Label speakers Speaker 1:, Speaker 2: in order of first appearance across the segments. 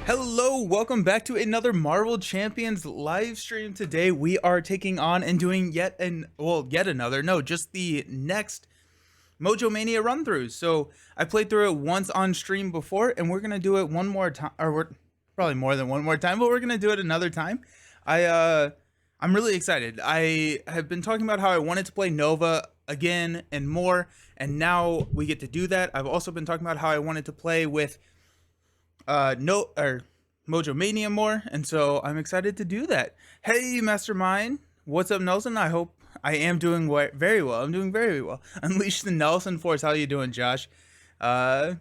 Speaker 1: Hello, welcome back to another Marvel Champions live stream. Today we are taking on and doing yet another, no, just the next Mojo Mania run through. So I played through it once on stream before, and we're gonna do it one more time, or we're probably more than one more time, but we're gonna do it another time. I'm really excited. I have been talking about how I wanted to play Nova again and more, and now we get to do that. I've also been talking about how I wanted to play with no or Mojo Mania more, and so I'm excited to do that. Hey, Mastermind, what's up, Nelson? I hope I am doing very well. I'm doing very well. Unleash the Nelson Force. How you doing, Josh? Uh,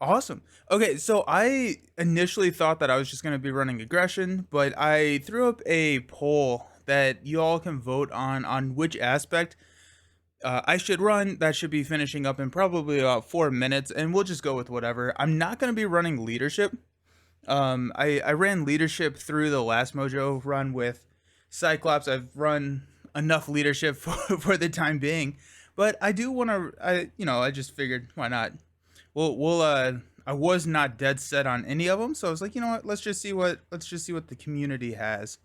Speaker 1: awesome. Okay, so I initially thought that I was just gonna be running aggression, but I threw up a poll that you all can vote on which aspect I should run. That should be finishing up in probably about 4 minutes, and we'll just go with whatever. I'm not going to be running leadership. I ran leadership through the last Mojo run with Cyclops. I've run enough leadership for the time being, but I do want to. I just figured why not. I was not dead set on any of them, so I was like, you know what? Let's just see what the community has,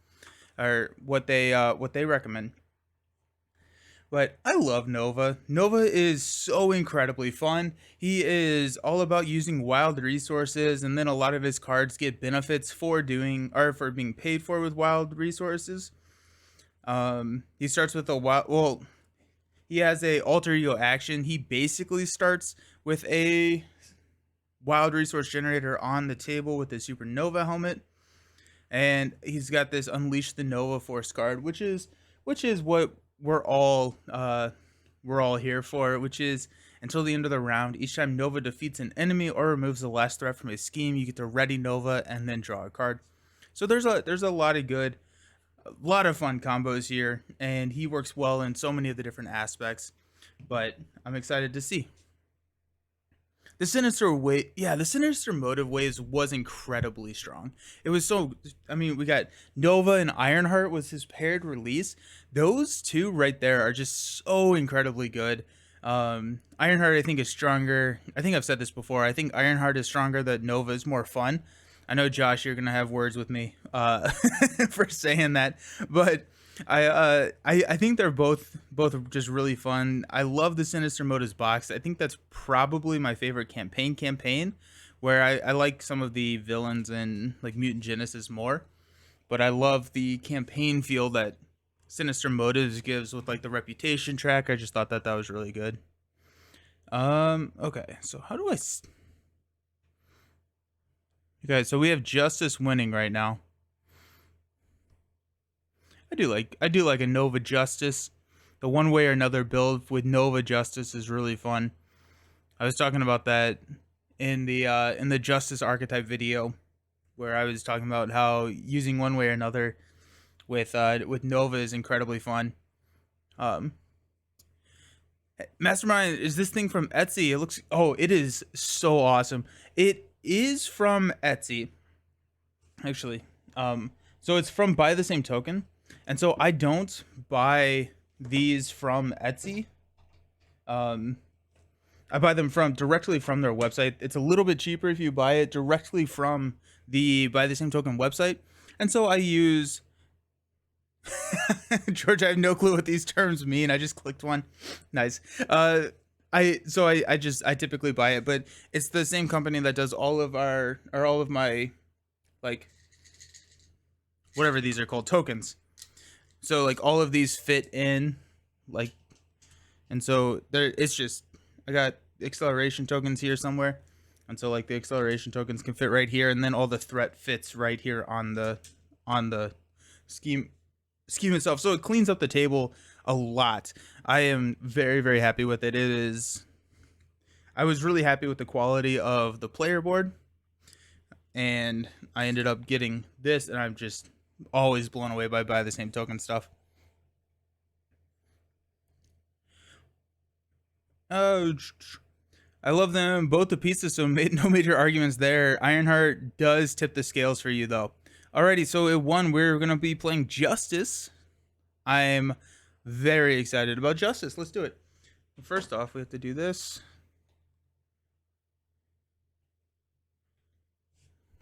Speaker 1: or what they recommend. But I love Nova. Nova is so incredibly fun. He is all about using wild resources, and then a lot of his cards get benefits for doing or for being paid for with wild resources. He starts with a wild. Well, he has a alter ego action. He basically starts with a wild resource generator on the table with his supernova helmet, and he's got this unleash the Nova Force card, which is what we're all here for, which is until the end of the round, each time Nova defeats an enemy or removes the last threat from a scheme, you get to ready Nova and then draw a card. So there's a lot of fun combos here, and he works well in so many of the different aspects. But I'm excited to see. The Sinister Motive Waves was incredibly strong. It was so, I mean, we got Nova and Ironheart was his paired release. Those two right there are just so incredibly good. Ironheart, I think, is stronger. I think I've said this before. I think Ironheart is stronger, that Nova is more fun. I know, Josh, you're going to have words with me for saying that, but I think they're both just really fun. I love the Sinister Motives box. I think that's probably my favorite campaign, where I like some of the villains in like Mutant Genesis more, but I love the campaign feel that Sinister Motives gives with like the reputation track. I just thought that was really good. Okay, so how do okay, so we have Justice winning right now. I do like a Nova Justice. The one way or another build with Nova Justice is really fun. I was talking about that in the Justice archetype video, where I was talking about how using one way or another with Nova is incredibly fun. Mastermind, is this thing from Etsy? It is so awesome. It is from Etsy, actually. So it's from Buy the Same Token. And so I don't buy these from Etsy. I buy them directly from their website. It's a little bit cheaper if you buy it directly from the Buy the Same Token website. And so I use George, I have no clue what these terms mean. I just clicked one. Nice. I typically buy it, but it's the same company that does all of my, like, whatever these are called, tokens. So like all of these fit in, like, and so it's just, I got acceleration tokens here somewhere, and so like the acceleration tokens can fit right here, and then all the threat fits right here on the scheme itself. So it cleans up the table a lot. I am very, very happy with it. I was really happy with the quality of the player board, and I ended up getting this, and I'm just always blown away by the same token stuff. Oh, I love them both the pieces, so no major arguments there. Ironheart does tip the scales for you, though. Alrighty, so at 1, we're gonna be playing Justice. I'm very excited about Justice. Let's do it. First off, we have to do this.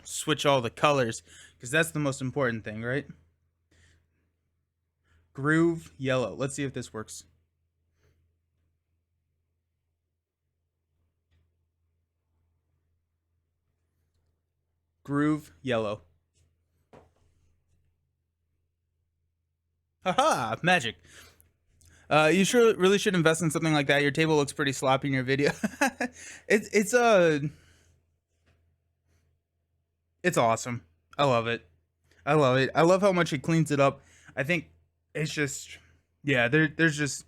Speaker 1: switch all the colors because that's the most important thing, right? Groove yellow. Let's see if this works. Groove yellow. Haha, magic. You sure really should invest in something like that. Your table looks pretty sloppy in your video. It's awesome. I love it. I love it. I love how much it cleans it up. I think it's just, yeah. There's just.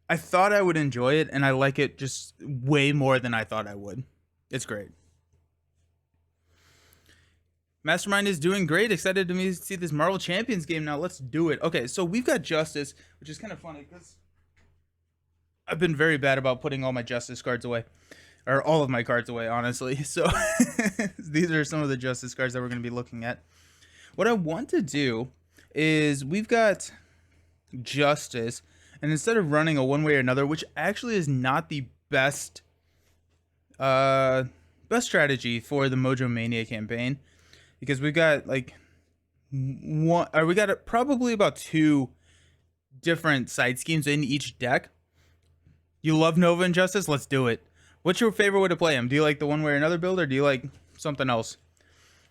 Speaker 1: I thought I would enjoy it, and I like it just way more than I thought I would. It's great. Mastermind is doing great. Excited to see this Marvel Champions game now. Let's do it. Okay, so we've got Justice, which is kind of funny because I've been very bad about putting all my Justice cards away. Or all of my cards away, honestly. So these are some of the Justice cards that we're going to be looking at. What I want to do is we've got Justice, and instead of running a one way or another, which actually is not the best best strategy for the Mojo Mania campaign, because we've got like one, or we got probably about 2 different side schemes in each deck. You love Nova and Justice? Let's do it. What's your favorite way to play him? Do you like the one way or another build, or do you like something else?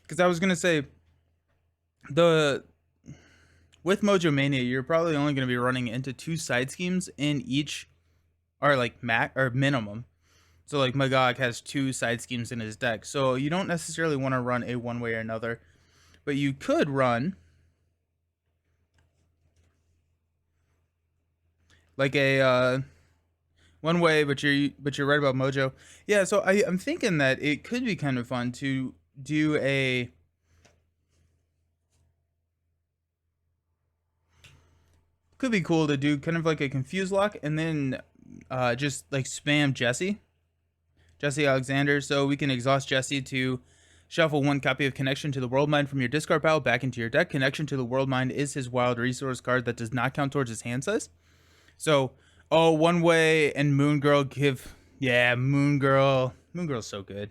Speaker 1: Because I was gonna say, with Mojo Mania, you're probably only gonna be running into 2 side schemes in each, or like minimum. So like Magog has 2 side schemes in his deck, so you don't necessarily want to run a one way or another, but you could run like a one way, but you're right about Mojo. Yeah, so I'm thinking that it could be kind of fun to do a could be cool to do kind of like a confuse lock, and then just like spam Jesse Alexander, so we can exhaust Jesse to shuffle 1 copy of Connection to the World Mind from your discard pile back into your deck. Connection to the World Mind is his wild resource card that does not count towards his hand size. So, oh, one way and Moon Girl give, yeah, Moon Girl's so good.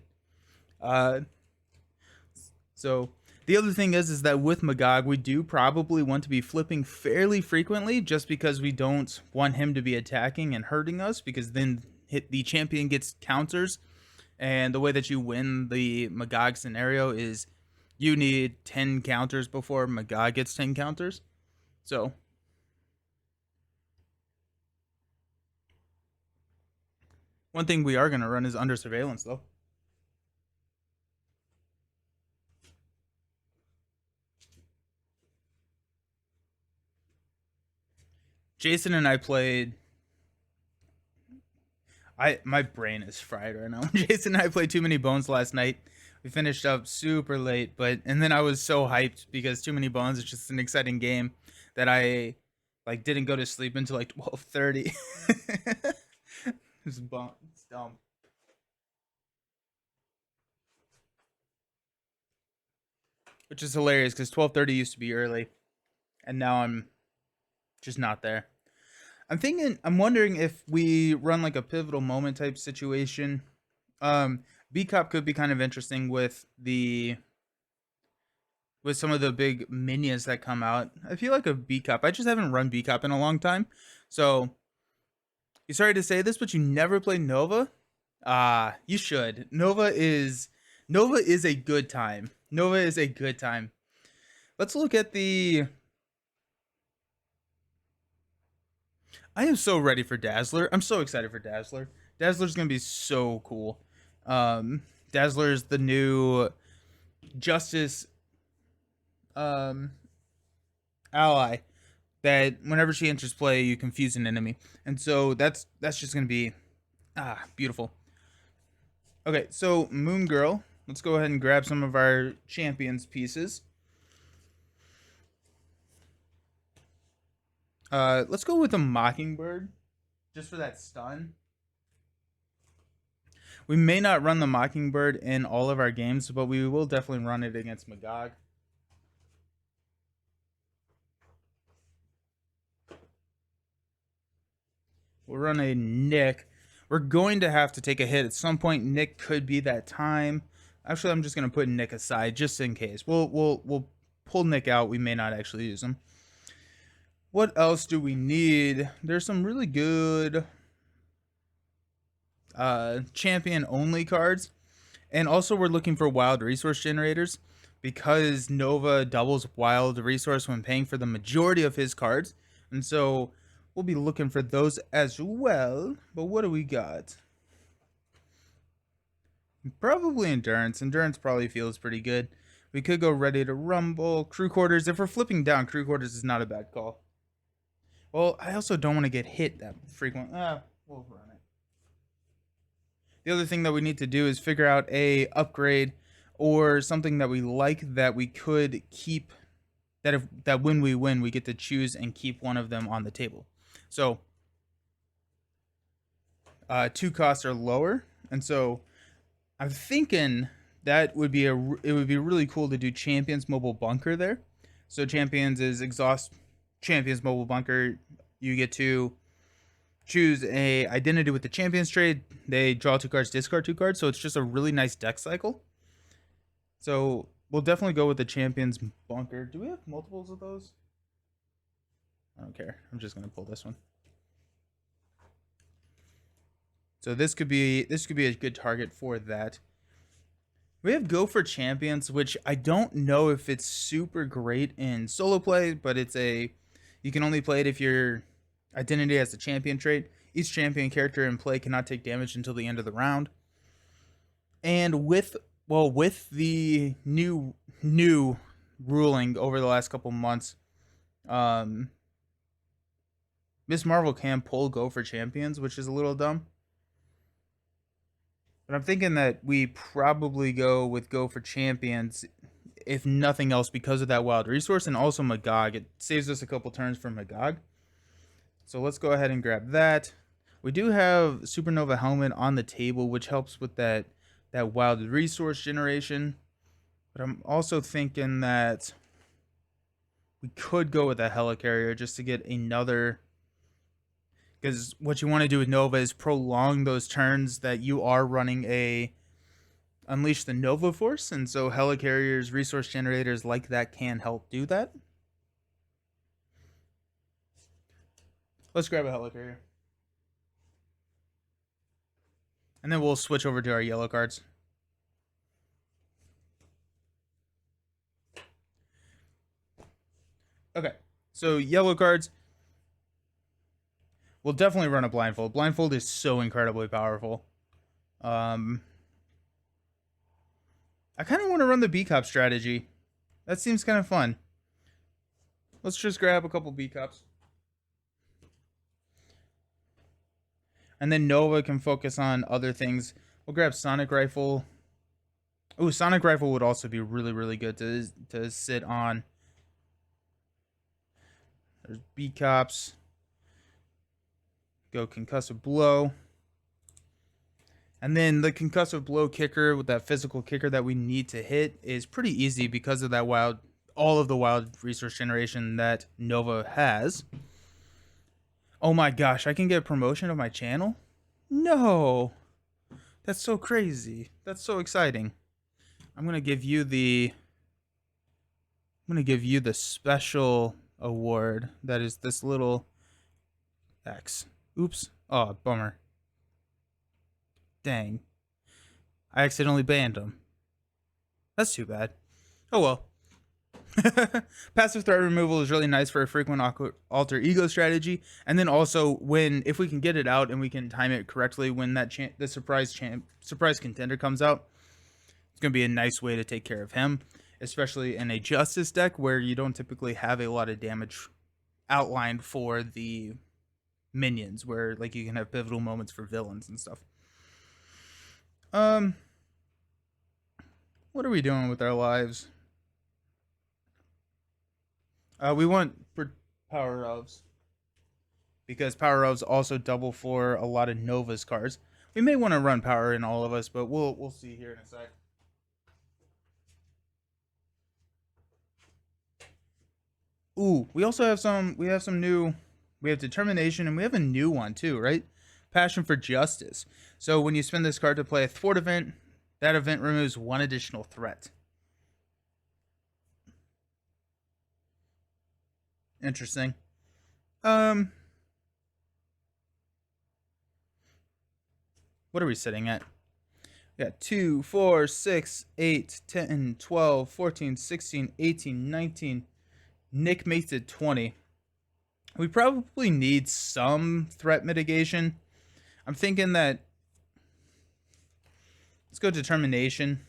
Speaker 1: So the other thing is that with Magog, we do probably want to be flipping fairly frequently, just because we don't want him to be attacking and hurting us, because then the champion gets counters, and the way that you win the Magog scenario is you need 10 counters before Magog gets 10 counters. So one thing we are going to run is Under Surveillance, though. Jason and I played. My brain is fried right now. Jason and I played Too Many Bones last night. We finished up super late, and then I was so hyped because Too Many Bones is just an exciting game that I like didn't go to sleep until like 12:30. It's dumb. Which is hilarious because 12:30 used to be early, and now I'm just not there. I'm wondering if we run like a pivotal moment type situation. B Cup could be kind of interesting with some of the big minions that come out. I feel like a B Cup. I just haven't run B Cup in a long time. So, you're sorry to say this, but you never played Nova? You should. Nova is a good time. Nova is a good time. Let's look at the. I am so ready for Dazzler. I'm so excited for Dazzler. Dazzler's gonna be so cool. Dazzler's the new Justice ally that whenever she enters play, you confuse an enemy, and so that's just gonna be beautiful. Okay, so Moon Girl. Let's go ahead and grab some of our champions pieces. Let's go with a Mockingbird, just for that stun. We may not run the Mockingbird in all of our games, but we will definitely run it against Magog. We'll run a Nick. We're going to have to take a hit at some point. Nick could be that time. Actually, I'm just gonna put Nick aside just in case. We'll pull Nick out. We may not actually use him. What else do we need? There's some really good champion only cards. And also we're looking for wild resource generators because Nova doubles wild resource when paying for the majority of his cards. And so we'll be looking for those as well. But what do we got? Probably Endurance. Endurance probably feels pretty good. We could go Ready to Rumble. Crew Quarters. If we're flipping down, Crew Quarters is not a bad call. Well, I also don't want to get hit that frequent. We'll run it. The other thing that we need to do is figure out a upgrade or something that we like that we could keep, that when we win we get to choose and keep one of them on the table. So 2 costs are lower, and so I'm thinking that would be it would be really cool to do Champions Mobile Bunker there. So Champions is exhaust Champions Mobile Bunker. You get to choose a identity with the Champions trade. They draw 2 cards, discard 2 cards. So it's just a really nice deck cycle. So we'll definitely go with the Champions Bunker. Do we have multiples of those? I don't care. I'm just gonna pull this one. So this could be a good target for that. We have Go for Champions, which I don't know if it's super great in solo play, but you can only play it if your identity has the champion trait. Each champion character in play cannot take damage until the end of the round. And with the new ruling over the last couple months, Miss Marvel can pull Go for Champions, which is a little dumb. But I'm thinking that we probably go with Go for Champions, if nothing else, because of that wild resource, and also Magog. It saves us a couple turns for Magog. So let's go ahead and grab that. We do have Supernova Helmet on the table, which helps with that wild resource generation. But I'm also thinking that we could go with a Helicarrier just to get another... Because what you want to do with Nova is prolong those turns that you are running a Unleash the Nova Force. And so Helicarriers, resource generators like that can help do that. Let's grab a Helicarrier. And then we'll switch over to our yellow cards. Okay, so yellow cards. We'll definitely run a Blindfold. Blindfold is so incredibly powerful. I kind of want to run the B-Cop strategy. That seems kind of fun. Let's just grab a couple B-Cops. And then Nova can focus on other things. We'll grab Sonic Rifle. Ooh, Sonic Rifle would also be really, really good to sit on. There's B-Cops. Go Concussive Blow. And then the Concussive Blow kicker with that physical kicker that we need to hit is pretty easy because of that all of the wild resource generation that Nova has. Oh my gosh, I can get a promotion of my channel? No. That's so crazy. That's so exciting. I'm going to give you the special award that is this little X. Oops. Oh, bummer. Dang. I accidentally banned him. That's too bad. Oh well. Passive threat removal is really nice for a frequent alter ego strategy, and then also if we can get it out and we can time it correctly when the surprise contender comes out, it's gonna be a nice way to take care of him, especially in a Justice deck where you don't typically have a lot of damage outlined for the minions, where like you can have pivotal moments for villains and stuff. What are we doing with our lives? We want Power Ofs, because Power Ofs also double for a lot of Nova's cards. We may want to run Power in all of us, but we'll see here in a sec. Ooh, we also have some new. We have Determination, and we have a new one too, right? Passion for Justice. So when you spend this card to play a thwart event, That event removes one additional threat. Interesting. What are we sitting at? We got 2, 4, 6, 8, 10, 12, 14, 16, 18, 19. Nick makes it 20. We probably need some threat mitigation. I'm thinking that. Let's go determination.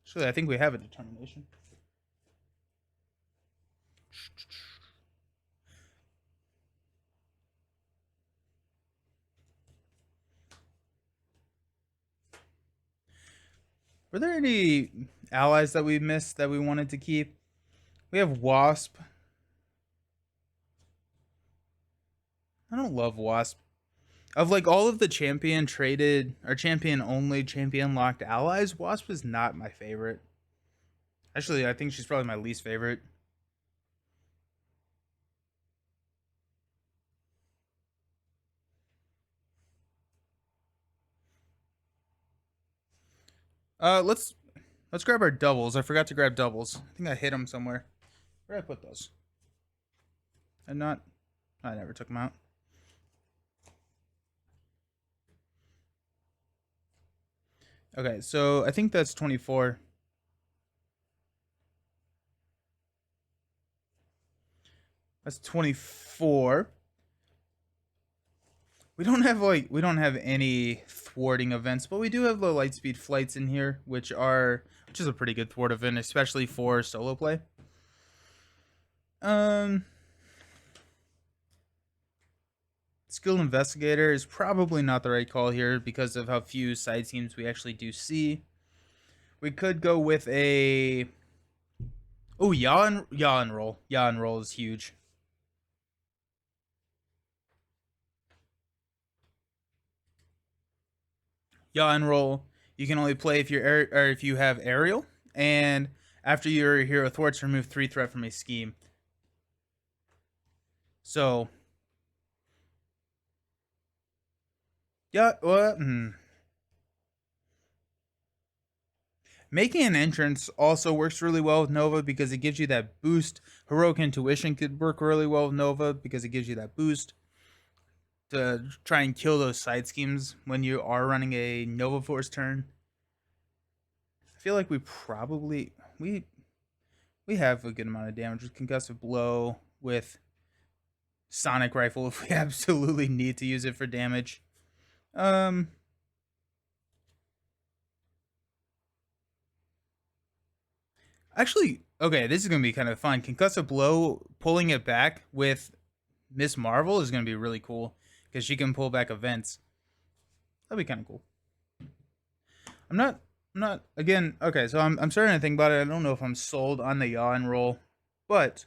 Speaker 1: Actually, I think we have a determination. Were there any allies that we missed that we wanted to keep? We have Wasp. I don't love Wasp. Of like all of the champion traded or champion only champion locked allies, Wasp is not my favorite. Actually, I think she's probably my least favorite. Let's grab our doubles. I forgot to grab doubles. I think I hid them somewhere. Where did I put those? I never took them out. Okay, so I think that's 24. That's 24. We don't have any thwarting events, but we do have the lightspeed flights in here, which is a pretty good thwart event, especially for solo play. Skilled investigator is probably not the right call here because of how few side teams we actually do see. We could go with a yaw and roll. Yaw and roll is huge. Yaw and roll. You can only play if if you have aerial, and after your hero thwarts, remove 3 threat from a scheme. So, yeah, Making an entrance also works really well with Nova because it gives you that boost. Heroic Intuition could work really well with Nova because it gives you that boost to try and kill those side schemes when you are running a Nova Force turn. I feel like we probably we have a good amount of damage with Concussive Blow, with Sonic Rifle if we absolutely need to use it for damage. Actually, okay, this is going to be kind of fun. Concussive Blow, pulling it back with Miss Marvel is going to be really cool because she can pull back events. That'd be kind of cool. I'm not again. Okay, so I'm starting to think about it. I don't know if I'm sold on the yaw and roll, but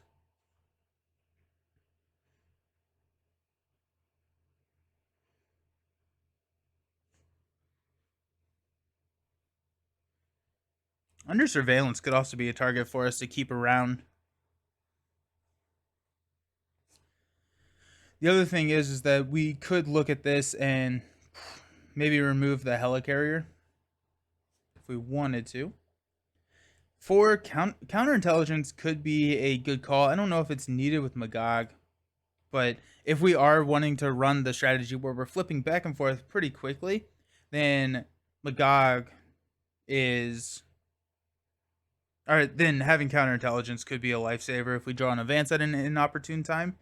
Speaker 1: under surveillance could also be a target for us to keep around. The other thing is that we could look at this and maybe remove the helicarrier if we wanted to. For counterintelligence could be a good call. I don't know if it's needed with Magog, but if we are wanting to run the strategy where we're flipping back and forth pretty quickly, then Magog is... Alright, then having counterintelligence could be a lifesaver if we draw an advance at an inopportune time.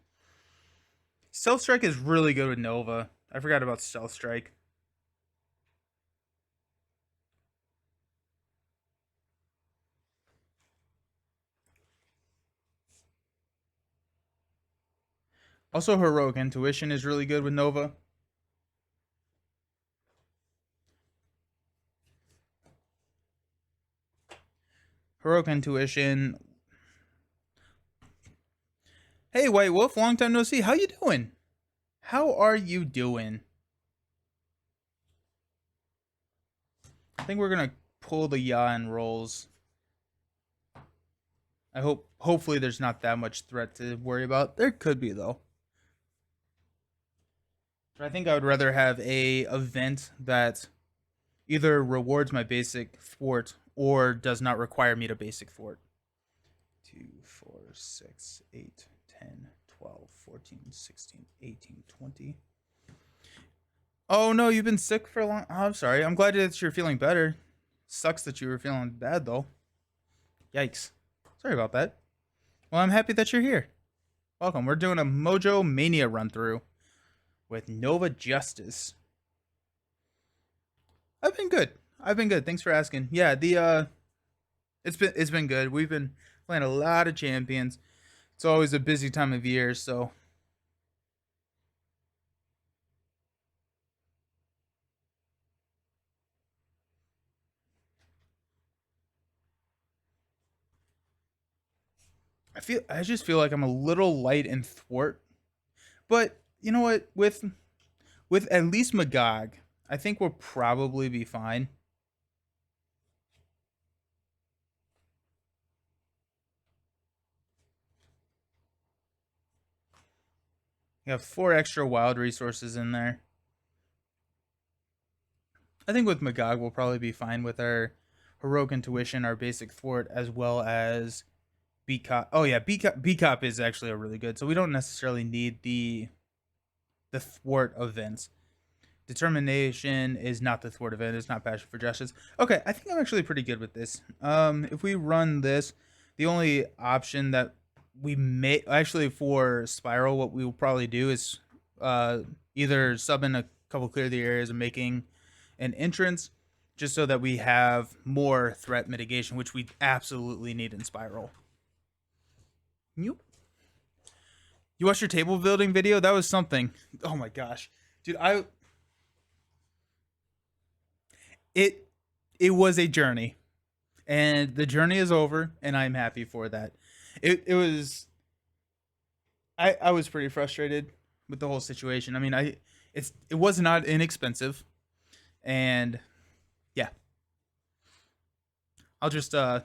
Speaker 1: Stealth Strike is really good with Nova. I forgot about Stealth Strike. Also, Heroic Intuition is really good with Nova. Heroic Intuition. Hey, White Wolf, long time no see. How you doing? How are you doing? I think we're gonna pull the yaw and rolls. Hopefully there's not that much threat to worry about. There could be though. But I think I would rather have a event that either rewards my basic thwart or does not require me to basic thwart. 2, 4, 6, 8, 10, 12, 14, 16, 18, 20. Oh no, you've been sick for a long. Oh, I'm sorry. I'm glad that you're feeling better. Sucks that you were feeling bad though. Yikes. Sorry about that. Well, I'm happy that you're here. Welcome. We're doing a Mojo Mania run through with Nova Justice. I've been good. I've been good. Thanks for asking. Yeah, it's been good. We've been playing a lot of champions. It's always a busy time of year, so I just feel like I'm a little light in thwart. But you know what? With at least Magog, I think we'll probably be fine. We have 4 extra wild resources in there. I think with Magog, we'll probably be fine with our heroic intuition, our basic thwart, as well as B cop. Oh yeah, B cop is actually a really good. So we don't necessarily need the thwart events. Determination is not the thwart event. It's not passion for justice. Okay, I think I'm actually pretty good with this. If we run this, the only option that we may actually for spiral, what we will probably do is either sub in a couple clear the areas and making an entrance, just so that we have more threat mitigation, which we absolutely need in spiral. Yep. You watched your table building video? That was something. Oh my gosh, dude! It it was a journey, and the journey is over, and I'm happy for that. It was I was pretty frustrated with the whole situation. I mean, it was not inexpensive, and yeah, I'll just yeah,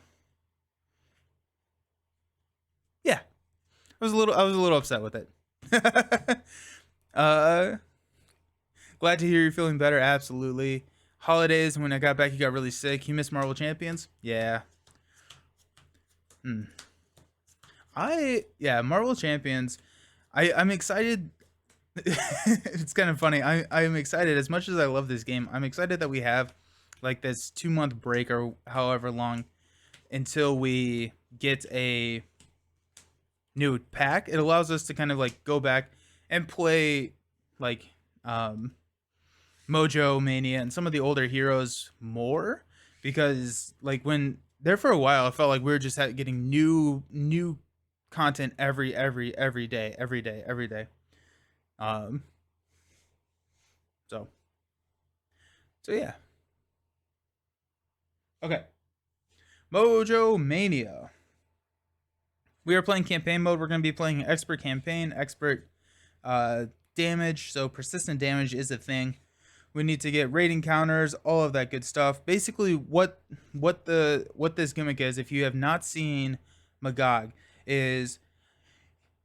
Speaker 1: I was a little upset with it. uh Glad to hear you're feeling better. Absolutely. Holidays, when I got back, you got really sick. You missed Marvel Champions? Yeah. Hmm. Yeah, Marvel Champions. I'm excited. It's kind of funny. I'm excited as much as I love this game. I'm excited that we have like this 2 month break or however long until we get a new pack. It allows us to kind of like go back and play like um Mojo Mania and some of the older heroes more, because like when there for a while I felt like we were just getting new content every day, every day. Um so so yeah. Okay. Mojo Mania. We are playing campaign mode. We're going to be playing expert campaign, expert uh damage, so persistent damage is a thing. We need to get rating counters, all of that good stuff. Basically, what this gimmick is, if you have not seen Magog, is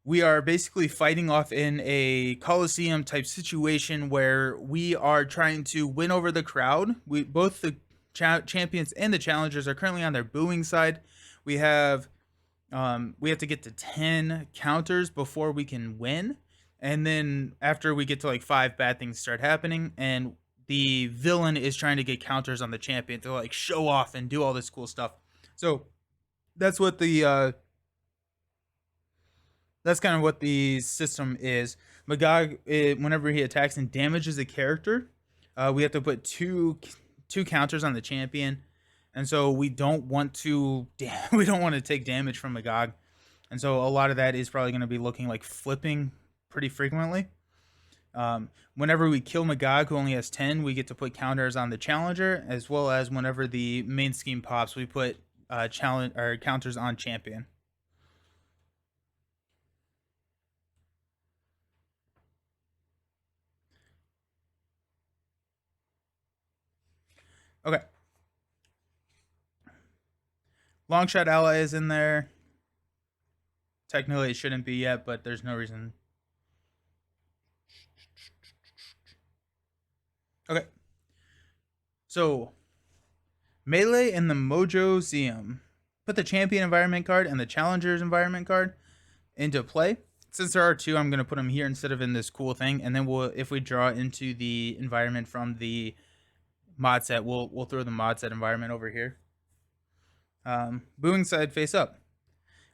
Speaker 1: we are basically fighting off in a coliseum type situation where we are trying to win over the crowd. We both the champions and the challengers are currently on their booing side. We have to get to 10 counters before we can win, and then after we get to like 5, bad things start happening, and the villain is trying to get counters on the champion to like show off and do all this cool stuff. So that's what the that's kind of what the system is. Magog, whenever he attacks and damages a character, we have to put two counters on the champion, and so we don't want to we don't want to take damage from Magog, and so a lot of that is probably going to be looking like flipping pretty frequently. Whenever we kill Magog, who only has 10, we get to put counters on the challenger, as well as whenever the main scheme pops, we put challenge or counters on champion. Okay. Long shot ally is in there. Technically, it shouldn't be yet, but there's no reason. Okay. So Melee and the Mojo Museum. Put the champion environment card and the challenger's environment card into play. Since there are two, I'm going to put them here instead of in this cool thing. And then we'll, if we draw into the environment from the mod set, we'll throw the mod set environment over here. Booing side face up.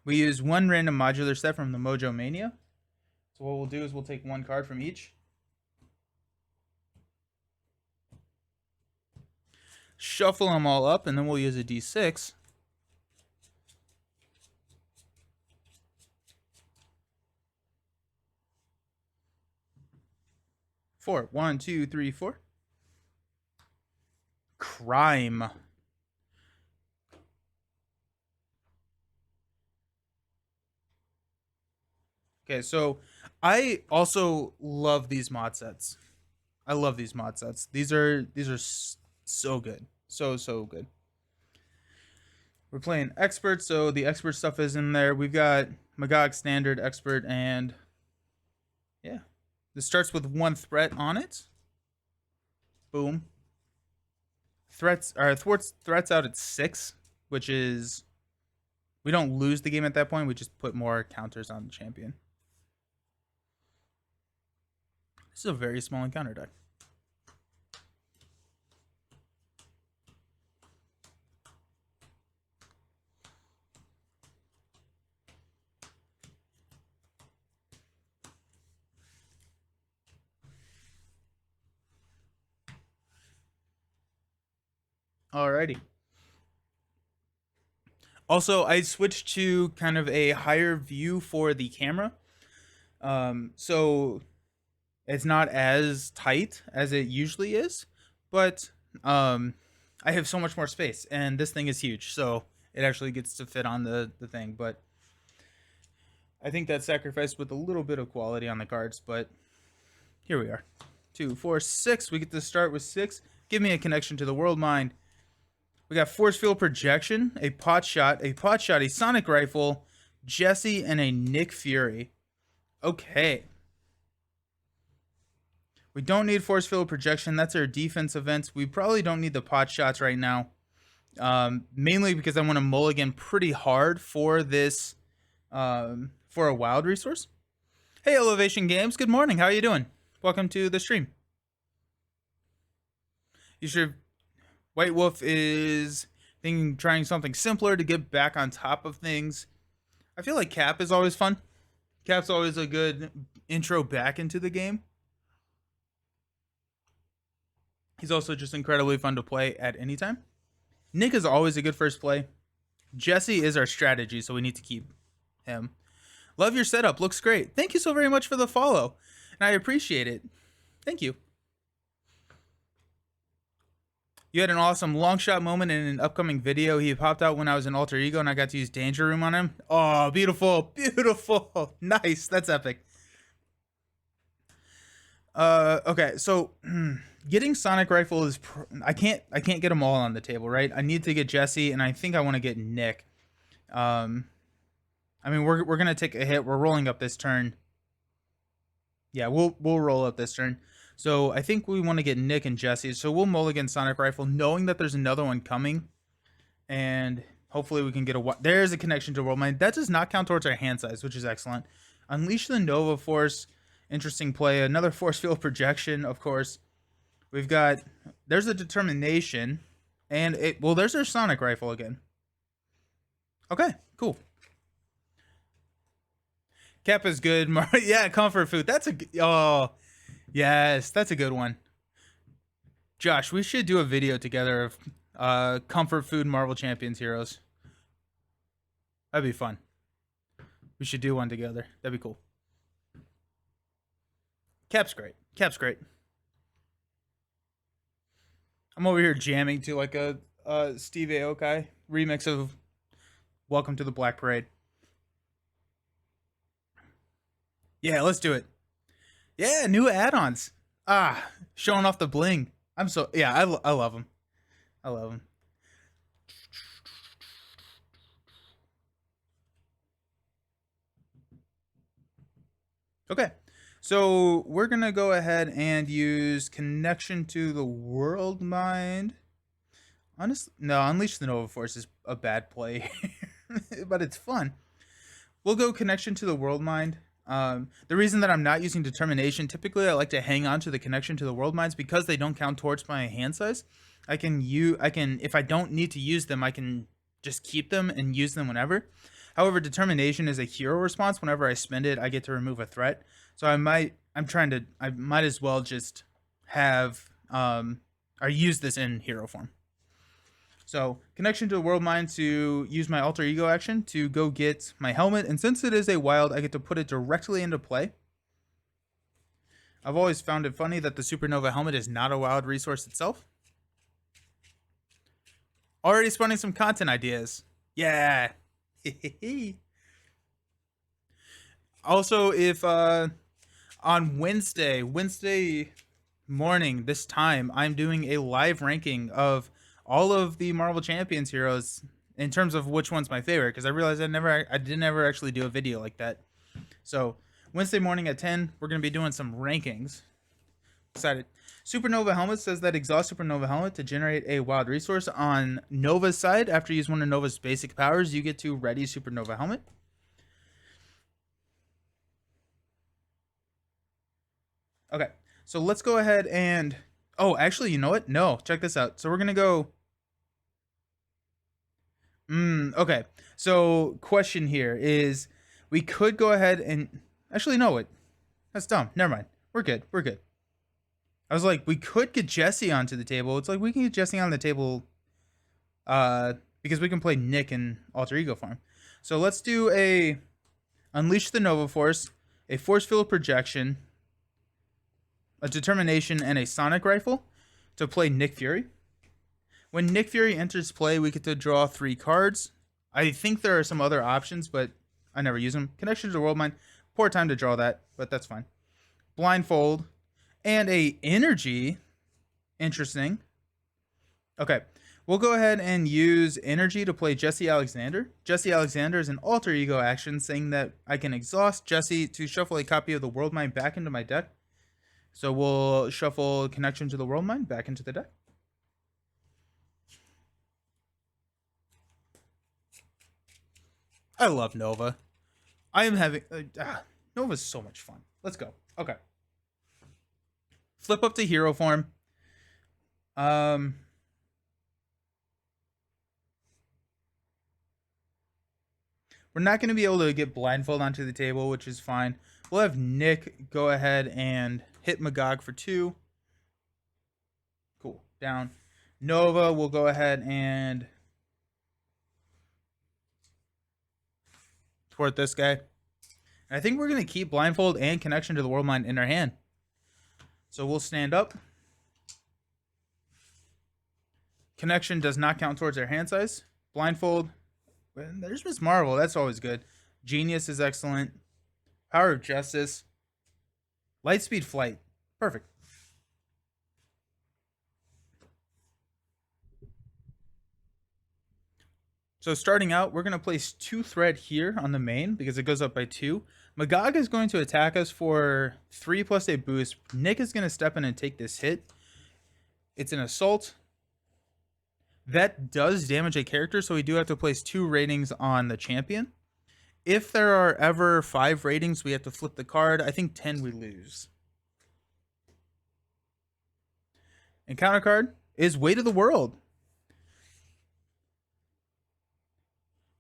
Speaker 1: We use one random modular set from the Mojo Mania. So what we'll do is we'll take one card from each. Shuffle them all up, and then we'll use a D6. Four. 1, 2, 3, 4. Crime. Okay, so I also love these mod sets. I love these mod sets. These are so good. So good. We're playing expert, so the expert stuff is in there. We've got Magog, standard, expert, and yeah. This starts with one threat on it. Boom. Threats out at 6, which is we don't lose the game at that point. We just put more counters on the champion. This is a very small encounter deck. Alrighty. Also, I switched to kind of a higher view for the camera. So it's not as tight as it usually is, but I have so much more space, and this thing is huge, so it actually gets to fit on the thing. But I think that's sacrificed with a little bit of quality on the cards, but here we are. 2, 4, 6. We get to start with 6. Give me a connection to the world mind. We got force field projection, a pot shot, a sonic rifle, Jesse, and a Nick Fury. Okay. We don't need force field projection. That's our defense events. We probably don't need the pot shots right now. Mainly because I want to mulligan pretty hard for this, for a wild resource. Hey, Elevation Games. Good morning. How are you doing? Welcome to the stream. You should... White Wolf is thinking, trying something simpler to get back on top of things. I feel like Cap is always fun. Cap's always a good intro back into the game. He's also just incredibly fun to play at any time. Nick is always a good first play. Jesse is our strategy, so we need to keep him. Love your setup. Looks great. Thank you so very much for the follow. And I appreciate it. Thank you. You had an awesome long shot moment in an upcoming video. He popped out when I was in Alter Ego and I got to use Danger Room on him. Oh, beautiful. Beautiful. Nice. That's epic. Okay, so getting Sonic Rifle is... I can't get them all on the table, right? I need to get Jesse, and I think I want to get Nick. I mean, we're going to take a hit. We're rolling up this turn. Yeah, we'll roll up this turn. So I think we want to get Nick and Jesse. So we'll mulligan Sonic Rifle, knowing that there's another one coming. And hopefully we can get a... There's a connection to World Mind. That does not count towards our hand size, which is excellent. Unleash the Nova Force. Interesting play. Another force field projection, of course. We've got... There's a Determination. And it... Well, there's our Sonic Rifle again. Okay, cool. Cap is good. Yeah, comfort food. That's a... Oh... Yes, that's a good one. Josh, we should do a video together of comfort food Marvel Champions heroes. That'd be fun. We should do one together. That'd be cool. Cap's great. Cap's great. I'm over here jamming to like a Steve Aoki remix of Welcome to the Black Parade. Yeah, let's do it. Yeah, new add-ons. Ah, showing off the bling. I'm so... Yeah, I love them. I love them. Okay, so we're going to go ahead and use Connection to the World Mind. Honestly, no, Unleash the Nova Force is a bad play, but it's fun. We'll go Connection to the World Mind. The reason that I'm not using Determination, typically I like to hang on to the Connection to the World Minds because they don't count towards my hand size. I can if I don't need to use them, I can just keep them and use them whenever. However, Determination is a hero response. Whenever I spend it, I get to remove a threat. So I might as well just have or use this in hero form. So, Connection to the World Mind to use my alter ego action to go get my helmet, and since it is a wild, I get to put it directly into play. I've always found it funny that the Supernova helmet is not a wild resource itself. Already spawning some content ideas. Yeah. Also, if on Wednesday morning, this time, I'm doing a live ranking of all of the Marvel Champions heroes in terms of which one's my favorite, because I realized I didn't ever actually do a video like that. So Wednesday morning at 10, we're gonna be doing some rankings. Excited. Supernova Helmet says that exhaust Supernova Helmet to generate a wild resource on Nova's side. After you use one of Nova's basic powers, you get to ready Supernova Helmet. Okay, so let's go ahead and... Oh, actually, you know what? No, check this out. So we're going to go... Okay, so question here is we could go ahead and... Actually, no, wait. That's dumb. Never mind. We're good. We're good. I was like, we could get Jesse onto the table. It's like we can get Jesse on the table because we can play Nick in alter ego form. So let's do a Unleash the Nova Force, a Force Field Projection, a Determination, and a Sonic Rifle to play Nick Fury. When Nick Fury enters play, we get to draw 3 cards. I think there are some other options, but I never use them. Connection to the World Mind. Poor time to draw that, but that's fine. Blindfold. And a Energy. Interesting. Okay. We'll go ahead and use Energy to play Jesse Alexander. Jesse Alexander is an alter ego action saying that I can exhaust Jesse to shuffle a copy of the World Mind back into my deck. So we'll shuffle Connection to the World Mind back into the deck. I love Nova. I am having... Nova's so much fun. Let's go. Okay. Flip up to hero form. We're not going to be able to get Blindfold onto the table, which is fine. We'll have Nick go ahead and hit Magog for 2. Cool. Down. Nova will go ahead and thwart this guy. And I think we're going to keep Blindfold and Connection to the World Mind in our hand. So we'll stand up. Connection does not count towards our hand size. Blindfold. There's Miss Marvel. That's always good. Genius is excellent. Power of Justice. Lightspeed Flight. Perfect. So starting out, we're going to place 2 thread here on the main because it goes up by 2. Magog is going to attack us for 3 plus a boost. Nick is going to step in and take this hit. It's an assault. That does damage a character, so we do have to place 2 ratings on the champion. If there are ever 5 ratings, we have to flip the card. I think 10 we lose. And counter card is Weight of the World.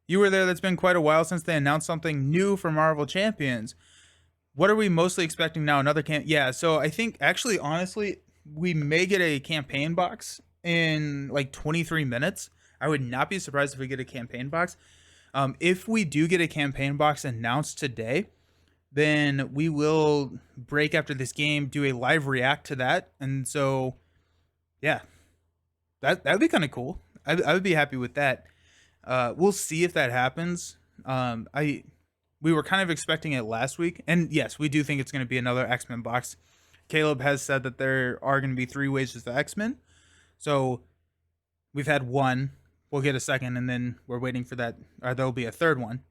Speaker 1: You were there. That's been quite a while since they announced something new for Marvel Champions. What are we mostly expecting now? Another Yeah, so I think actually, honestly, we may get a campaign box in like 23 minutes. I would not be surprised if we get a campaign box. If we do get a campaign box announced today, then we will break after this game, do a live react to that. And so, yeah, that would be kind of cool. I would be happy with that. We'll see if that happens. We were kind of expecting it last week, and yes, we do think it's going to be another X-Men box. Caleb has said that there are going to be 3 waves of X-Men, so we've had 1. We'll get a second, and then we're waiting for that, or there'll be a 3rd one.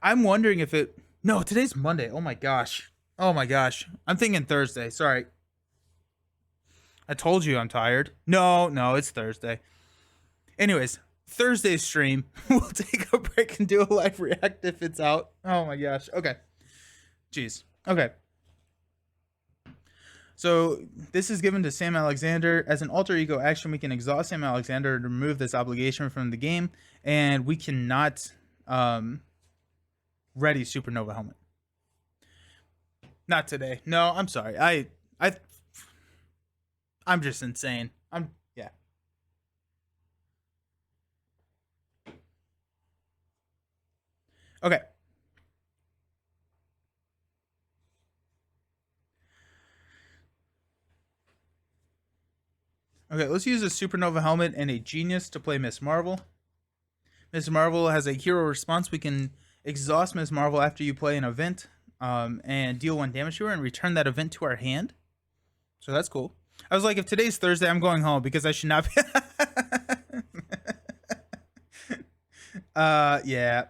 Speaker 1: I'm wondering if it... No, today's Monday. Oh my gosh. I'm thinking Thursday. Sorry. I told you I'm tired. No, it's Thursday. Anyways, Thursday stream, we'll take a break and do a live react if it's out. Oh my gosh. Okay. Jeez. Okay. So this is given to Sam Alexander. As an alter ego action, we can exhaust Sam Alexander to remove this obligation from the game, and we cannot ready Supernova Helmet. Not today. No, I'm sorry. I'm just insane. Yeah. Okay. Okay, let's use a Supernova Helmet and a Genius to play Miss Marvel. Miss Marvel has a hero response. We can exhaust Miss Marvel after you play an event and deal 1 damage to her and return that event to our hand. So that's cool. I was like, if today's Thursday, I'm going home because I should not be. Yeah.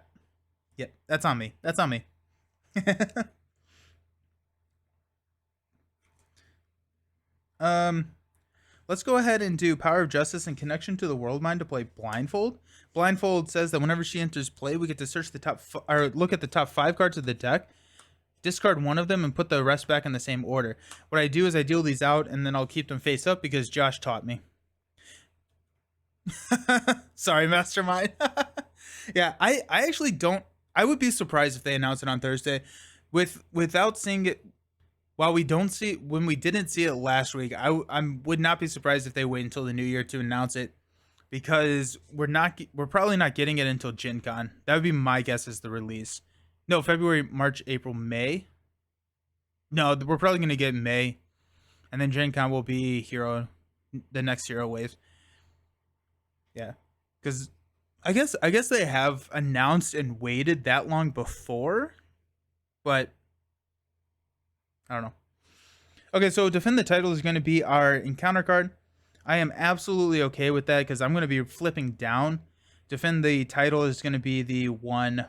Speaker 1: Yeah, that's on me. That's on me. Let's go ahead and do Power of Justice and Connection to the World Mind to play Blindfold. Blindfold says that whenever she enters play, we get to search the top or look at the top 5 cards of the deck, discard 1 of them, and put the rest back in the same order. What I do is I deal these out, and then I'll keep them face up because Josh taught me. Sorry, Mastermind. Yeah, I actually don't. I would be surprised if they announce it on Thursday, without seeing it. While we don't see when we didn't see it last week, I would not be surprised if they wait until the new year to announce it, because we're probably not getting it until Gen Con. That would be my guess as the release. No, February, March, April, May. No, we're probably gonna get May, and then Gen Con will be the next hero wave. Yeah, because I guess they have announced and waited that long before, but I don't know. Okay, so Defend the Title is going to be our encounter card. I am absolutely okay with that because I'm going to be flipping down. Defend the Title is going to be the 1.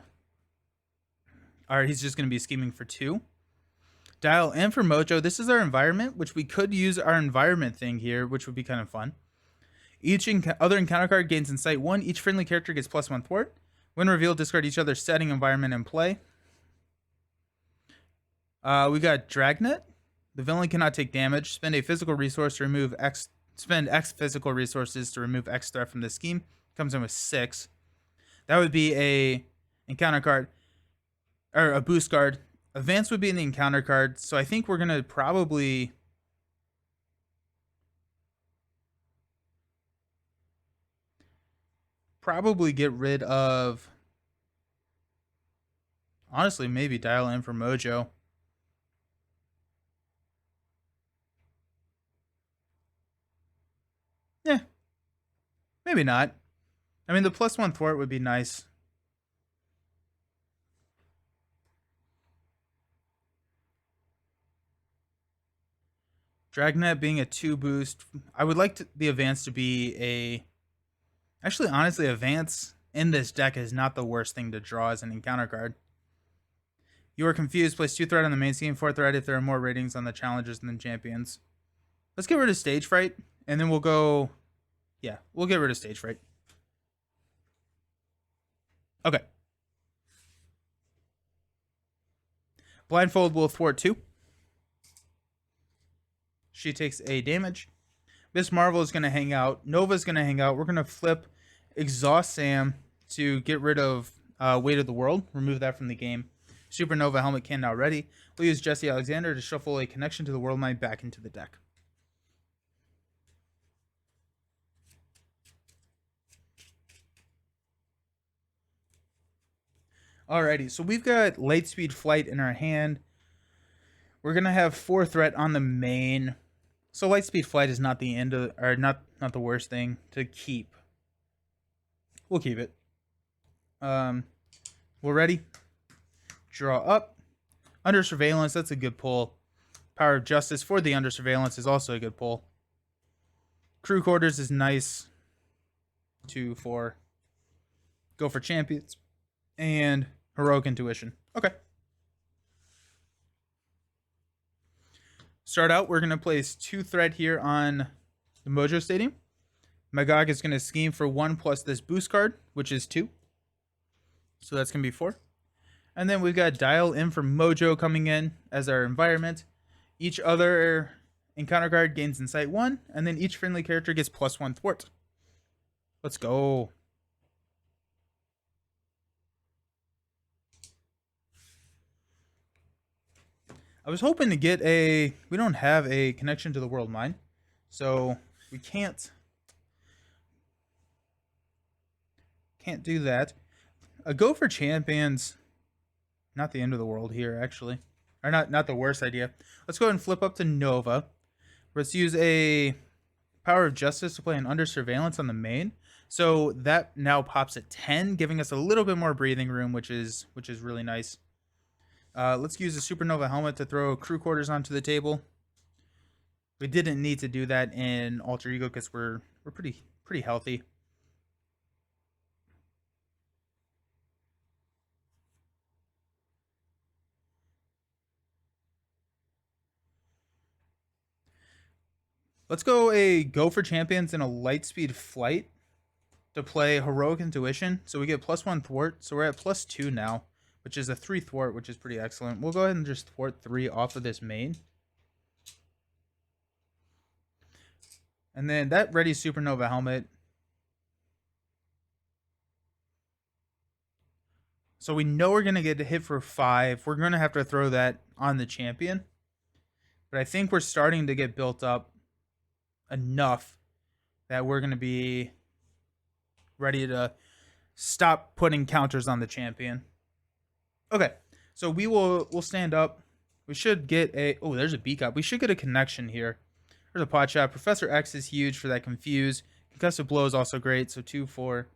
Speaker 1: Or he's just going to be scheming for 2. Dial M for Mojo. This is our environment, which we could use our environment thing here, which would be kind of fun. Each other encounter card gains Insight 1. Each friendly character gets +1 thwart. When revealed, discard each other's setting, environment, and play. We got Dragnet. The villain cannot take damage. Spend a physical resource to remove X. Spend X physical resources to remove X threat from the scheme. Comes in with 6. That would be a encounter card, or a boost card. Advance would be in the encounter card. So I think we're gonna probably get rid of. Honestly, maybe Dial in for Mojo. Yeah. Maybe not. I mean, the +1 thwart would be nice. Dragnet being a 2 boost. I would like the Advance to be a. Actually, honestly, Advance in this deck is not the worst thing to draw as an encounter card. You are confused. Place 2 threat on the main scheme, 4 threat if there are more ratings on the challengers than champions. Let's get rid of Stage Fright, and then we'll go. Yeah, we'll get rid of Stage Fright. Okay. Blindfold will thwart 2. She takes a damage. Miss Marvel is going to hang out. Nova's going to hang out. We're going to flip Exhaust Sam to get rid of Weight of the World. Remove that from the game. Supernova Helmet can now ready. We'll use Jesse Alexander to shuffle a Connection to the World Mind back into the deck. Alrighty, so we've got Lightspeed Flight in our hand. We're gonna have 4 threat on the main. So Lightspeed Flight is not the end of, or not the worst thing to keep. We'll keep it. We're ready. Draw up. Under Surveillance, that's a good pull. Power of Justice for the Under Surveillance is also a good pull. Crew Quarters is nice. 2, 4. Go for Champions. And Heroic Intuition. Okay. Start out, we're going to place 2 threat here on the Mojo Stadium. Magog is going to scheme for 1 plus this boost card, which is 2. So that's going to be 4. And then we've got Dial in for Mojo coming in as our environment. Each other encounter card gains Insight 1, and then each friendly character gets +1 thwart. Let's go. I was hoping to get a... We don't have a connection to the world mine, so we can't do that. A go for champions, not the end of the world here, actually. Or not the worst idea. Let's go ahead and flip up to Nova. Let's use a Power of Justice to play an Under Surveillance on the main. So that now pops at 10, giving us a little bit more breathing room, which is really nice. Let's use a Supernova Helmet to throw crew quarters onto the table. We didn't need to do that in Alter Ego because we're pretty healthy. Let's go for champions in a Lightspeed Flight to play Heroic Intuition. So we get +1 thwart. So we're at +2 now, which is a 3 thwart, which is pretty excellent. We'll go ahead and just thwart 3 off of this main. And then that ready Supernova Helmet. So we know we're going to get a hit for 5. We're going to have to throw that on the champion. But I think we're starting to get built up enough that we're going to be ready to stop putting counters on the champion. Okay, so we'll stand up. We should get a... Oh, there's a B-Cop. We should get a connection here. There's a pot shot. Professor X is huge for that confuse. Concussive Blow is also great, so 2, 4.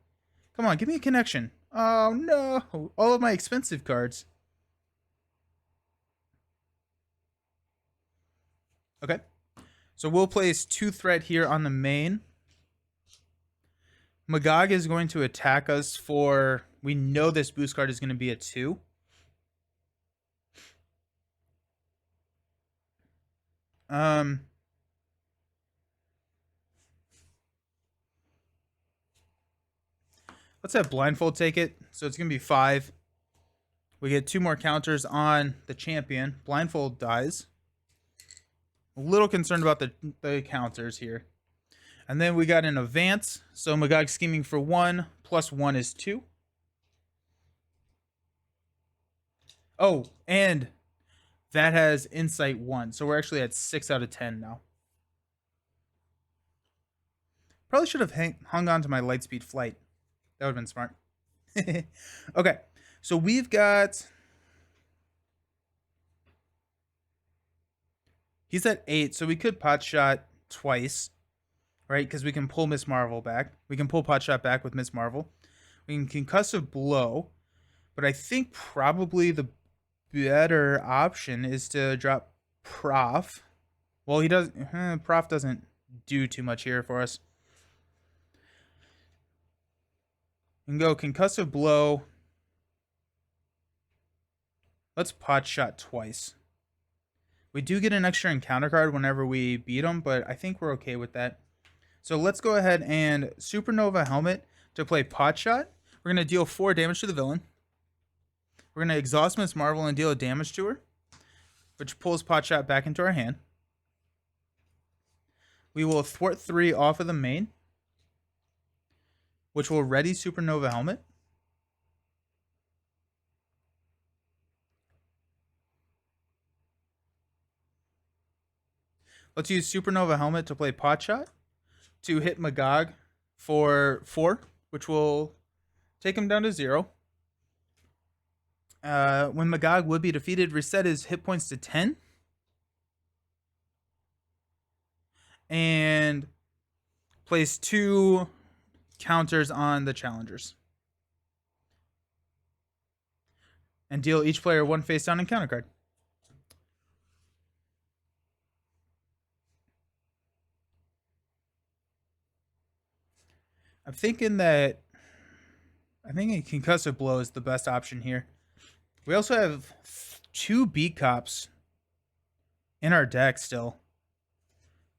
Speaker 1: Come on, give me a connection. Oh, no. All of my expensive cards. Okay. So we'll place 2 threat here on the main. Magog is going to attack us for... We know this boost card is going to be a 2. Let's have Blindfold take it. So it's going to be 5. We get 2 more counters on the champion. Blindfold dies. A little concerned about the counters here. And then we got an advance. So Magog scheming for 1. +1 is 2. Oh, and that has Insight 1. So we're actually at 6 out of 10 now. Probably should have hung on to my Lightspeed Flight. That would have been smart. Okay, so we've got... He's at 8, so we could pot shot twice, right? Because we can pull Miss Marvel back. We can pull pot shot back with Miss Marvel. We can concussive blow, but I think probably the better option is to drop Prof. Well, he does. Prof doesn't do too much here for us. We can go concussive blow. Let's pot shot twice. We do get an extra encounter card whenever we beat them, but I think we're okay with that. So let's go ahead and Supernova Helmet to play pot shot. We're going to deal 4 damage to the villain. We're going to exhaust Miss Marvel and deal a damage to her, which pulls pot shot back into our hand. We will thwart 3 off of the main, which will ready Supernova Helmet. Let's use Supernova Helmet to play pot shot to hit Magog for 4, which will take him down to 0. When Magog would be defeated, reset his hit points to 10. And place 2 counters on the challengers. And deal each player 1 face down encounter card. I'm thinking a concussive blow is the best option here. We also have 2 beat cops in our deck still.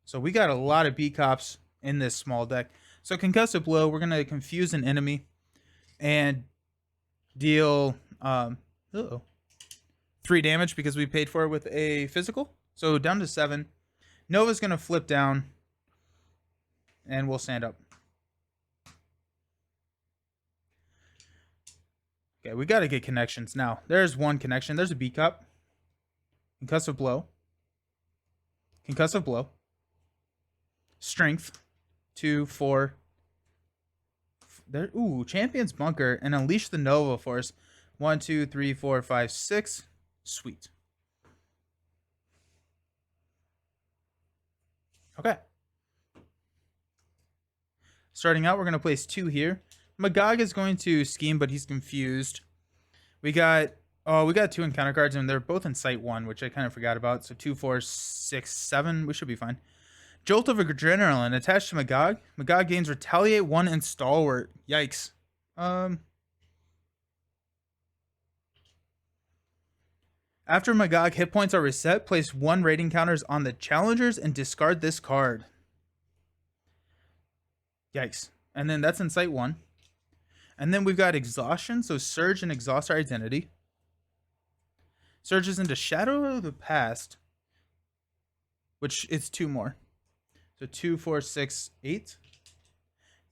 Speaker 1: So we got a lot of beat cops in this small deck. So concussive blow, we're gonna confuse an enemy and deal uh-oh, 3 damage because we paid for it with a physical. So down to 7. Nova's gonna flip down, and we'll stand up. Okay, we gotta get connections now. There's one connection. There's a B cup. Concussive blow. Concussive blow. Strength. 2, 4. There. Ooh, Champion's Bunker and Unleash the Nova Force. 1, 2, 3, 4, 5, 6. Sweet. Okay. Starting out, we're going to place 2 here. Magog is going to scheme, but he's confused. We got 2 encounter cards, and they're both in Site 1, which I kind of forgot about. So 2, 4, 6, 7. We should be fine. Jolt of Adrenaline attached to Magog. Magog gains Retaliate 1 and Stalwart. Yikes. After Magog hit points are reset, place 1 rating counters on the challengers and discard this card. Yikes. And then that's in Site 1. And then we've got Exhaustion, so Surge and Exhaust our Identity. Surges into Shadow of the Past, which it's 2 more. So 2, 4, 6, 8.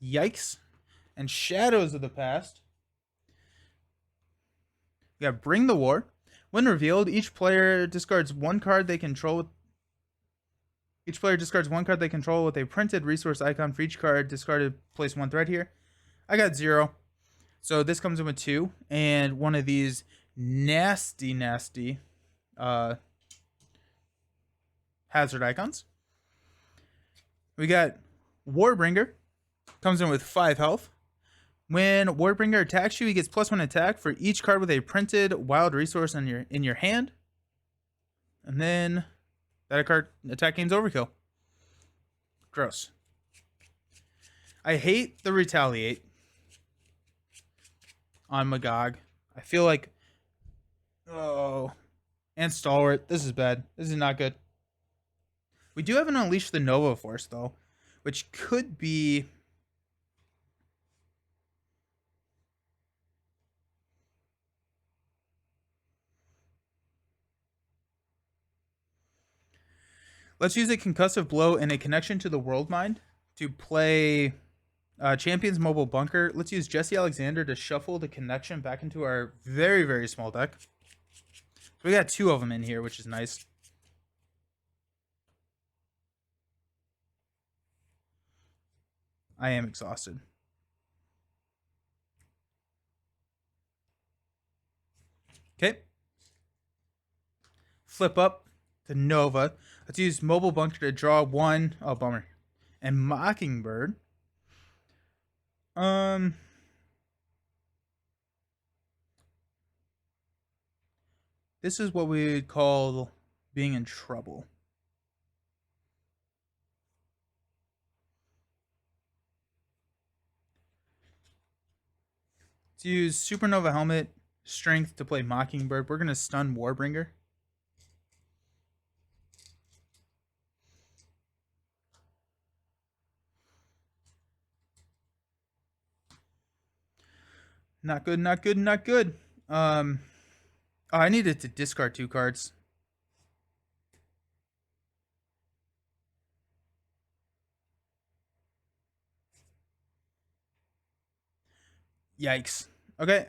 Speaker 1: Yikes. And Shadows of the Past. We got Bring the War. When revealed, each player discards 1 card they control. Each player discards 1 card they control with a printed resource icon for each card discarded. Place 1 threat here. I got 0. So this comes in with 2. And one of these nasty hazard icons. We got Warbringer. Comes in with 5 health. When Warbringer attacks you, he gets +1 attack for each card with a printed wild resource in your hand. And then that card attack gains overkill. Gross. I hate the Retaliate on Magog. I feel like, oh, and Stalwart. This is bad. This is not good. We do have an Unleash the Nova Force though, which could be. Let's use a Concussive Blow and a Connection to the World Mind to play Champion's Mobile Bunker. Let's use Jesse Alexander to shuffle the Connection back into our very, very small deck. So we got 2 of them in here, which is nice. I am exhausted. Okay. Flip up to Nova. Let's use Mobile Bunker to draw 1. Oh, bummer. And Mockingbird. This is what we would call being in trouble. Let's use Supernova Helmet, Strength to play Mockingbird. We're going to stun Warbringer. Not good, not good, not good. Oh, I needed to discard 2 cards. Yikes. Okay,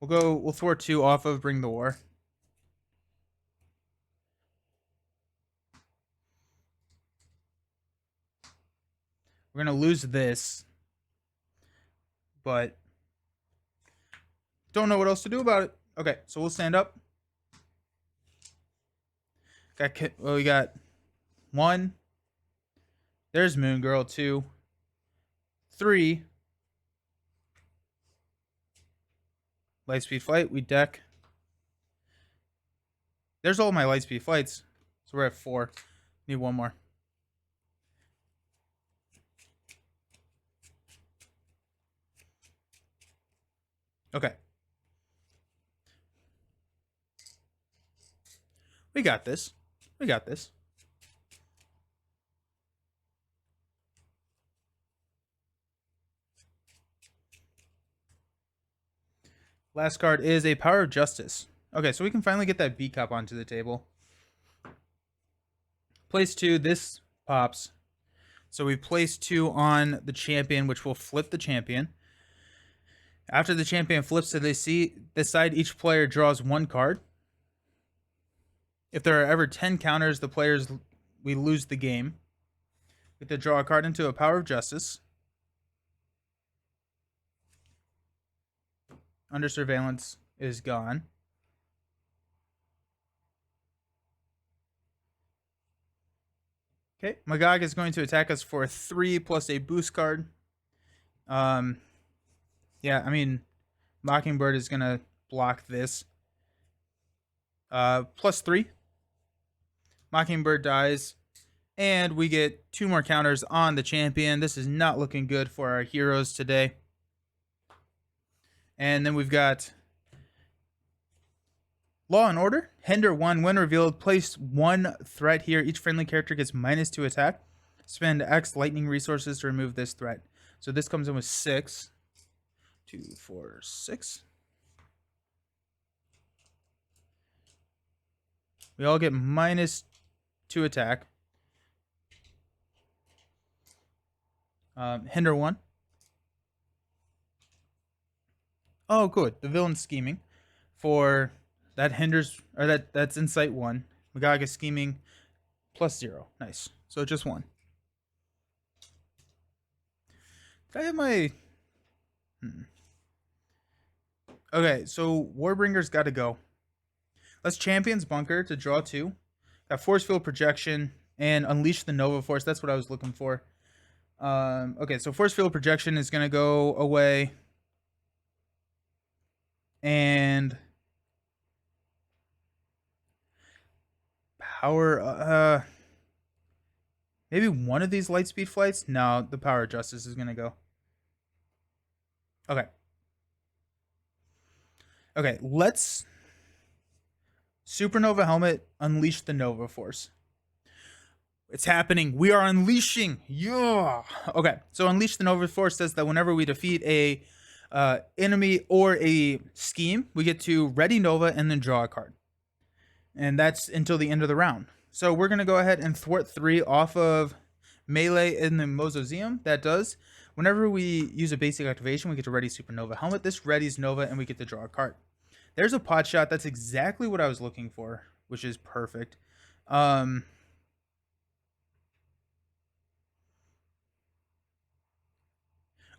Speaker 1: we'll thwart 2 off of Bring the War. We're going to lose this, but don't know what else to do about it. Okay, so we'll stand up. Well, we got 1. There's Moon Girl. 2, 3. Lightspeed Flight. We deck. There's all my Lightspeed Flights. So we're at 4. Need 1 more. Okay. We got this. We got this. Last card is a Power of Justice. Okay, so we can finally get that B cup onto the table. Place 2, this pops. So we place 2 on the champion, which will flip the champion. After the champion flips to this side, each player draws 1 card. If there are ever 10 counters, we lose the game. We have to draw a card into a Power of Justice. Under surveillance is gone. Okay, Magog is going to attack us for 3 plus a boost card. Yeah, I mean, Mockingbird is going to block this. Plus 3. Mockingbird dies. And we get 2 more counters on the champion. This is not looking good for our heroes today. And then we've got Law and Order. Hinder 1. When revealed, place 1 threat here. Each friendly character gets -2 attack. Spend X lightning resources to remove this threat. So this comes in with 6. 2, 4, 6. We all get -2 attack. Hinder 1. Oh, good. The villain's scheming for that hinders, or that's insight 1. Magog is scheming +0. Nice. So just 1. Did I have my? Okay, so Warbringer's got to go. Let's Champion's Bunker to draw 2. Got Force Field Projection and Unleash the Nova Force. That's what I was looking for. Okay, so Force Field Projection is going to go away. And power, maybe one of these Lightspeed Flights? No, the Power of Justice is going to go. Okay. Okay, let's Supernova Helmet, Unleash the Nova Force. It's happening. We are unleashing. Yeah. Okay, so Unleash the Nova Force says that whenever we defeat a enemy or a scheme, we get to ready Nova and then draw a card. And that's until the end of the round. So we're going to go ahead and thwart 3 off of melee in the Mausoleum. That does. Whenever we use a basic activation, we get to ready Supernova Helmet. This readies Nova and we get to draw a card. There's a pot shot. That's exactly what I was looking for, which is perfect.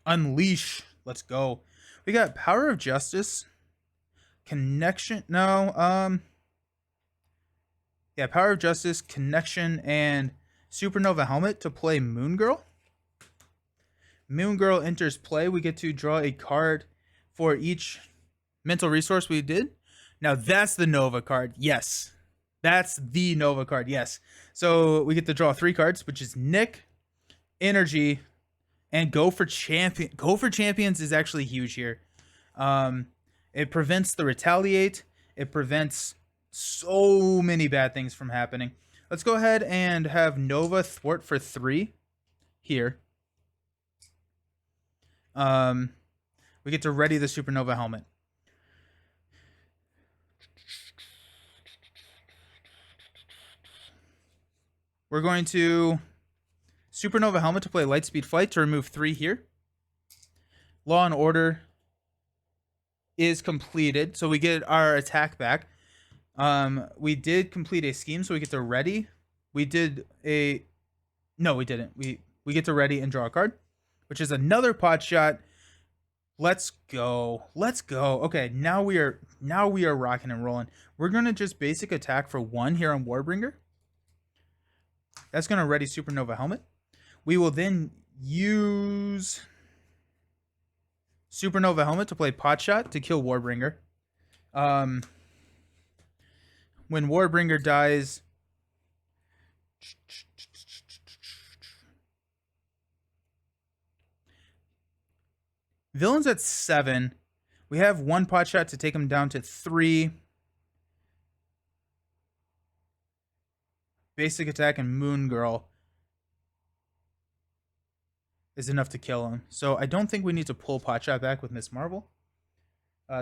Speaker 1: Unleash. Let's go. We got Power of Justice. Connection. No. Yeah, Power of Justice, Connection, and Supernova Helmet to play Moon Girl. Moon Girl enters play. We get to draw a card for each mental resource we did. Now that's the Nova card. Yes. That's the Nova card. Yes. So we get to draw 3 cards, which is Nick, Energy, and Go for Champion. Go for Champions is actually huge here. It prevents the Retaliate. It prevents so many bad things from happening. Let's go ahead and have Nova thwart for 3 here. We get to ready the Supernova Helmet. We're going to Supernova Helmet to play Lightspeed Flight to remove 3 here. Law and Order is completed, so we get our attack back. We did complete a scheme, so we get to ready. We did a... No, we didn't. We get to ready and draw a card, which is another pot shot. Let's go. Let's go. Okay, now we are rocking and rolling. We're going to just basic attack for 1 here on Warbringer. That's going to ready Supernova Helmet. We will then use Supernova Helmet to play Pot Shot to kill Warbringer. When Warbringer dies, villain's at 7. We have 1 Pot Shot to take him down to 3. basic attack and Moon Girl is enough to kill him. So I don't think we need to pull Potshot back with Miss Marvel.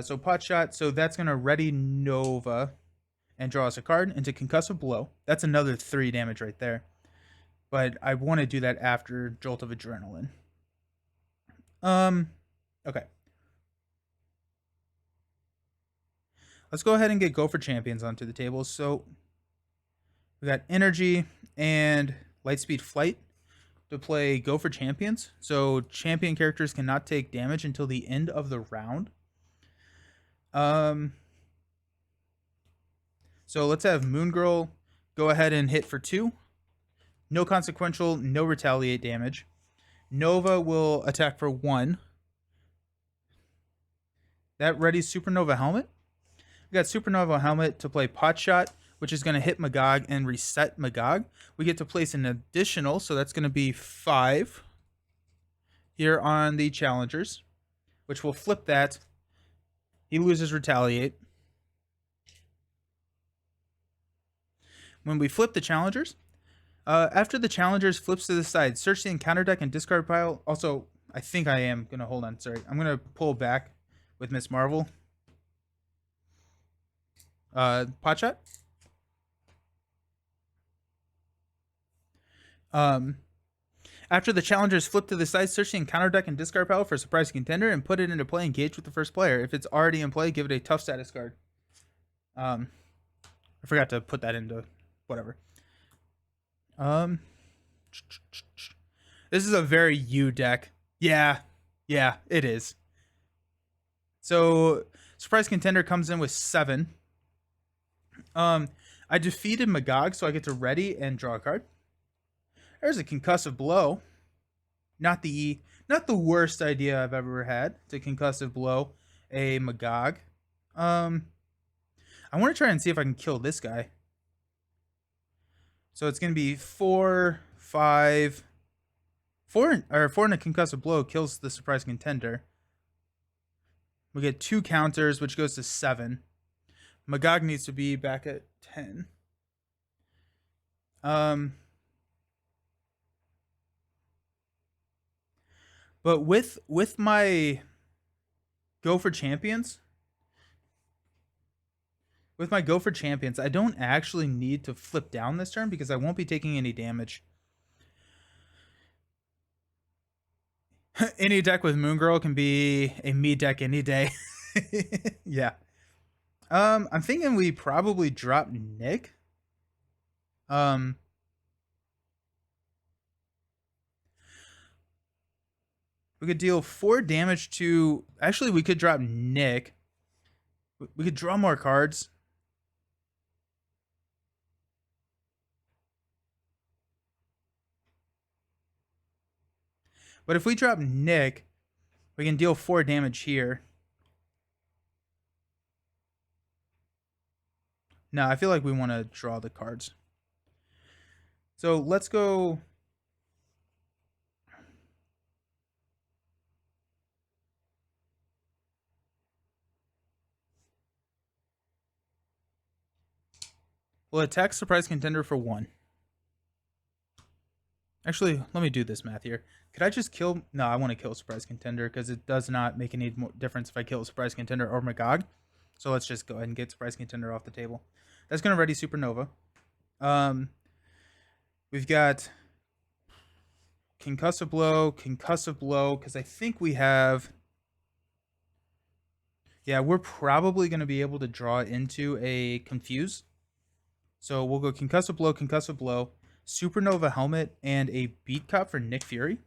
Speaker 1: So Potshot, so that's going to ready Nova and draw us a card into Concussive Blow. That's another 3 damage right there. But I want to do that after Jolt of Adrenaline. Okay. Let's go ahead and get Go for Champions onto the table. So we got Energy and Lightspeed Flight to play Go for Champions. So champion characters cannot take damage until the end of the round. So let's have Moon Girl go ahead and hit for 2. No consequential, no retaliate damage. Nova will attack for 1. That readies Supernova Helmet. We got Supernova Helmet to play Potshot, which is going to hit Magog and reset Magog. We get to place an additional, so that's going to be 5 here on the challengers, which will flip that. He loses Retaliate. When we flip the challengers, after the challengers flips to the side, search the encounter deck and discard pile. Also, I think I am going to hold on. Sorry. I'm going to pull back with Miss Marvel. Potshot. After the challengers flip to the side, search the encounter deck and discard pile for a surprise contender and put it into play. Engage with the first player. If it's already in play, give it a tough status card. I forgot to put that into whatever. This is a very U deck. Yeah, it is. So surprise contender comes in with 7. I defeated Magog, so I get to ready and draw a card. There's a Concussive Blow. Not the worst idea I've ever had to Concussive Blow a Magog. I want to try and see if I can kill this guy. So it's going to be 4, 5, 4 and a Concussive Blow kills the surprise contender. We get 2 counters, which goes to 7. Magog needs to be back at 10. But with my Go for Champions, I don't actually need to flip down this turn because I won't be taking any damage. Any deck with Moon Girl can be a me deck any day. Yeah. I'm thinking we probably drop Nick. We could deal 4 damage to... Actually, we could drop Nick. We could draw more cards. But if we drop Nick, we can deal 4 damage here. No, I feel like we want to draw the cards. So let's go... We'll attack surprise contender for 1. Actually, let me do this math here. Could I just kill... No, I want to kill surprise contender because it does not make any more difference if I kill surprise contender or Magog. So let's just go ahead and get surprise contender off the table. That's going to ready Supernova. We've got Concussive Blow, because I think we have... Yeah, we're probably going to be able to draw into a Confuse. So we'll go Concussive Blow, Supernova Helmet, and a Beat Cop for Nick Fury.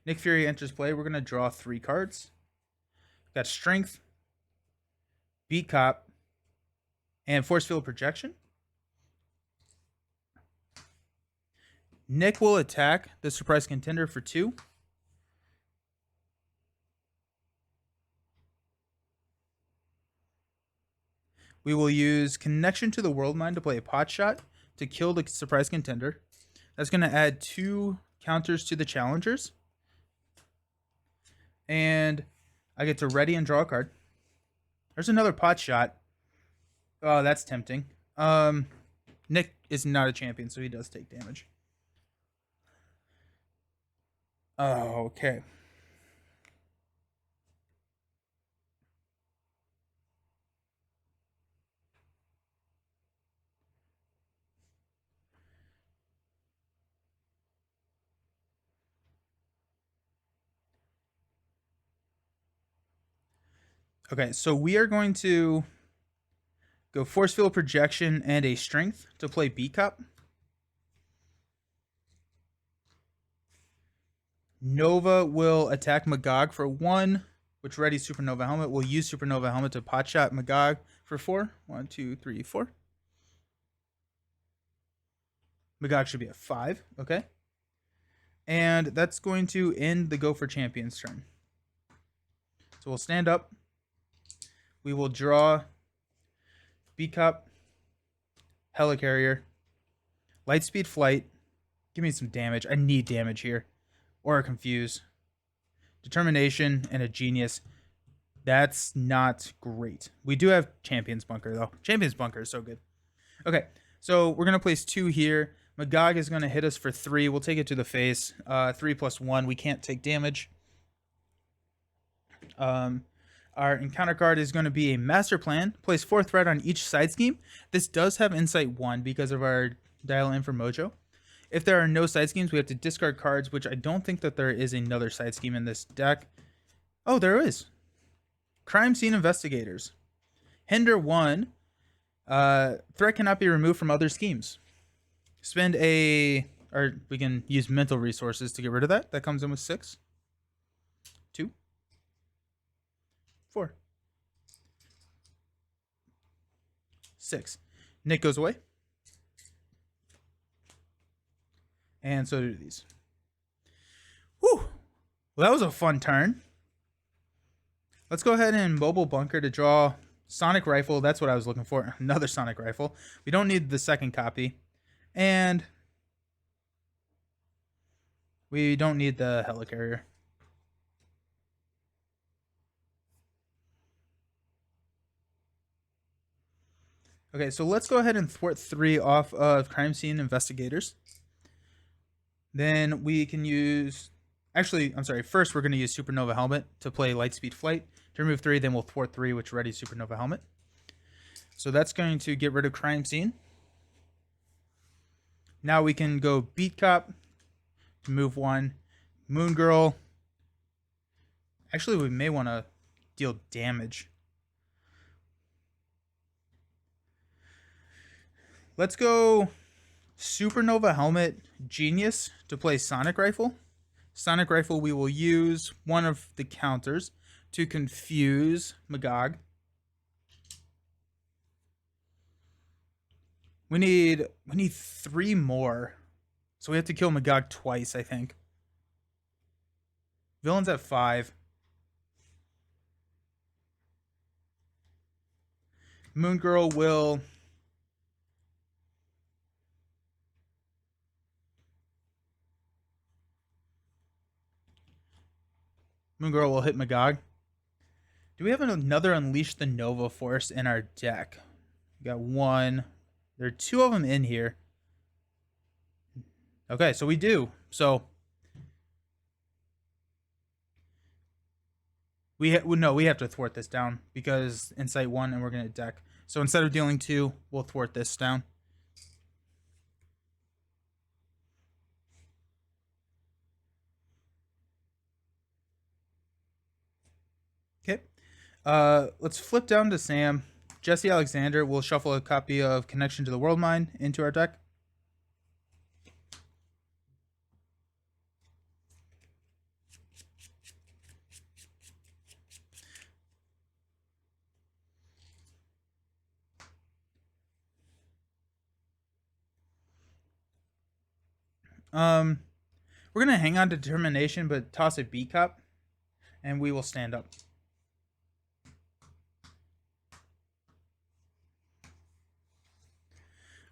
Speaker 1: Nick Fury enters play. We're going to draw 3 cards. We've got Strength, Beat Cop, and Force Field Projection. Nick will attack the surprise contender for 2. We will use Connection to the World Mind to play a Potshot to kill the surprise contender. That's going to add 2 counters to the challengers. And I get to ready and draw a card. There's another Potshot. Oh, that's tempting. Nick is not a champion, so he does take damage. Oh, okay. Okay, so we are going to go force field projection and a strength to play B cup. Nova will attack Magog for 1, which readies Supernova Helmet. We'll use Supernova Helmet to pot shot Magog for 4. 1, 2, 3, 4. Magog should be at 5. Okay. And that's going to end the Go for Champions turn. So we'll stand up. We will draw B cup, Helicarrier, Lightspeed Flight. Give me some damage. I need damage here. Or a Confuse. Determination and a Genius. That's not great. We do have Champion's Bunker, though. Champion's Bunker is so good. Okay, so we're going to place 2 here. Magog is going to hit us for 3. We'll take it to the face. 3 plus 1. We can't take damage. Our encounter card is going to be a Master Plan. Place 4 threat on each side scheme. This does have Insight 1 because of our dial in for Mojo. If there are no side schemes, we have to discard cards, which I don't think that there is another side scheme in this deck. Oh, there is. Crime Scene Investigators. Hinder 1. Threat cannot be removed from other schemes. Spend a... Or we can use mental resources to get rid of that. That comes in with 6. 2. 4. 6. Nick goes away. And so do these. Whew. Well, that was a fun turn. Let's go ahead and Mobile Bunker to draw Sonic Rifle. That's what I was looking for. Another Sonic Rifle. We don't need the second copy. And we don't need the Helicarrier. Okay, so let's go ahead and thwart 3 off of Crime Scene Investigators. Then we can use... Actually, I'm sorry. First, we're going to use Supernova Helmet to play Lightspeed Flight. To remove 3, then we'll thwart 3, which readies Supernova Helmet. So that's going to get rid of Crime Scene. Now we can go Beat Cop to move 1. Moon Girl. Actually, we may want to deal damage. Let's go Supernova Helmet Genius to play Sonic Rifle. Sonic Rifle, we will use one of the counters to confuse Magog. We need 3 more. So we have to kill Magog twice, I think. Villain's at 5. Moon Girl will... Moon Girl will hit Magog. Do we have another Unleash the Nova Force in our deck? We got 1. There are 2 of them in here. Okay, so we do. So we have to thwart this down because Insight 1 and we're going to deck. So instead of dealing 2, we'll thwart this down. Okay. Let's flip down to Sam. Jesse Alexander will shuffle a copy of Connection to the World Mine into our deck. We're gonna hang on to Determination, but toss a B cup, and we will stand up.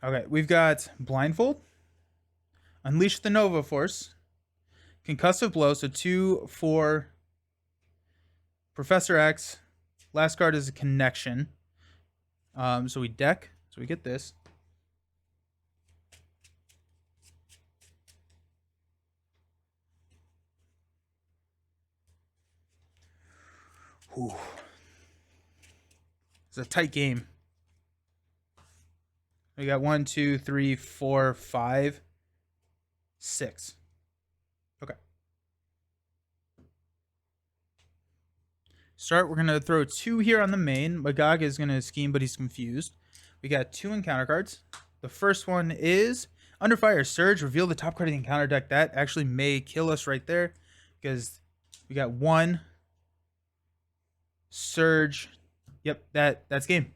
Speaker 1: Okay, we've got Blindfold, Unleash the Nova Force, Concussive Blow, so 2 for Professor X. Last card is a Connection. So we deck, so we get this. Whew. It's a tight game. We got 1, 2, 3, 4, 5, 6. Okay. Start. We're going to throw 2 here on the main. Magog is going to scheme, but he's confused. We got 2 encounter cards. The first one is Under Fire Surge. Reveal the top card of the encounter deck. That actually may kill us right there because we got 1 Surge. Yep, that's game.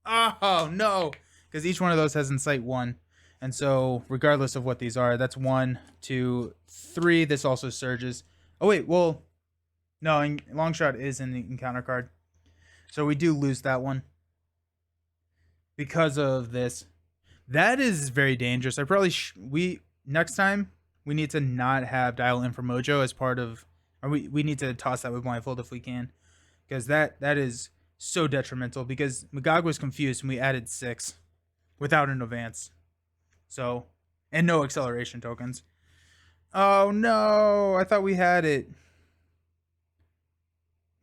Speaker 1: Oh, no. Because each one of those has Incite 1. And so, regardless of what these are, that's 1, 2, 3. This also surges. Oh, wait, well, no, Long Shot is in the encounter card. So we do lose that one because of this. That is very dangerous. I probably next time we need to not have Dial In for Mojo as part of, or we need to toss that with Blindfold if we can, because that is so detrimental. Because Magog was confused and we added 6 without an advance, so and no acceleration tokens. Oh no! I thought we had it.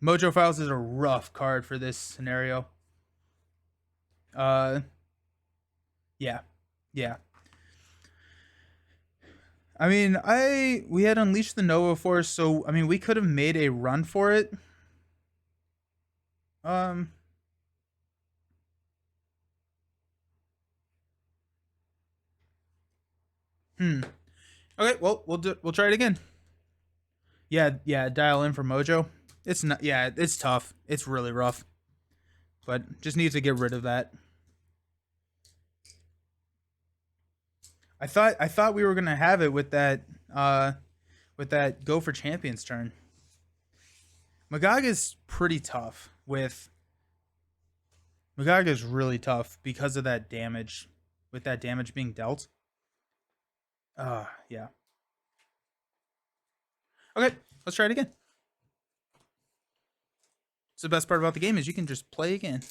Speaker 1: Mojo Files is a rough card for this scenario. Yeah. I mean, we had Unleashed the Nova Force, so I mean, we could have made a run for it. Okay, well, we'll try it again. Yeah, Dial In for Mojo. It's not. Yeah, it's tough. It's really rough. But just need to get rid of that. I thought we were gonna have it with that Go for Champions turn. Magog is pretty tough Magog is really tough because of that damage. With that damage being dealt. Yeah. Okay, let's try it again. So the best part about the game is you can just play again.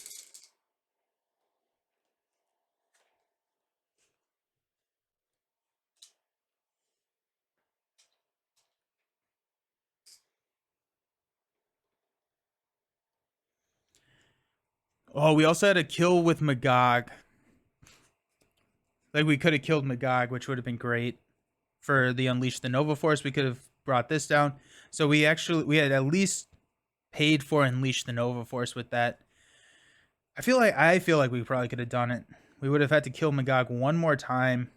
Speaker 1: Oh, we also had a kill with Magog. Like, we could have killed Magog, which would have been great. For the Unleash the Nova Force, we could have brought this down. So we had at least paid for Unleash the Nova Force with that. I feel like we probably could have done it. We would have had to kill Magog one more time.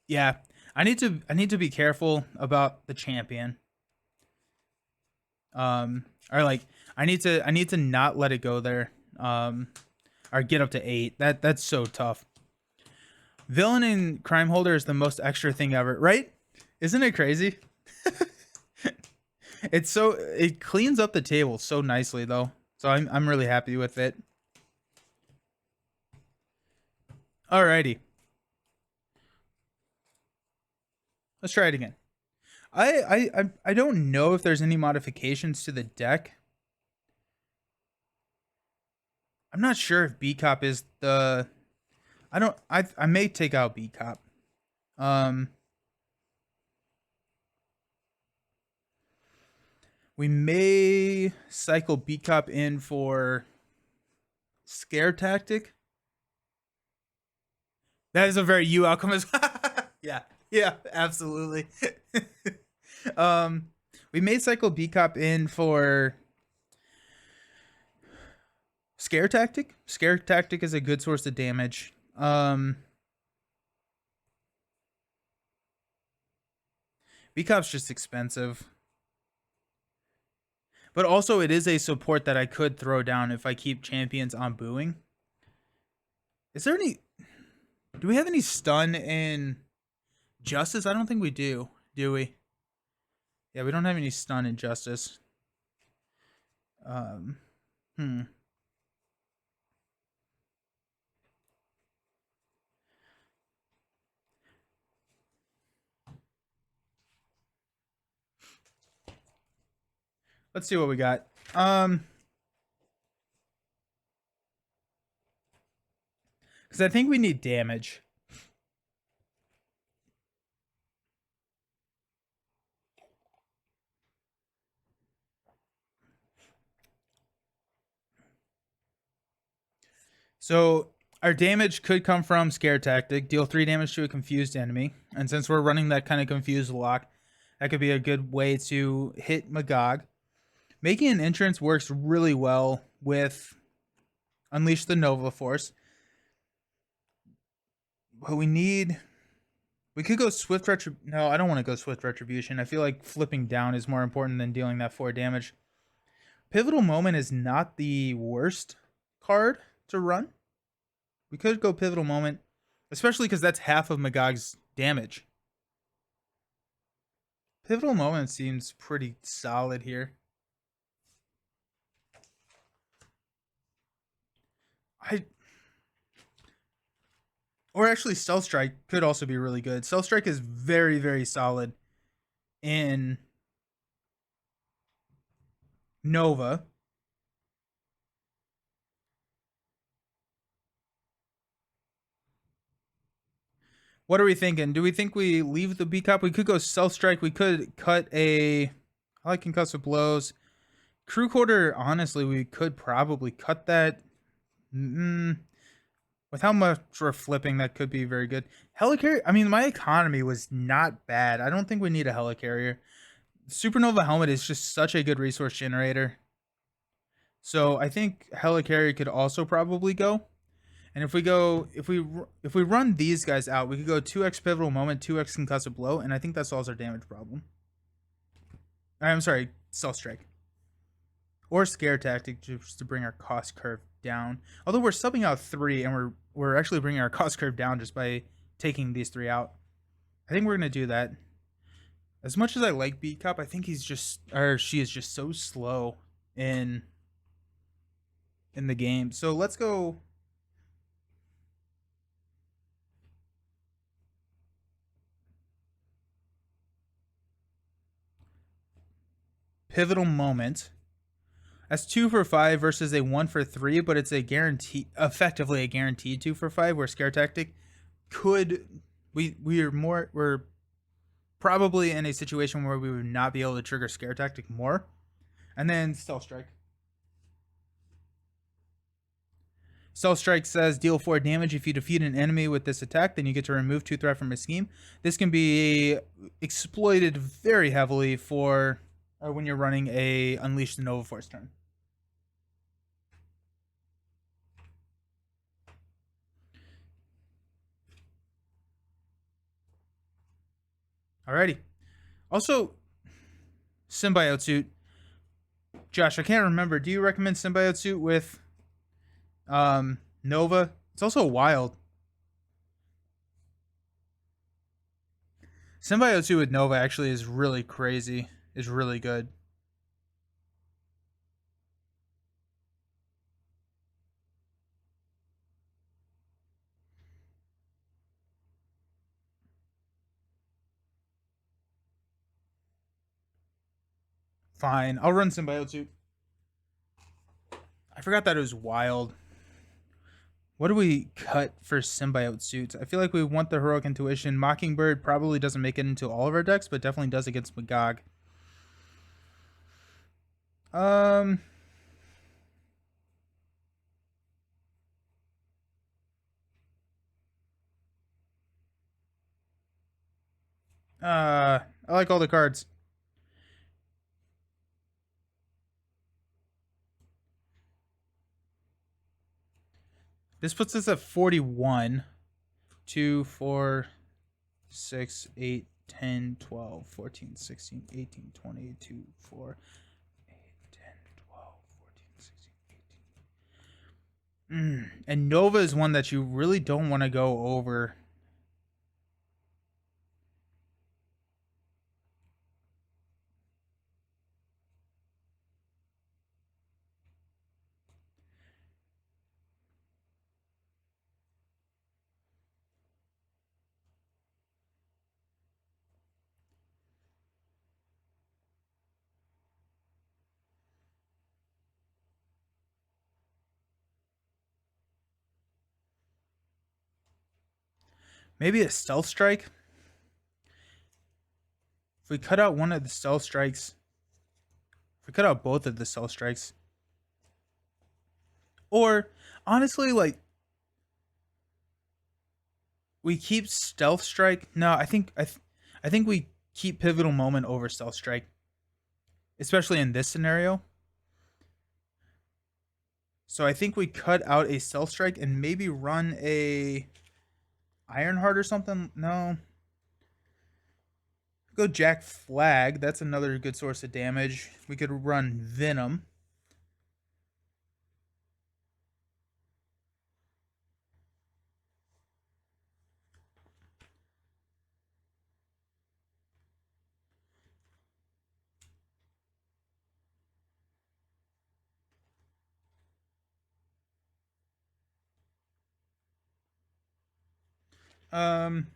Speaker 1: Yeah, I need to be careful about the champion. Or like I need to not let it go there. Or get up to 8. That's so tough. Villain and Crime Holder is the most extra thing ever, right? Isn't it crazy? It cleans up the table so nicely though. So I'm really happy with it. Alrighty. Let's try it again. I don't know if there's any modifications to the deck. I'm not sure if B Cop is the I may take out B Cop. We may cycle B Cop in for Scare Tactic. That is a very you outcome. Yeah, absolutely. We may cycle B Cop in for Scare Tactic. Scare Tactic is a good source of damage. B Cop's just expensive. But also it is a support that I could throw down if I keep champions on booing. Is there any... Do we have any stun in Justice? I don't think we do. Do we? Yeah, we don't have any stun in Justice. Let's see what we got. Because I think we need damage. So our damage could come from Scare Tactic, deal 3 damage to a confused enemy. And since we're running that kind of confused lock, that could be a good way to hit Magog. Making an entrance works really well with Unleash the Nova Force. But we could go Swift Retribution. No, I don't want to go Swift Retribution. I feel like flipping down is more important than dealing that 4 damage. Pivotal Moment is not the worst card to run. We could go Pivotal Moment, especially because that's half of Magog's damage. Pivotal Moment seems pretty solid here. Or actually, Stealth Strike could also be really good. Stealth Strike is very, very solid in Nova. What are we thinking? Do we think we leave the B Cup? We could go Stealth Strike. We could cut a. I like concussive blows. Crew Quarter, honestly, we could probably cut that. With how much we're flipping, that could be very good. Helicarrier, I mean, my economy was not bad. I don't think we need a Helicarrier. Supernova Helmet is just such a good resource generator. So I think Helicarrier could also probably go. And if we run these guys out, we could go 2x Pivotal Moment, 2x Concussive Blow, and I think that solves our damage problem. I'm sorry, Stealth Strike. Or Scare Tactic just to bring our cost curve down. Although we're subbing out 3 and we're actually bringing our cost curve down just by taking these 3 out. I think we're going to do that. As much as I like B Cup, I think she is just so slow in the game. So let's go. Pivotal Moment. That's 2 for 5 versus a 1 for 3, but it's effectively a guaranteed 2 for 5. Where Scare Tactic we're probably in a situation where we would not be able to trigger Scare Tactic more. And then Stealth Strike. Stealth Strike says deal 4 damage if you defeat an enemy with this attack, then you get to remove 2 threat from a scheme. This can be exploited very heavily for when you're running a Unleash the Nova Force turn. Alrighty. Also, Symbiote Suit. Josh, I can't remember. Do you recommend Symbiote Suit with Nova? It's also wild. Symbiote Suit with Nova actually is really crazy. Is really good. Fine. I'll run Symbiote Suit. I forgot that it was wild. What do we cut for Symbiote Suits? I feel like we want the Heroic Intuition. Mockingbird probably doesn't make it into all of our decks, but definitely does against Magog. I like all the cards. This puts us at 41. 2, 4, 6, 8, 10, 12, 14, 16, 18, 20, 2, 4, 8, 10, 12, 14, 16, 18. And Nova is one that you really don't want to go over. Maybe a Stealth Strike. If we cut out one of the Stealth Strikes, if we cut out both of the Stealth Strikes, or honestly, like We keep Stealth Strike. No, I think we keep Pivotal Moment over Stealth Strike, especially in this scenario. So I think we cut out a Stealth Strike and maybe run a Ironheart or something. No. Go Jack Flag. That's another good source of damage. We could run Venom. Um,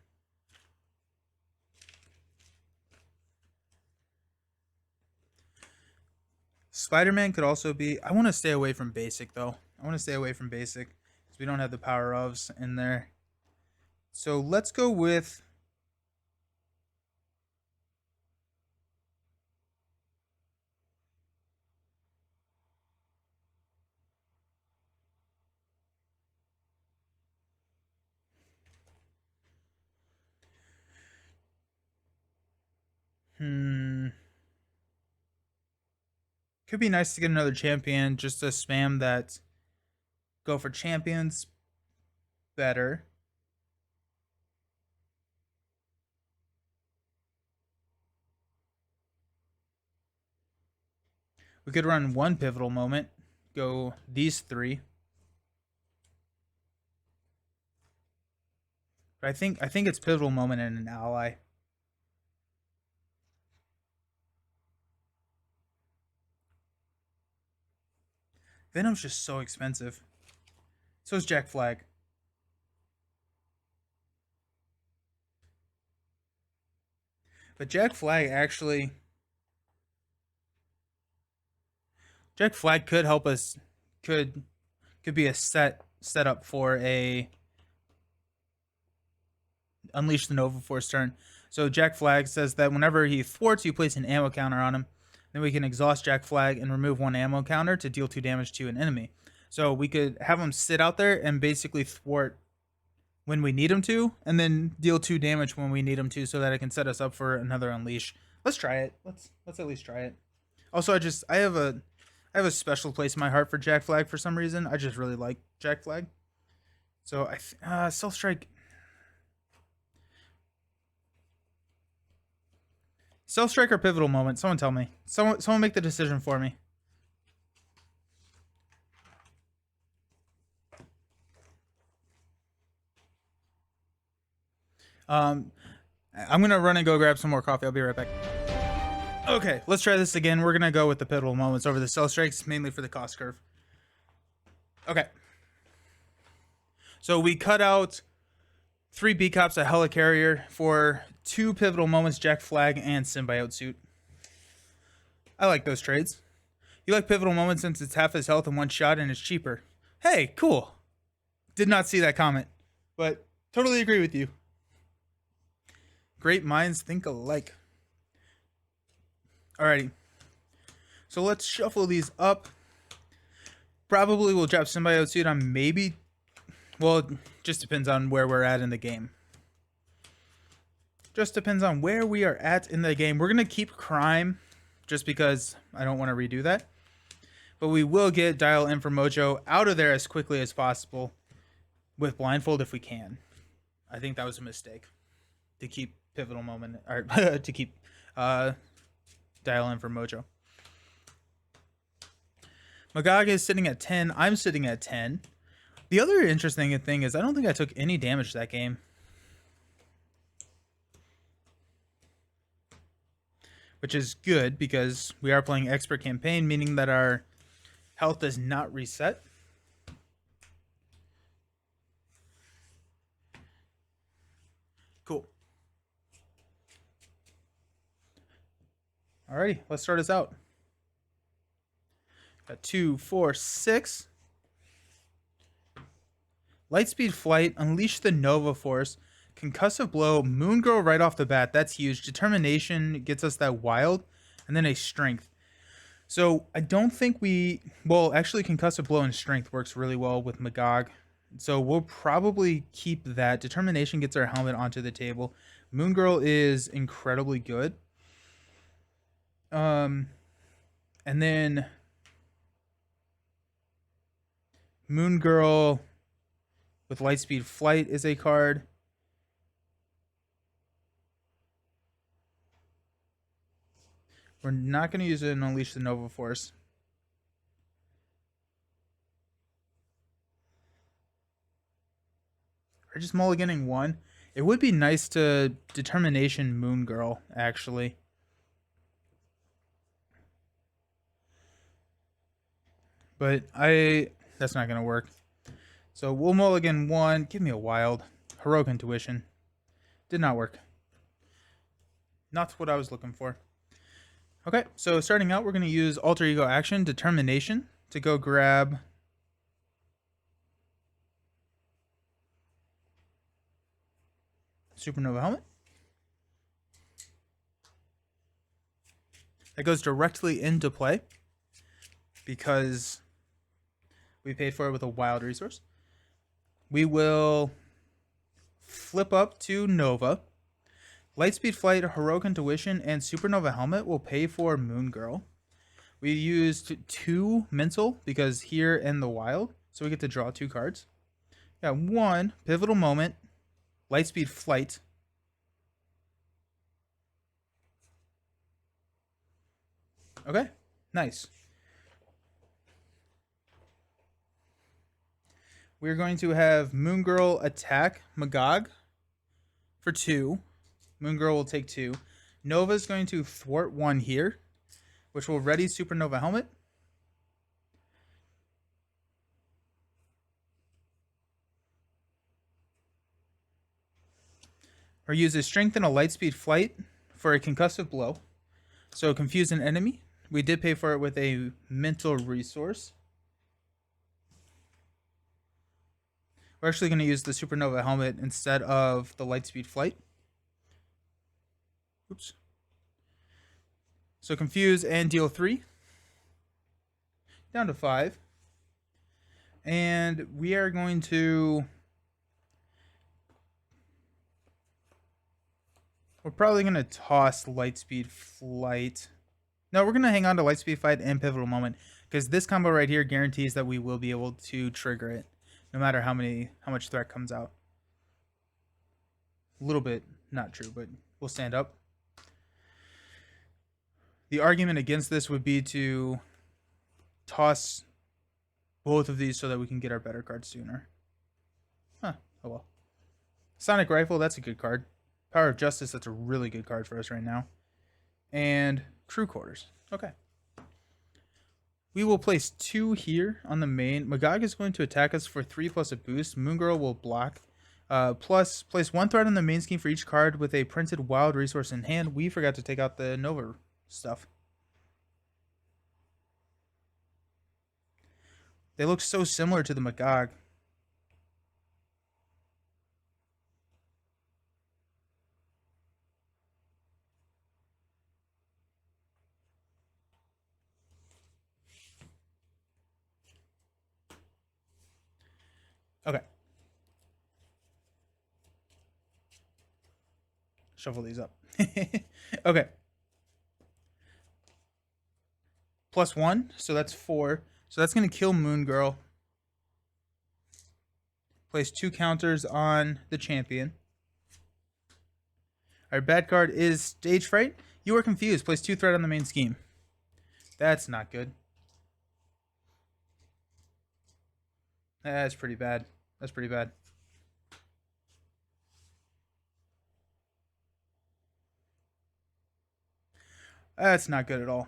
Speaker 1: Spider-Man could also be. I want to stay away from basic though. I want to stay away from basic because we don't have the power ofs in there. So let's go with. Could be nice to get another champion just to spam that. Go for champions better. We could run one pivotal moment. Go these three. But I think it's pivotal moment and an ally. Venom's just so expensive. So is Jack Flag. But Jack Flag actually. Jack Flag could help us. Could be a setup for a Unleash the Nova Force turn. So Jack Flag says that whenever he thwarts, you place an ammo counter on him. Then we can exhaust Jack Flag and remove one ammo counter to deal 2 damage to an enemy. So we could have him sit out there and basically thwart when we need him to, and then deal 2 damage when we need him to, so that it can set us up for another Unleash. Let's try it. Let's at least try it. Also, I have a special place in my heart for Jack Flag for some reason. I just really like Jack Flag. So Stealth Strike. Stealth Strike or Pivotal Moment? Someone tell me. Someone make the decision for me. I'm gonna run and go grab some more coffee. I'll be right back. Okay, let's try this again. We're gonna go with the Pivotal Moments over the Stealth Strikes, mainly for the cost curve. Okay. So we cut out 3 B-Cops, a Helicarrier, for 2 Pivotal Moments, Jack Flag, and Symbiote Suit. I like those trades. You like Pivotal Moments since it's half his health in one shot and it's cheaper. Hey, cool. Did not see that comment, but totally agree with you. Great minds think alike. Alrighty. So let's shuffle these up. Probably we'll drop Symbiote Suit on maybe. Well, just depends on where we're at in the game. Just depends on where we are at in the game. We're going to keep Crime just because I don't want to redo that. But we will get Dial M for Mojo out of there as quickly as possible with Blindfold if we can. I think that was a mistake to keep Pivotal Moment, or to keep Dial M for Mojo. Magog is sitting at 10. I'm sitting at 10. The other interesting thing is I don't think I took any damage that game. Which is good because we are playing Expert Campaign, meaning that our health does not reset. Cool. Alrighty, let's start us out. Got 2, 4, 6. Lightspeed Flight, Unleash the Nova Force, Concussive Blow, Moon Girl right off the bat. That's huge. Determination gets us that Wild, and then a Strength. So I don't think we... Well, actually, Concussive Blow and Strength works really well with Magog. So we'll probably keep that. Determination gets our helmet onto the table. Moon Girl is incredibly good. And then Moon Girl with Lightspeed Flight is a card. We're not going to use it in Unleash the Nova Force. We're just mulliganing one. It would be nice to Determination Moon Girl, actually. But that's not going to work. So we'll mulligan one. Give me a wild. Heroic Intuition. Did not work. Not what I was looking for. Okay, so starting out, we're going to use Alter Ego Action, Determination, to go grab Supernova Helmet. That goes directly into play because we paid for it with a wild resource. We will flip up to Nova. Lightspeed Flight, Heroic Intuition, and Supernova Helmet will pay for Moon Girl. We used 2 mental because here in the wild, so we get to draw 2 cards. Got 1 Pivotal Moment, Lightspeed Flight. Okay, nice. We're going to have Moon Girl attack Magog for 2. Moon Girl will take 2. Nova is going to thwart 1 here, which will ready Supernova Helmet. Or use a Strength and a Lightspeed Flight for a concussive blow. So confuse an enemy. We did pay for it with a mental resource. We're actually going to use the Supernova Helmet instead of the Lightspeed Flight. Oops. So confuse and deal 3. Down to 5. And we are going to... We're probably going to toss Lightspeed Flight. No, we're going to hang on to Lightspeed Flight and Pivotal Moment, because this combo right here guarantees that we will be able to trigger it, no matter how much threat comes out. A little bit not true, but we'll stand up. The argument against this would be to toss both of these so that we can get our better cards sooner. Huh, oh well. Sonic Rifle, that's a good card. Power of Justice, that's a really good card for us right now. And Crew Quarters. Okay. We will place 2 here on the main. Magog is going to attack us for 3 plus a boost. Moon Girl will block. Plus, place 1 threat on the main scheme for each card with a printed wild resource in hand. We forgot to take out the Nova stuff. They look so similar to the Magog. Okay. Shuffle these up. Okay. +1, so that's 4. So that's going to kill Moon Girl. Place 2 counters on the champion. Our bad card is Stage Fright. You are confused. Place 2 threat on the main scheme. That's not good. That's pretty bad. That's pretty bad. That's not good at all.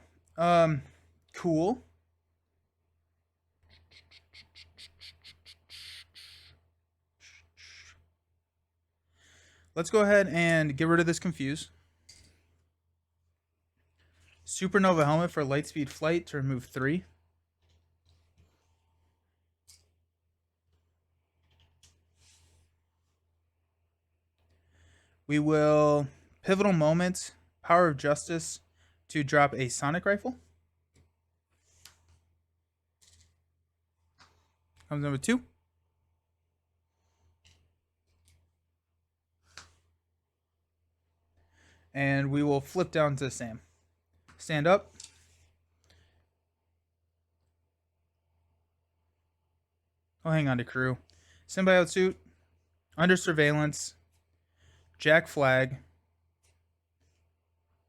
Speaker 1: Cool. Let's go ahead and get rid of this Confuse. Supernova Helmet for Lightspeed Flight to remove 3. We will Pivotal Moment, Power of Justice to drop a Sonic Rifle. Comes number 2. And we will flip down to Sam. Stand up. Oh, hang on to crew. Symbiote suit. Under surveillance. Jack flag.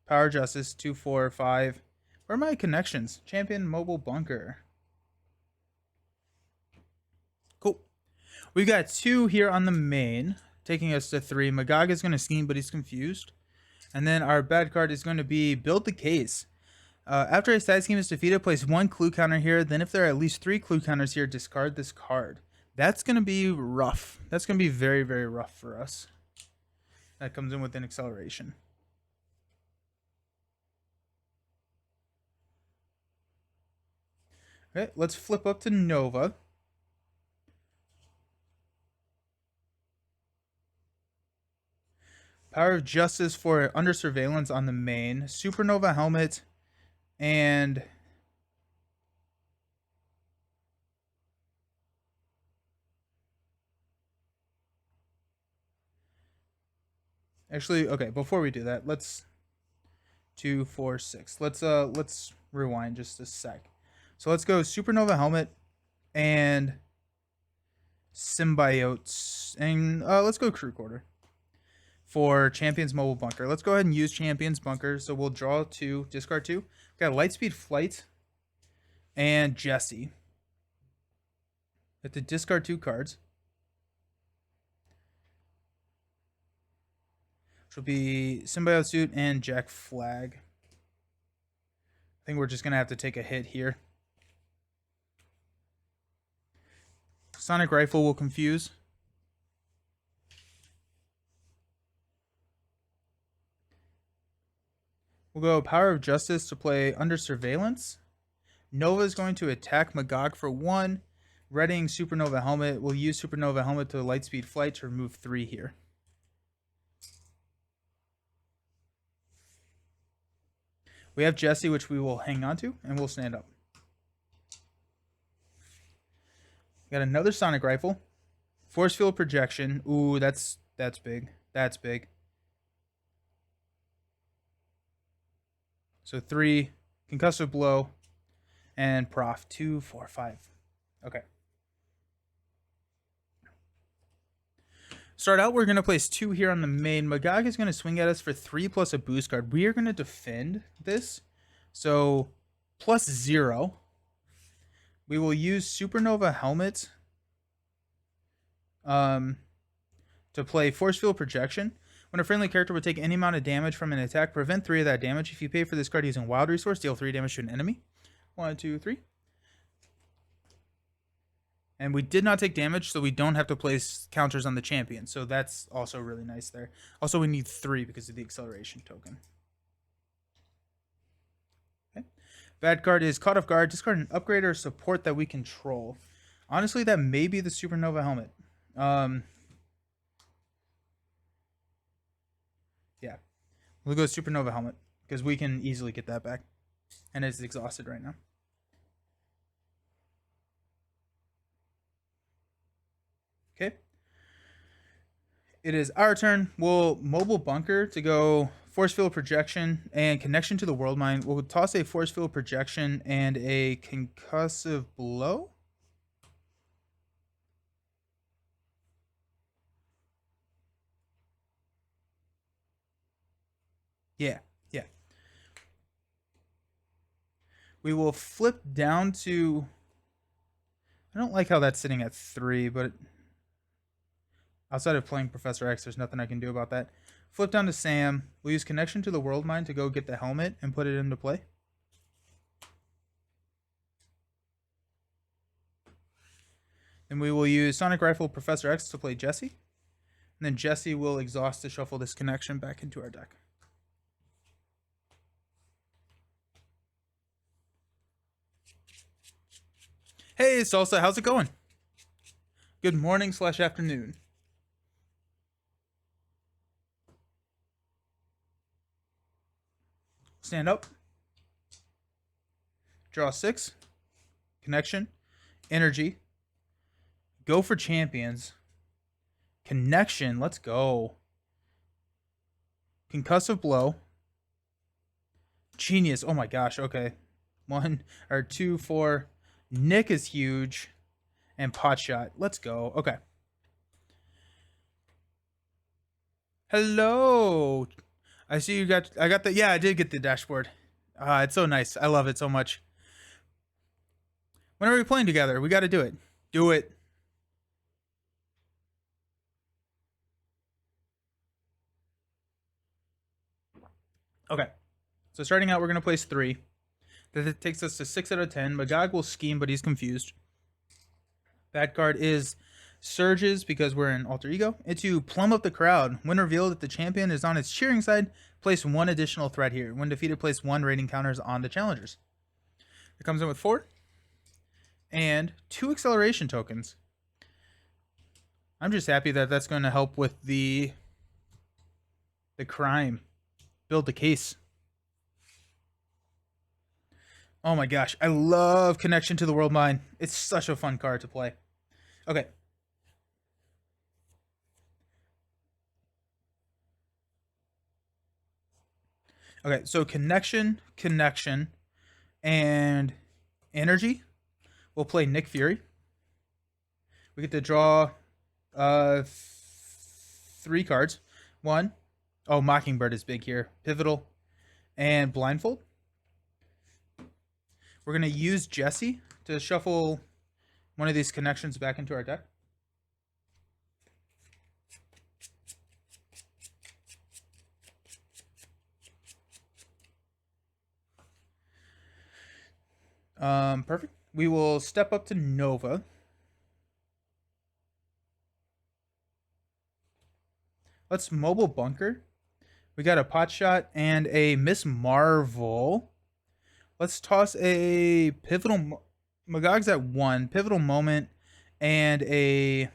Speaker 1: Power justice. 2, 4, 5. Where are my connections? Champion mobile bunker. Cool. We've got 2 here on the main, taking us to 3. Magog is going to scheme, but he's confused. And then our bad card is going to be Build the Case. After a side scheme is defeated, place 1 clue counter here. Then if there are at least 3 clue counters here, discard this card. That's going to be rough. That's going to be very, very rough for us. That comes in with an acceleration. Okay, let's flip up to Nova. Power of Justice for Under Surveillance on the main. Supernova Helmet. And actually, okay, before we do that, let's 2, 4, 6. Let's rewind just a sec. So let's go Supernova Helmet and Symbiotes. And let's go Crew Quarter for Champion's Mobile Bunker. Let's go ahead and use Champion's Bunker. So we'll draw 2, discard 2. We've got Lightspeed Flight and Jesse. We have to discard 2 cards. Which will be Symbiote Suit and Jack Flag. I think we're just going to have to take a hit here. Sonic Rifle will confuse. We'll go Power of Justice to play Under Surveillance. Nova is going to attack Magog for 1. Readying Supernova Helmet. We'll use Supernova Helmet to Lightspeed Flight to remove 3 here. We have Jesse, which we will hang on to, and we'll stand up. Got another Sonic Rifle. Force Field Projection. Ooh, that's big. That's big. So 3, Concussive Blow, and Prof. 2, 4, 5. Okay. Start out, we're going to place 2 here on the main. Magog is going to swing at us for 3 plus a boost card. We are going to defend this. So plus 0. We will use Supernova Helmet to play Force Field Projection. When a friendly character would take any amount of damage from an attack, prevent 3 of that damage. If you pay for this card using Wild Resource, deal 3 damage to an enemy. 1, 2, 3. And we did not take damage, so we don't have to place counters on the champion. So that's also really nice there. Also, we need 3 because of the acceleration token. Okay. Bad card is Caught Off Guard. Discard an upgrade or support that we control. Honestly, that may be the Supernova Helmet. Yeah. We'll go Supernova Helmet because we can easily get that back. And it's exhausted right now. Okay. It is our turn. We'll Mobile Bunker to go Force Field Projection and Connection to the World Mine. We'll toss a Force Field Projection and a Concussive Blow. Yeah. We will flip down to... I don't like how that's sitting at 3, but... outside of playing Professor X, there's nothing I can do about that. Flip down to Sam. We'll use Connection to the World Mine to go get the helmet and put it into play. Then we will use Sonic Rifle Professor X to play Jesse. And then Jesse will exhaust to shuffle this connection back into our deck. Hey, Salsa, how's it going? Good morning / afternoon. Stand up. Draw 6. Connection. Energy. Go for champions. Connection. Let's go. Concussive blow. Genius. Oh my gosh. Okay. 1 or 2, 4. Nick is huge. And pot shot. Let's go. Okay. Hello. I see you got. I got the. Yeah, I did get the dashboard. It's so nice. I love it so much. When are we playing together? We got to do it. Do it. Okay. So starting out, we're going to place 3. That takes us to 6 out of 10. Magog will scheme, but he's confused. That card is Surges because we're in Alter Ego. And to plumb up the crowd, when revealed that the champion is on its cheering side, place 1 additional threat here. When defeated, place 1 rating counters on the challengers. It comes in with 4 and 2 acceleration tokens. I'm just happy that that's going to help with the crime. Build the case. Oh my gosh, I love Connection to the World Mine. It's such a fun card to play. Okay. Okay, so connection, and energy. We'll play Nick Fury. We get to draw 3 cards. 1. Oh, Mockingbird is big here. Pivotal and Blindfold. We're going to use Jesse to shuffle one of these connections back into our deck. Perfect. We will step up to Nova. Let's mobile bunker. We got a pot shot and a Miss Marvel. Let's toss a pivotal. Magog's at 1. Pivotal moment and a.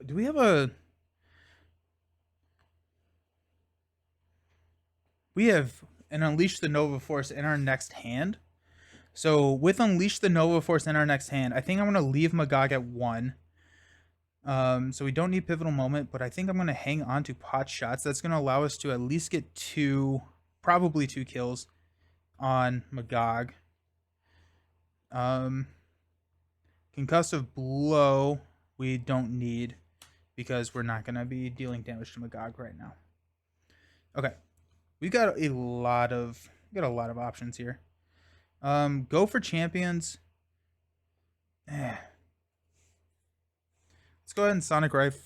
Speaker 1: Do we have a. We have an Unleash the Nova Force in our next hand. So with Unleash the Nova Force in our next hand, I think I'm going to leave Magog at 1. So we don't need Pivotal Moment, but I think I'm going to hang on to Pot Shots. That's going to allow us to at least get 2, probably 2 kills on Magog. Concussive Blow we don't need because we're not going to be dealing damage to Magog right now. Okay. We've got a lot of options here. Go for champions. Let's go ahead and Sonic Rifle.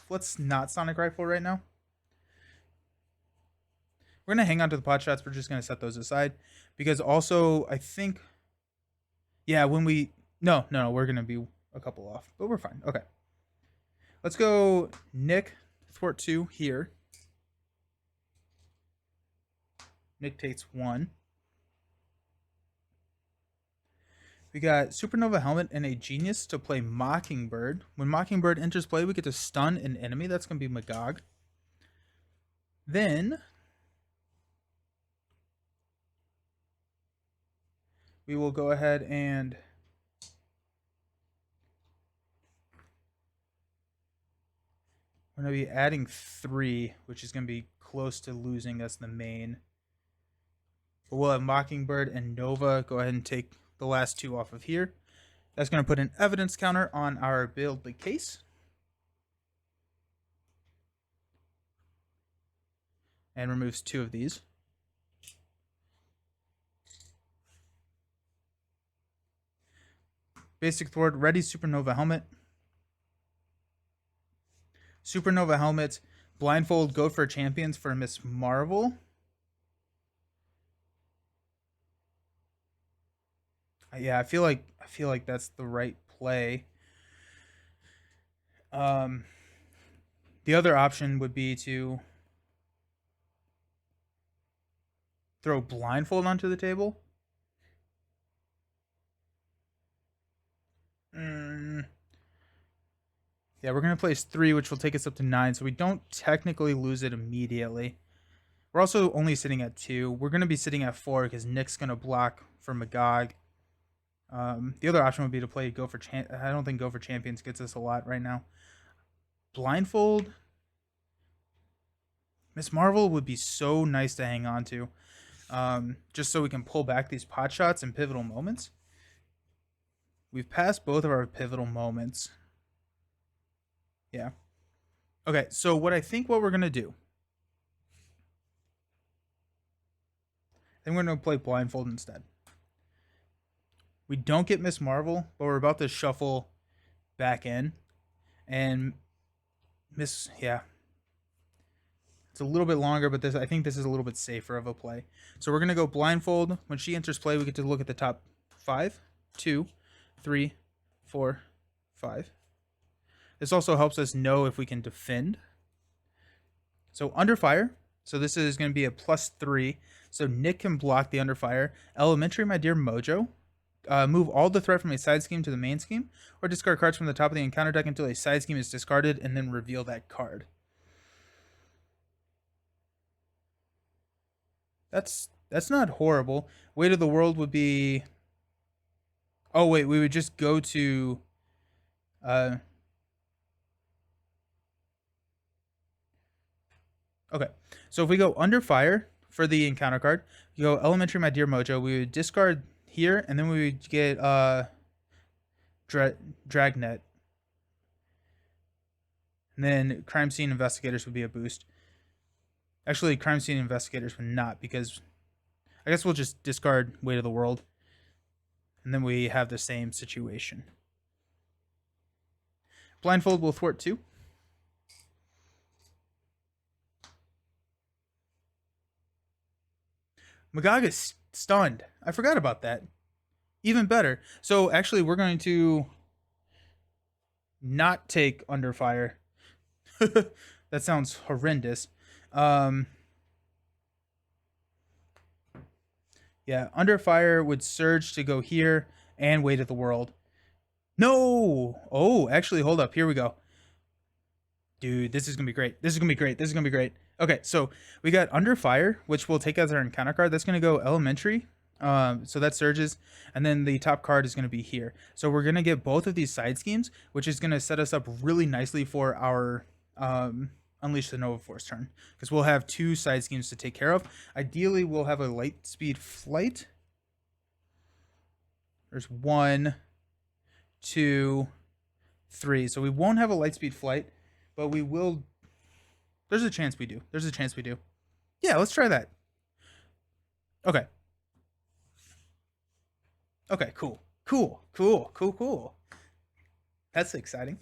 Speaker 1: Let's not Sonic Rifle right now. We're going to hang on to the pot shots. We're just going to set those aside. Because also, I think... Yeah, when we... No, we're going to be a couple off. But we're fine. Okay. Let's go Nick, Thwart 2 here. Nick takes 1. We got Supernova Helmet and a Genius to play Mockingbird. When Mockingbird enters play, we get to stun an enemy. That's going to be Magog. Then we will go ahead and we're going to be adding 3, which is going to be close to losing us the main. But we'll have Mockingbird and Nova go ahead and take the last 2 off of here. That's going to put an evidence counter on our build the case. And removes 2 of these. Basic Thwart, ready Supernova Helmet. Supernova Helmet, Blindfold, go for champions for Miss Marvel. Yeah, I feel like that's the right play. The other option would be to throw Blindfold onto the table. Yeah, we're going to place 3, which will take us up to 9, so we don't technically lose it immediately. We're also only sitting at 2. We're going to be sitting at 4 because Nick's going to block for Magog. The other option would be to play Go for I don't think Go for Champions gets us a lot right now. Blindfold. Miss Marvel would be so nice to hang on to. Just so we can pull back these pot shots and pivotal moments. We've passed both of our pivotal moments. Yeah. Okay, so what we're going to do. I think we're going to play Blindfold instead. We don't get Miss Marvel, but we're about to shuffle back in. And yeah. It's a little bit longer, but I think this is a little bit safer of a play. So we're going to go Blindfold. When she enters play, we get to look at the top 5, 2, 3, 4, 5. This also helps us know if we can defend. So Under Fire. So this is going to be a +3. So Nick can block the Under Fire. Elementary, my dear Mojo. Move all the threat from a side scheme to the main scheme, or discard cards from the top of the encounter deck until a side scheme is discarded, and then reveal that card. That's not horrible. Weight of the World would be... Oh, wait, we would just go to... Okay, so if we go Under Fire for the encounter card, you go Elementary, my dear Mojo, we would discard here, and then we would get Dragnet. And then Crime Scene Investigators would be a boost. Actually, Crime Scene Investigators would not, because I guess we'll just discard Weight of the World. And then we have the same situation. Blindfold will thwart 2. Magog is stunned. I forgot about that. Even better. So actually, we're going to not take Under Fire. That sounds horrendous. Yeah, Under Fire would surge to go here and Weight of the World. No! Oh, actually, hold up. Here we go. Dude, this is going to be great. This is going to be great. This is going to be great. Okay, so we got Under Fire, which we'll take as our encounter card. That's going to go Elementary. So that surges. And then the top card is going to be here. So we're going to get both of these side schemes, which is going to set us up really nicely for our Unleash the Nova Force turn. Because we'll have 2 side schemes to take care of. Ideally, we'll have a light speed flight. There's 1, 2, 3. So we won't have a light speed flight, but we will... There's a chance we do. There's a chance we do. Yeah, let's try that. Okay. Okay, cool. Cool. That's exciting.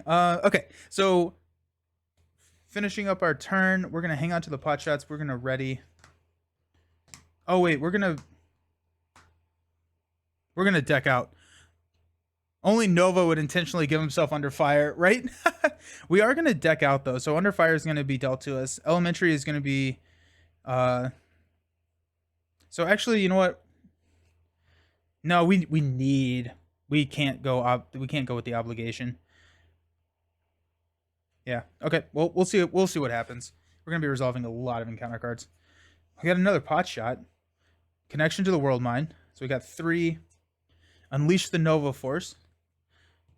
Speaker 1: Okay, so finishing up our turn, we're going to hang on to the pot shots. We're going to ready. Oh, wait, we're going to deck out. Only Nova would intentionally give himself Under Fire, right? We are going to deck out, though. So Under Fire is going to be dealt to us. Elementary is going to be... So actually, you know what? No, we can't go with the obligation. Yeah. Okay. Well, we'll see what happens. We're going to be resolving a lot of encounter cards. We got another pot shot. Connection to the World Mine. So we got 3. Unleash the Nova Force.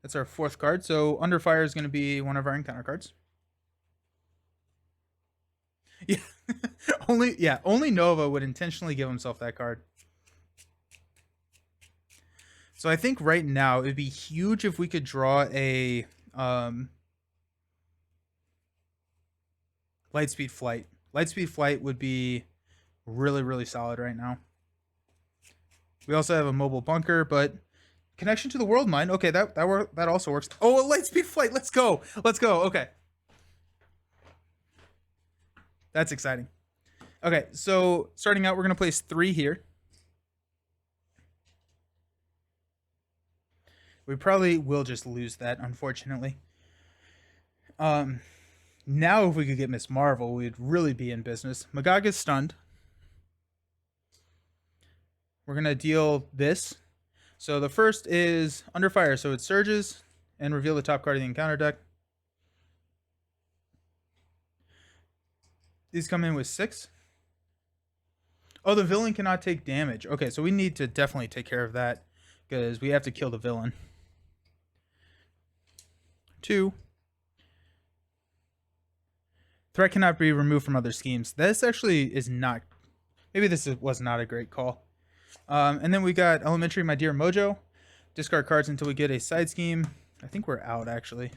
Speaker 1: That's our 4th card. So Under Fire is going to be one of our encounter cards. Yeah. Only Nova would intentionally give himself that card. So I think right now it'd be huge if we could draw a Lightspeed Flight. Lightspeed Flight would be really, really solid right now. We also have a Mobile Bunker, but Connection to the World Mine. Okay, that also works. Oh, a Lightspeed Flight. Let's go. Okay. That's exciting. Okay, so starting out, we're going to place 3 here. We probably will just lose that, unfortunately. Now if we could get Miss Marvel, we'd really be in business. Magog is stunned. We're going to deal this. So the first is Under Fire. So it surges and reveal the top card of the encounter deck. These come in with 6. Oh, the villain cannot take damage. Okay, so we need to definitely take care of that because we have to kill the villain. 2. Threat cannot be removed from other schemes. This actually is not. Maybe this was not a great call. And then we got Elementary, My Dear Mojo. Discard cards until we get a side scheme. I think we're out, actually.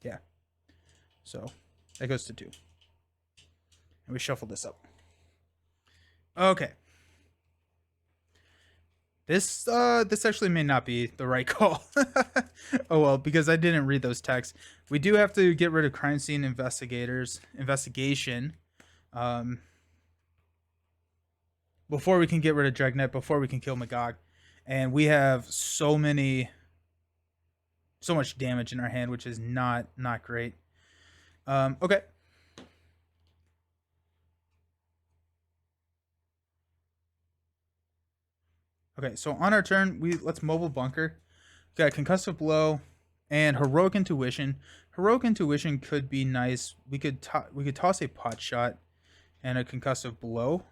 Speaker 1: Yeah. So that goes to 2. And we shuffle this up. Okay. This actually may not be the right call. Oh well, because I didn't read those texts. We do have to get rid of crime scene investigation. Before we can get rid of Dragnet, before we can kill Magog. And we have so much damage in our hand, which is not great. Okay. Okay, so on our turn, let's mobile bunker. Got concussive blow and heroic intuition. Heroic intuition could be nice. We could toss a pot shot and a concussive blow.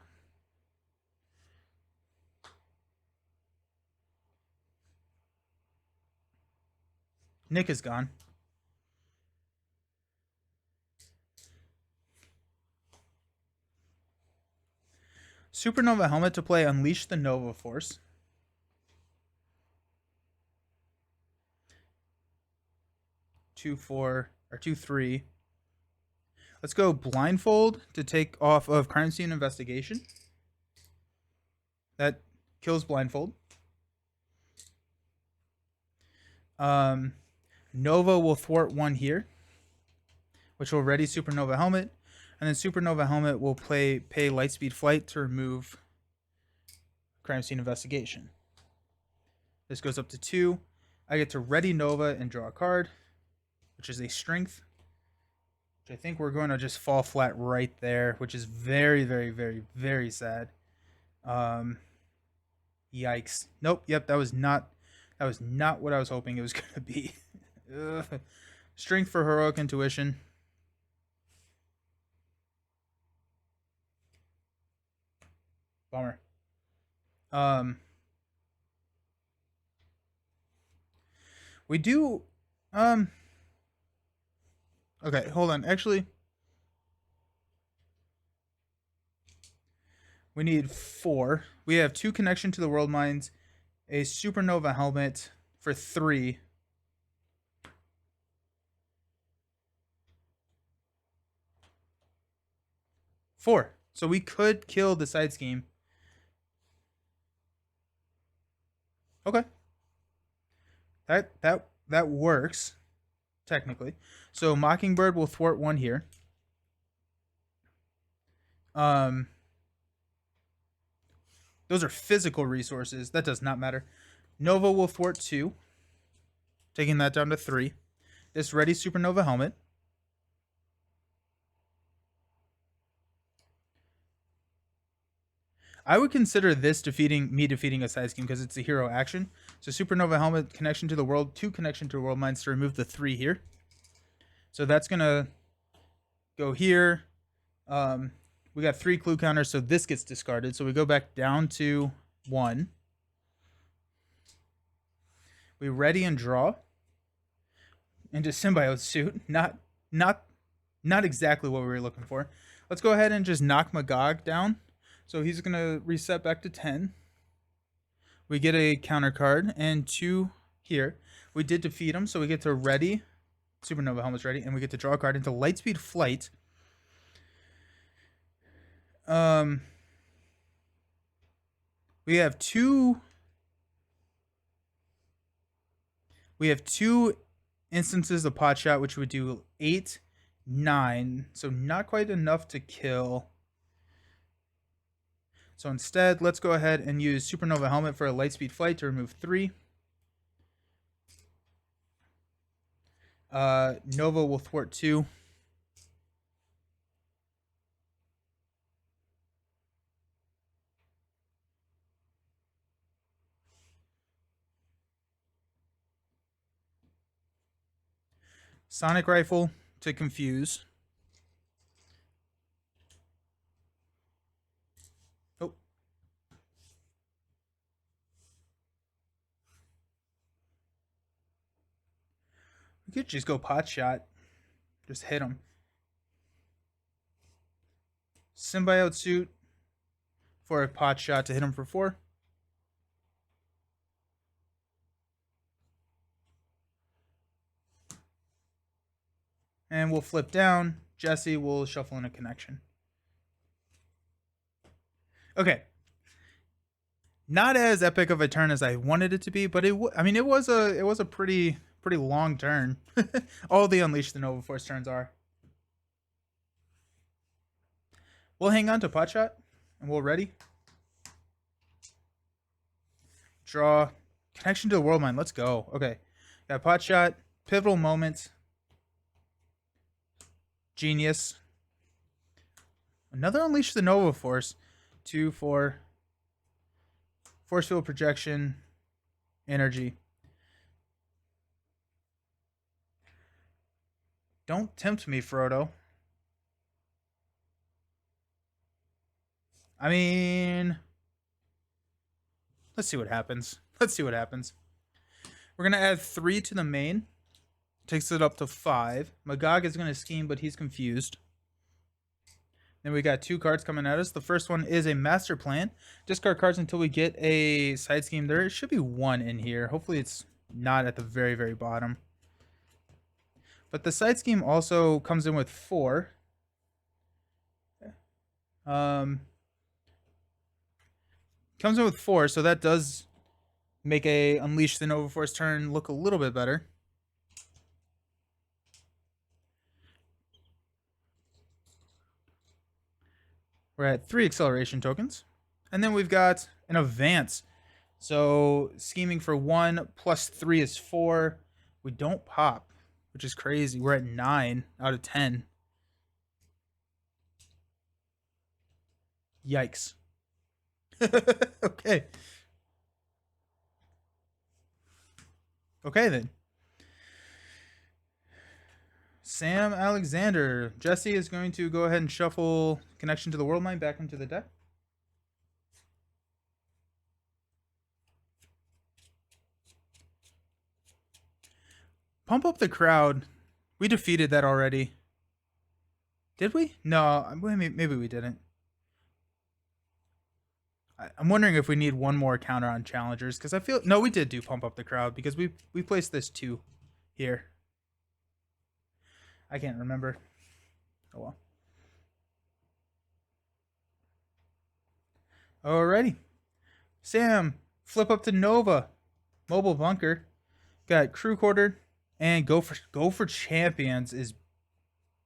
Speaker 1: Nick is gone. Supernova helmet to play Unleash the Nova Force. 2-4 or 2-3. Let's go blindfold to take off of crime scene investigation. That kills blindfold. Nova will thwart 1 here, which will ready Supernova helmet, and then Supernova helmet will pay Lightspeed Flight to remove crime scene investigation. This goes up to 2. I get to ready Nova and draw a card, which is a strength, which I think we're going to just fall flat right there, which is very, very, very, very sad. Yikes. Nope. Yep. That was not what I was hoping it was going to be. Strength for heroic intuition. Bummer. We do okay, hold on. Actually, we need 4. We have 2 connection to the world mines, a supernova helmet for 3. Four. So we could kill the side scheme. Okay. That works technically. So Mockingbird will thwart 1 here. Those are physical resources. That does not matter. Nova will thwart 2, taking that down to 3. This ready Supernova helmet. I would consider this defeating a side scheme because it's a hero action. So Supernova helmet, connection to the world, 2 connection to world mines to remove the 3 here. So that's gonna go here. We got 3 clue counters, so this gets discarded. So we go back down to 1. We ready and draw into symbiote suit. Not exactly what we were looking for. Let's go ahead and just knock Magog down. So he's gonna reset back to 10. We get a counter card and 2 here. We did defeat him, so we get to ready. Supernova helmet's ready, and we get to draw a card into Lightspeed Flight. We have 2 instances of pot shot, which would do 8, 9. So not quite enough to kill. So instead, let's go ahead and use Supernova helmet for a Lightspeed Flight to remove 3. Nova will thwart 2. Sonic Rifle to confuse. could just go pot shot. Just hit him. Symbiote suit for a pot shot to hit him for 4. And we'll flip down. Jesse will shuffle in a connection. Okay. Not as epic of a turn as I wanted it to be, but it was a pretty long turn. All the Unleash the Nova Force turns are. We'll hang on to pot shot, and we'll ready. Draw. Connection to the World Mind. Let's go. Okay. Got pot shot. Pivotal moment. Genius. Another Unleash the Nova Force. 2, 4. Force field projection. Energy. Don't tempt me, Frodo. I mean, let's see what happens. Let's see what happens. We're going to add 3 to the main. Takes it up to 5. Magog is going to scheme, but he's confused. Then we got 2 cards coming at us. The first one is a Master Plan. Discard cards until we get a side scheme. There should be 1 in here. Hopefully it's not at the very, very bottom. But the side scheme also comes in with 4. Comes in with 4, so that does make a Unleash the Nova Force turn look a little bit better. We're at 3 acceleration tokens. And then we've got an advance. So scheming for 1 plus 3 is 4. We don't pop, which is crazy. We're at 9 out of 10. Yikes. Okay. Okay, then. Sam Alexander. Jesse is going to go ahead and shuffle Connection to the World Mind back into the deck. Pump up the crowd. We defeated that already. Did we? No, maybe we didn't. I'm wondering if we need one more counter on challengers, because I feel... No, we did do Pump Up the Crowd, because we placed this 2 here. I can't remember. Oh well. Alrighty. Sam, flip up to Nova. Mobile Bunker. Got Crew Quarter. And go for Champions is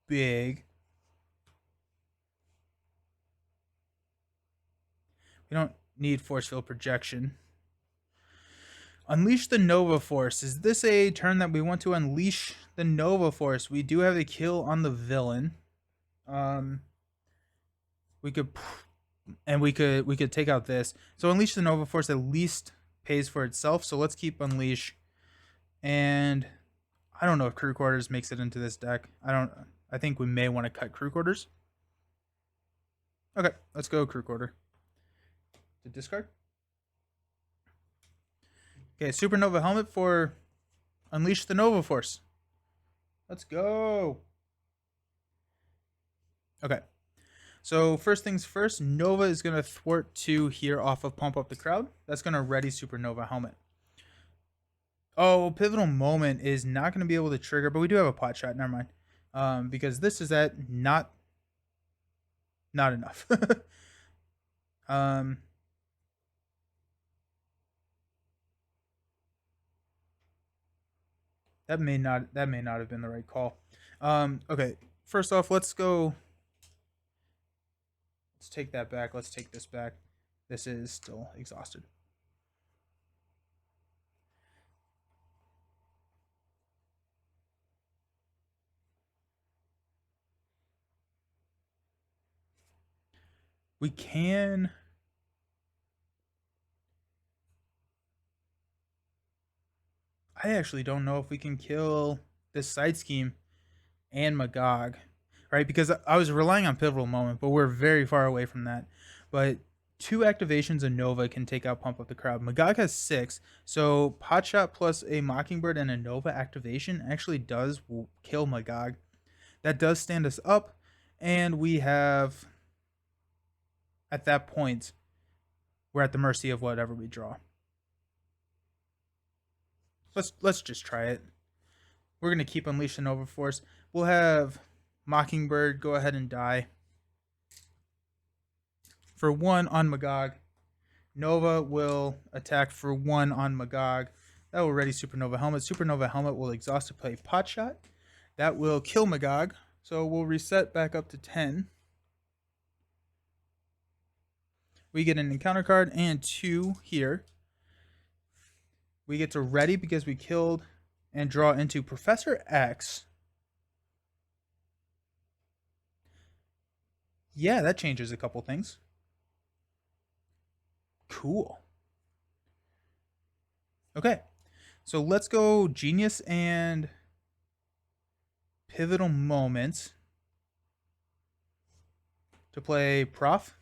Speaker 1: big. We don't need Force Field Projection. Unleash the Nova Force. Is this a turn that we want to unleash the Nova Force? We do have a kill on the villain. We could take out this. So Unleash the Nova Force at least pays for itself. So let's keep Unleash. And I don't know if Crew Quarters makes it into this deck. I think we may want to cut Crew Quarters. Okay, let's go Crew Quarter. To discard. Okay, Supernova Helmet for Unleash the Nova Force. Let's go. Okay. So first things first, Nova is going to thwart 2 here off of Pump Up the Crowd. That's going to ready Supernova Helmet. Oh, Pivotal Moment is not going to be able to trigger, but we do have a pot shot. Never mind. Because this is at not enough. That may not have been the right call. Okay, first off, let's go. Let's take that back. Let's take this back. This is still exhausted. We can... I actually don't know if we can kill this side scheme and Magog, right? Because I was relying on Pivotal Moment, but we're very far away from that. But 2 activations, a Nova can take out Pump Up the Crowd. Magog has 6, so Potshot plus a Mockingbird and a Nova activation actually does kill Magog. That does stand us up, and we have, at that point, we're at the mercy of whatever we draw. Let's just try it. We're going to keep Unleash the Nova Force. We'll have Mockingbird go ahead and die. For 1 on Magog. Nova will attack for 1 on Magog. That will ready Supernova Helmet. Supernova Helmet will exhaust to play Potshot. That will kill Magog. So we'll reset back up to 10. We get an encounter card and 2 here. We get to ready because we killed and draw into Professor X. Yeah, that changes a couple things. Cool. Okay, so let's go Genius and Pivotal Moments to play Prof.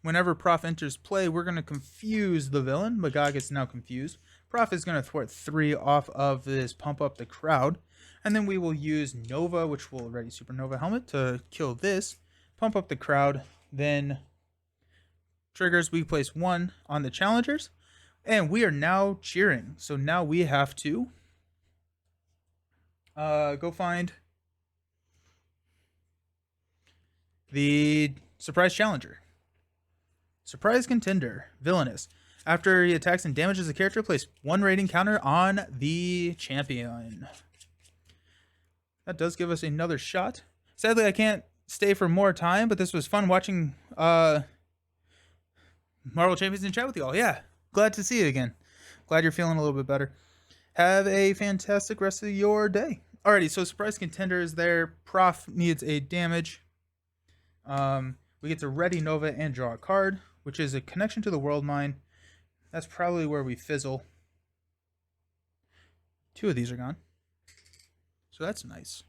Speaker 1: Whenever Prof enters play, we're going to confuse the villain. Magog is now confused. Prof is going to thwart 3 off of this Pump Up the Crowd. And then we will use Nova, which will ready Supernova Helmet, to kill this. Pump Up the Crowd. Then triggers, we place 1 on the challengers. And we are now cheering. So now we have to go find the surprise challenger. Surprise contender, Villainous. After he attacks and damages a character, place 1 rating counter on the champion. That does give us another shot. Sadly, I can't stay for more time, but this was fun watching Marvel Champions in chat with you all. Yeah, glad to see you again. Glad you're feeling a little bit better. Have a fantastic rest of your day. Alrighty, so surprise contender is there. Prof needs a damage. We get to ready Nova and draw a card, which is a connection to the World Mine. That's probably where we fizzle. 2 of these are gone. So that's nice.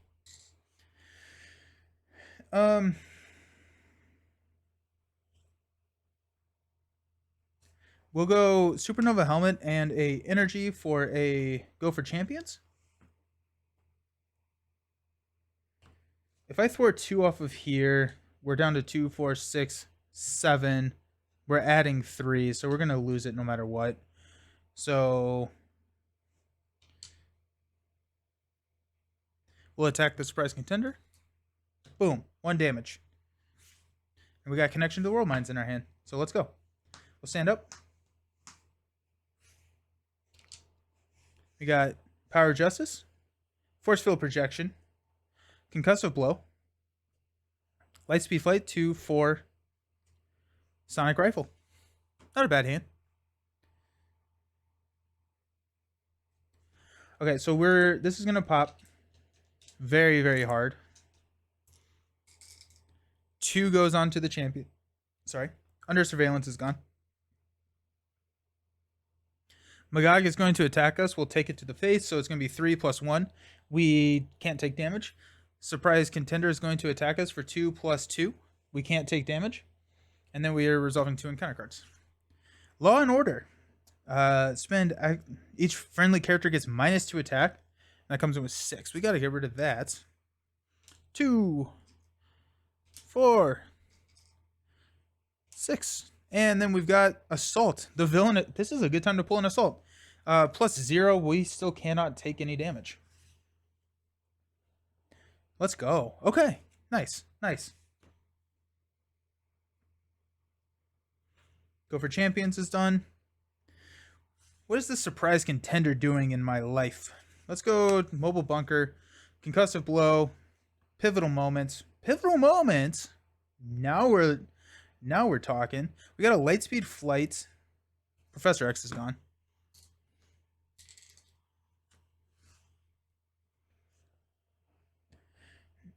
Speaker 1: We'll go Supernova Helmet and a Energy for a Go for Champions. If I thwart 2 off of here, we're down to 2, 4, 6, 7. We're adding 3, so we're going to lose it no matter what. So we'll attack the surprise contender. Boom, 1 damage. And we got connection to the World Mines in our hand. So let's go. We'll stand up. We got Power Justice, Force Field Projection, Concussive Blow, Lightspeed Flight, 2, 4, Sonic Rifle. Not a bad hand. Okay, so this is gonna pop very, very hard. 2 goes on to the champion. Sorry. Under Surveillance is gone. Magog is going to attack us. We'll take it to the face, so it's going to be 3 plus 1. We can't take damage. Surprise Contender is going to attack us for 2 plus 2. We can't take damage. And then we are resolving 2 encounter cards. Law and Order. Each friendly character gets -2 attack. And that comes in with 6. We got to get rid of that. 2, 4, 6. And then we've got Assault. The villain. This is a good time to pull an Assault. +0. We still cannot take any damage. Let's go. Okay. Nice. Nice. Go for Champions is done. What is this surprise contender doing in my life? Let's go Mobile Bunker, Concussive Blow, Pivotal Moments. Pivotal Moments? Now we're talking. We got a Lightspeed Flight. Professor X is gone.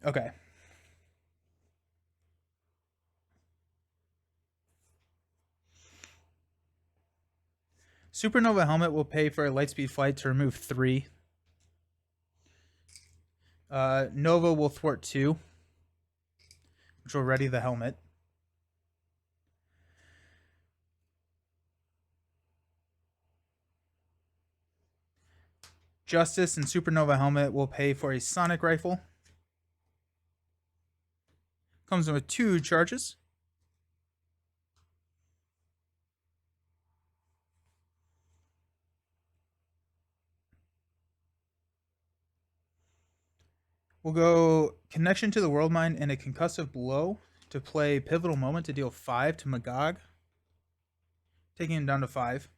Speaker 1: Okay. Supernova Helmet will pay for a Lightspeed Flight to remove 3. Nova will thwart 2, which will ready the helmet. Justice and Supernova Helmet will pay for a Sonic Rifle. Comes with 2 charges. We'll go Connection to the World Mine and a Concussive Blow to play Pivotal Moment to deal 5 to Magog, taking him down to 5.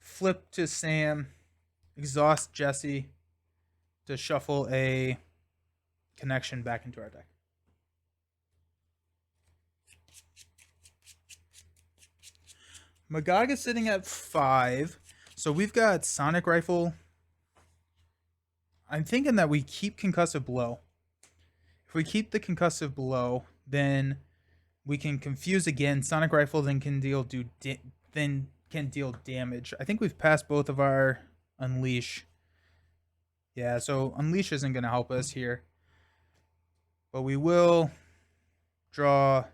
Speaker 1: Flip to Sam, exhaust Jesse to shuffle a Connection back into our deck. Magog is sitting at 5, so we've got Sonic Rifle. I'm thinking that we keep Concussive Blow. If we keep the Concussive Blow, then we can confuse again. Sonic Rifle then can deal damage. I think we've passed both of our Unleash. Yeah, so Unleash isn't going to help us here. But we will draw.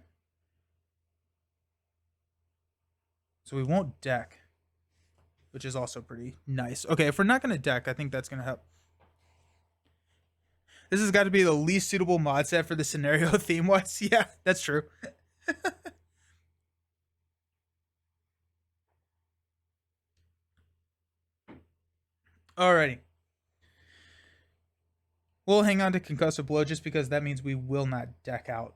Speaker 1: So we won't deck, which is also pretty nice. Okay, if we're not going to deck, I think that's going to help. This has got to be the least suitable mod set for the scenario theme-wise. Yeah, that's true. Alrighty. We'll hang on to Concussive Blow just because that means we will not deck out.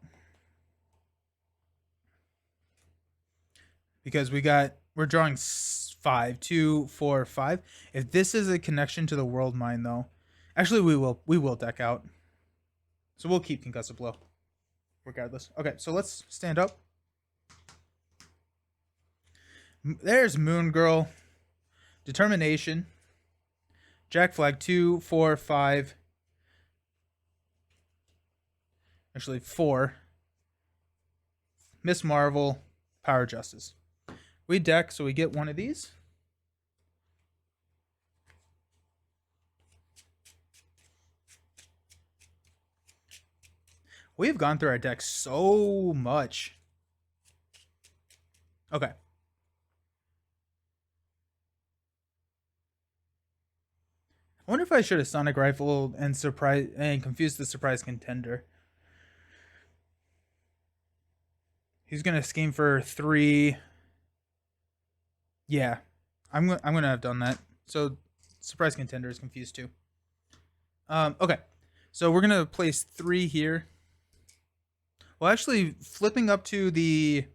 Speaker 1: Because we're drawing 5, 2, 4, 5. If this is a connection to the World Mine, though, actually we will deck out. So we'll keep Concussive Blow, regardless. Okay, so let's stand up. There's Moon Girl, Determination, Jack Flag 2, 4, 5. Actually 4. Miss Marvel, Power Justice. We deck, so we get one of these. We've gone through our deck so much. Okay. I wonder if I should have Sonic Rifle and confused the Surprise Contender. He's gonna scheme for 3. Yeah, I'm gonna have done that. So Surprise Contender is confused too. Okay, so we're gonna place 3 here. Well, actually, flipping up to the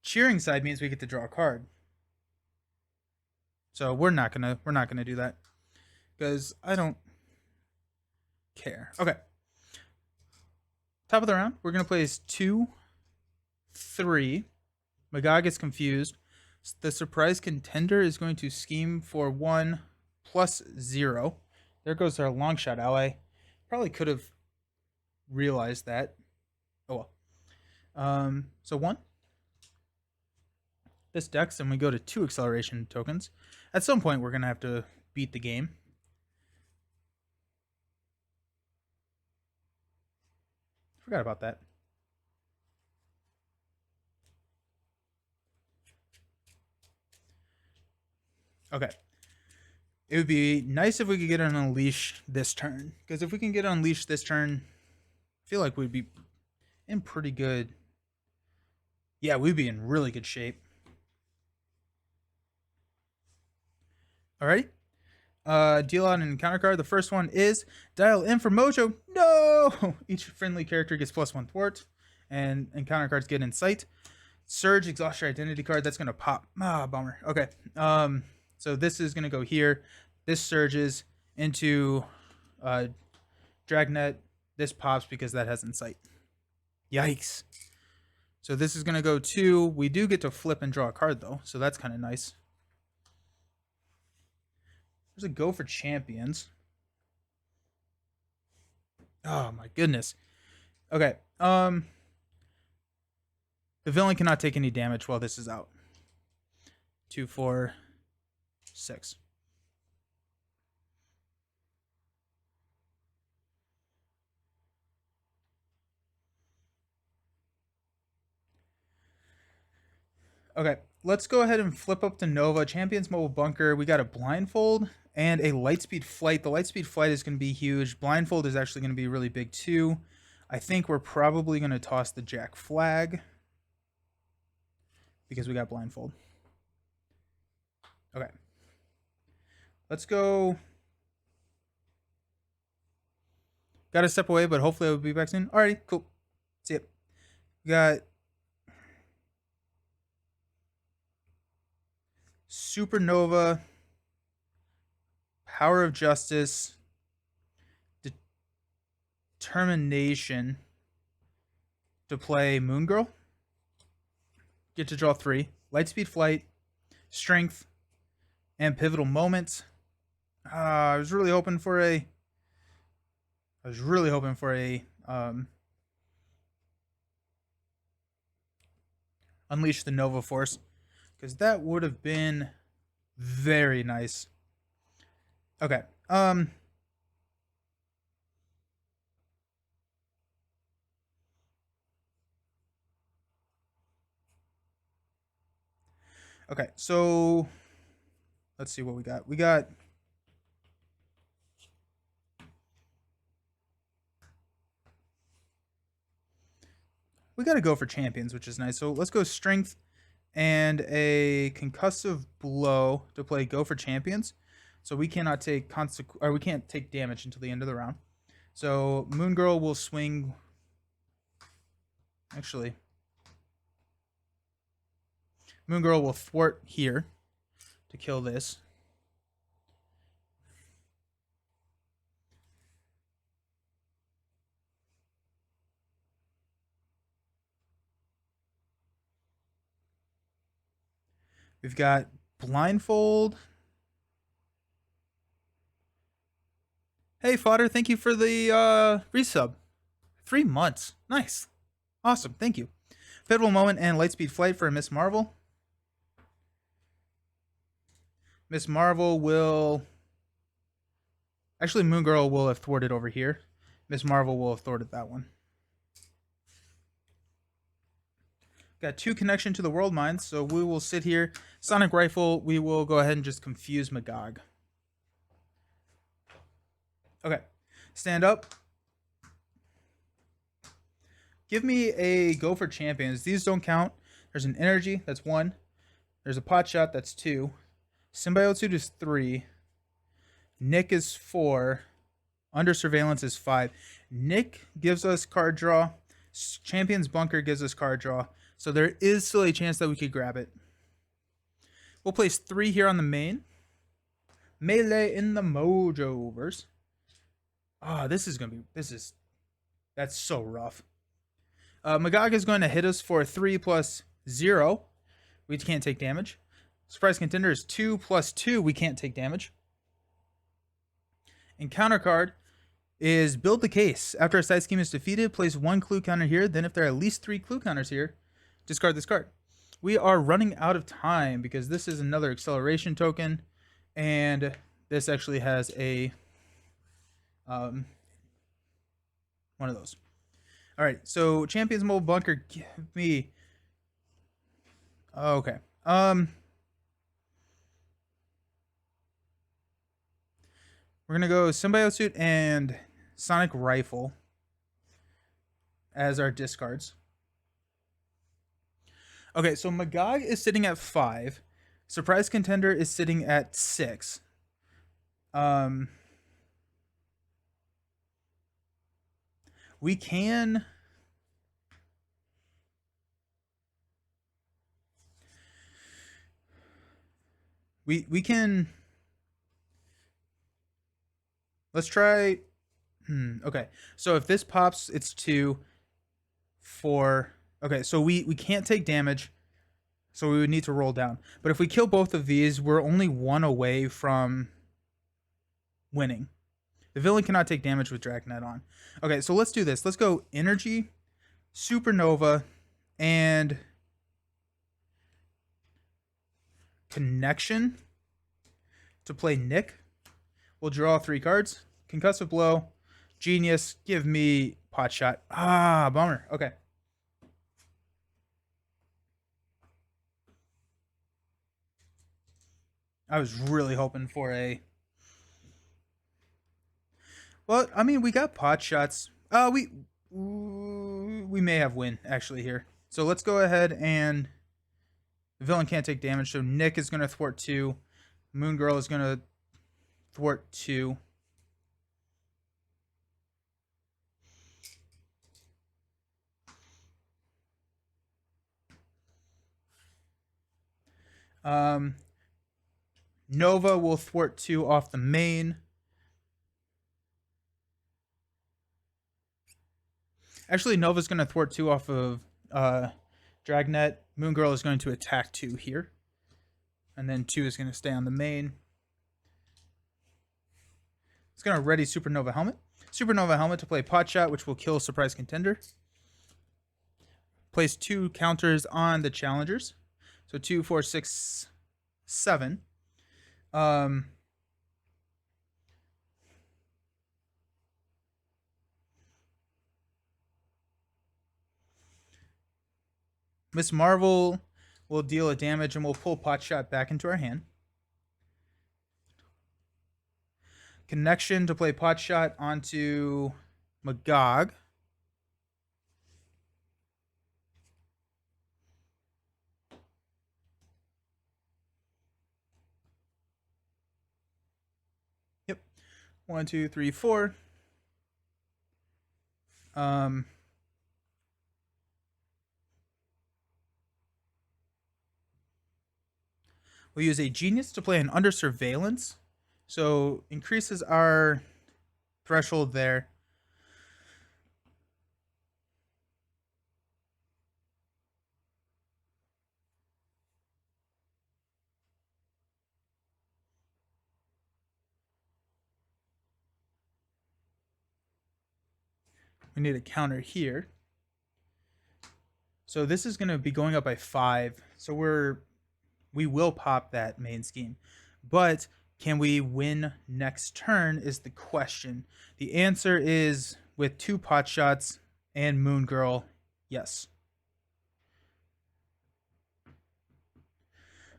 Speaker 1: cheering side means we get to draw a card. So we're not gonna do that because I don't care. Okay. Top of the round, we're gonna place 2, 3. Magog is confused. The Surprise Contender is going to scheme for 1 plus 0. There goes our long shot ally. Probably could have realized that. Oh well. So 1. This decks, and we go to 2 acceleration tokens. At some point, we're going to have to beat the game. Forgot about that. Okay. It would be nice if we could get an Unleash this turn. Because if we can get an Unleash this turn, I feel like we'd be in pretty good. Yeah, we'd be in really good shape. Alright. Deal out an encounter card. The first one is Dial in for Mojo. No! Each friendly character gets +1 thwart. And encounter cards get in sight. Surge, exhaust your identity card. That's going to pop. Ah, bummer. Okay. So this is going to go here. This surges into Dragnet. This pops because that has insight. Yikes. So this is going to go 2. We do get to flip and draw a card, though. So that's kind of nice. There's a go for champions. Oh, my goodness. Okay. The villain cannot take any damage while this is out. 2, 4, 6. Okay, let's go ahead and flip up to Nova. Champions Mobile Bunker. We got a Blindfold and a Lightspeed Flight. The Lightspeed Flight is going to be huge. Blindfold is actually going to be really big too. I think we're probably going to toss the Jack Flag because we got Blindfold. Okay. Let's go. Got to step away, but hopefully I'll be back soon. Alrighty, cool. See ya. We got Supernova, Power of Justice, Determination to play Moon Girl. Get to draw 3. Lightspeed Flight, Strength, and Pivotal Moments. I was really hoping for a Unleash the Nova Force, because that would have been very nice. Okay. Okay, so let's see what we got. We got to go for champions, which is nice. So let's go Strength and a Concussive Blow to play Go for Champions. So we cannot take we can't take damage until the end of the round. So Moon Girl will swing. Actually, Moon Girl will thwart here to kill this. We've got Blindfold. Hey, Fodder, thank you for the resub. 3 months. Nice. Awesome. Thank you. Pivotal Moment and Lightspeed Flight for Miss Marvel. Miss Marvel will... Actually, Moon Girl will have thwarted over here. Miss Marvel will have thwarted that one. Got 2 connection to the world mines, so we will sit here. Sonic Rifle, we will go ahead and just confuse Magog. Okay, stand up. Give me a Go for Champions. These don't count. There's an Energy, that's 1. There's a Pot Shot, that's 2. Symbiote Suit is 3. Nick is 4. Under Surveillance is 5. Nick gives us card draw. Champions Bunker gives us card draw. So there is still a chance that we could grab it. We'll place 3 here on the main. Melee in the Mojoverse. Ah, this is going to be... That's so rough. Magog is going to hit us for 3 plus 0. We can't take damage. Surprise Contender is 2 plus 2. We can't take damage. And counter card is Build the Case. After a side scheme is defeated, place 1 clue counter here. Then if there are at least 3 clue counters here, discard this card. We are running out of time because this is another acceleration token. And this actually has a... one of those. All right, so Champions Mobile Bunker, give me... Okay. We're going to go Symbiote Suit and Sonic Rifle as our discards. Okay, so Magog is sitting at 5. Surprise Contender is sitting at 6. We can... We can... Let's try... Okay, so if this pops, it's 2, 4... Okay, so we can't take damage, so we would need to roll down. But if we kill both of these, we're only 1 away from winning. The villain cannot take damage with Dragonet on. Okay, so let's do this. Let's go Energy, Supernova, and Connection to play Nick. We'll draw 3 cards. Concussive Blow, Genius, give me Pot Shot. Ah, bummer. Okay. I was really hoping for a. Well, I mean, we got pot shots. We may have win actually here. So let's go ahead and the villain can't take damage. So Nick is going to thwart 2. Moon Girl is going to thwart 2. Nova will thwart 2 off the main. Actually, Nova's going to thwart 2 off of Dragnet. Moon Girl is going to attack 2 here. And then 2 is going to stay on the main. It's going to ready Supernova Helmet. Supernova Helmet to play Pot Shot, which will kill Surprise Contender. Place 2 counters on the challengers. So 2, 4, 6, 7. Miss Marvel will deal a damage and we'll pull Pot Shot back into our hand. Connection to play Pot Shot onto Magog. Yep. 1, 2, 3, 4. We'll use a Genius to play an Under Surveillance. So increases our threshold there. We need a counter here. So this is going to be going up by 5. So we will pop that main scheme. But can we win next turn is the question. The answer is with 2 pot shots and Moon Girl, yes.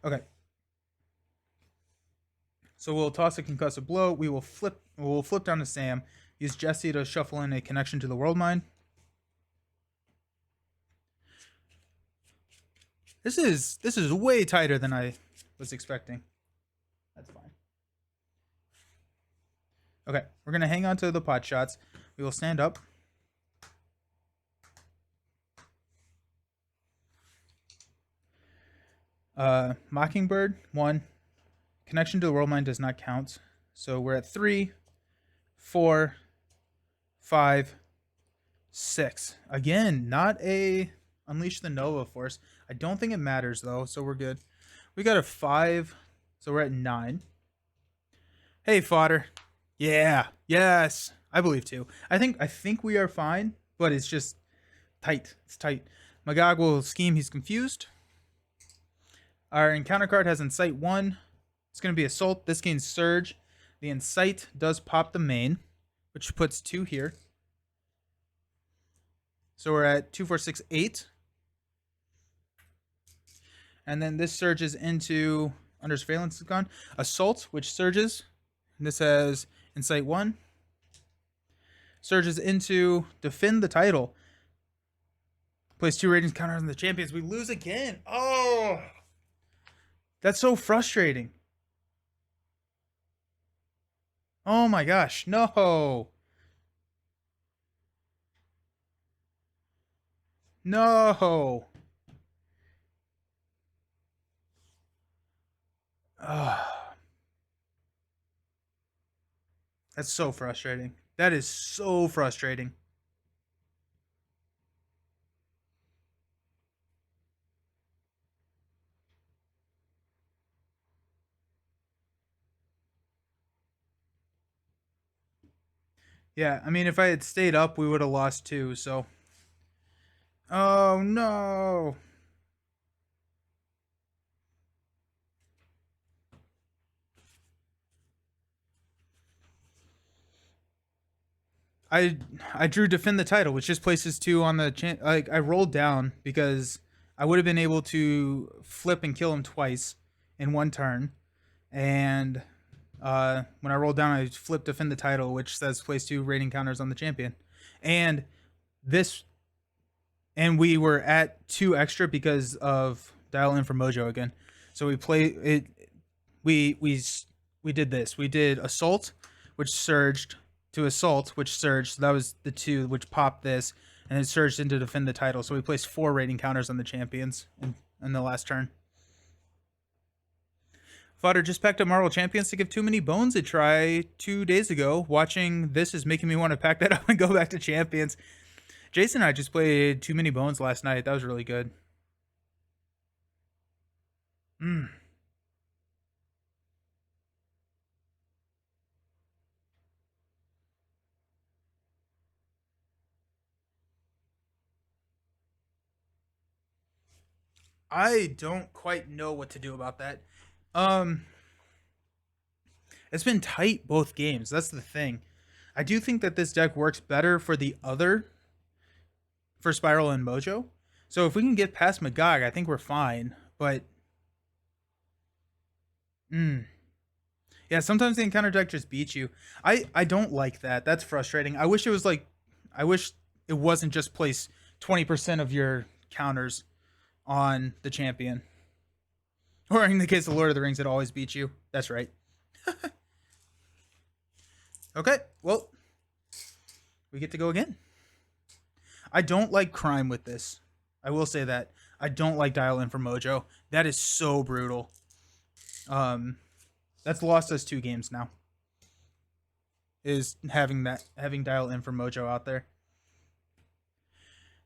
Speaker 1: Okay. So we'll toss a concussive blow. We'll flip down to Sam. Use Jesse to shuffle in a connection to the World Mine. This is way tighter than I was expecting. That's fine. Okay, we're gonna hang on to the pot shots. We will stand up. Mockingbird 1. Connection to the World Mine does not count. So we're at 3, 4, 5, 6. Again, not a Unleash the Nova Force. I don't think it matters though, so we're good. We got a 5, so we're at 9. Hey, fodder. Yeah, yes, I believe too. I think we are fine, but it's just tight. It's tight. Magog will scheme. He's confused. Our encounter card has Incite 1. It's going to be Assault. This gains Surge. The Incite does pop the main, which puts 2 here. So we're at 2, 4, 6, 8. And then this surges into Under Surveillance is gone. Assault, which surges. And this has Incite 1. Surges into Defend the Title. Place 2 ratings counter on the champions. We lose again. Oh! That's so frustrating. Oh my gosh. No. No. That's so frustrating. That is so frustrating. Yeah, I mean, if I had stayed up, we would have lost 2, so. Oh, no. I drew Defend the Title, which just places 2 on the like I rolled down because I would have been able to flip and kill him twice in one turn, and when I rolled down, I flipped defend the title, which says place 2 rating counters on the champion, and this, and we were at 2 extra because of dial in for Mojo again. So we play it. We did this. We did assault, which surged to assault, which surged. So that was the 2, which popped this, and it surged into defend the title. So we placed 4 rating counters on the champions in the last turn. Fodder just packed up Marvel Champions to give Too Many Bones a try 2 days ago. Watching this is making me want to pack that up and go back to Champions. Jason and I just played Too Many Bones last night. That was really good. I don't quite know what to do about that. Um, it's been tight both games. That's the thing. I do think that this deck works better for the other, for Spiral and Mojo. So if we can get past Magog, I think we're fine. But, yeah, sometimes the encounter deck just beats you. I don't like that. That's frustrating. I wish it was like, I wish it wasn't just place 20% of your counters on the champion. Or in the case of Lord of the Rings, it always beats you. That's right. Okay, well, we get to go again. I don't like crime with this. I will say that. I don't like dial in for Mojo. That is so brutal. That's lost us 2 games now. Is having dial in for Mojo out there.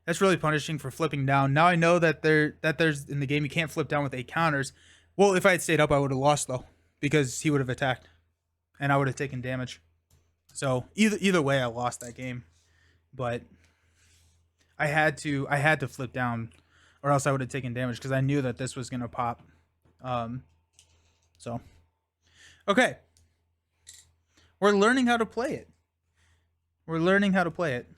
Speaker 1: That's really punishing for flipping down. Now I know that there's in the game you can't flip down with 8 counters. Well, if I had stayed up, I would have lost though, because he would have attacked, and I would have taken damage. So either way, I lost that game. But I had to flip down, or else I would have taken damage because I knew that this was gonna pop. So okay, we're learning how to play it. We're learning how to play it.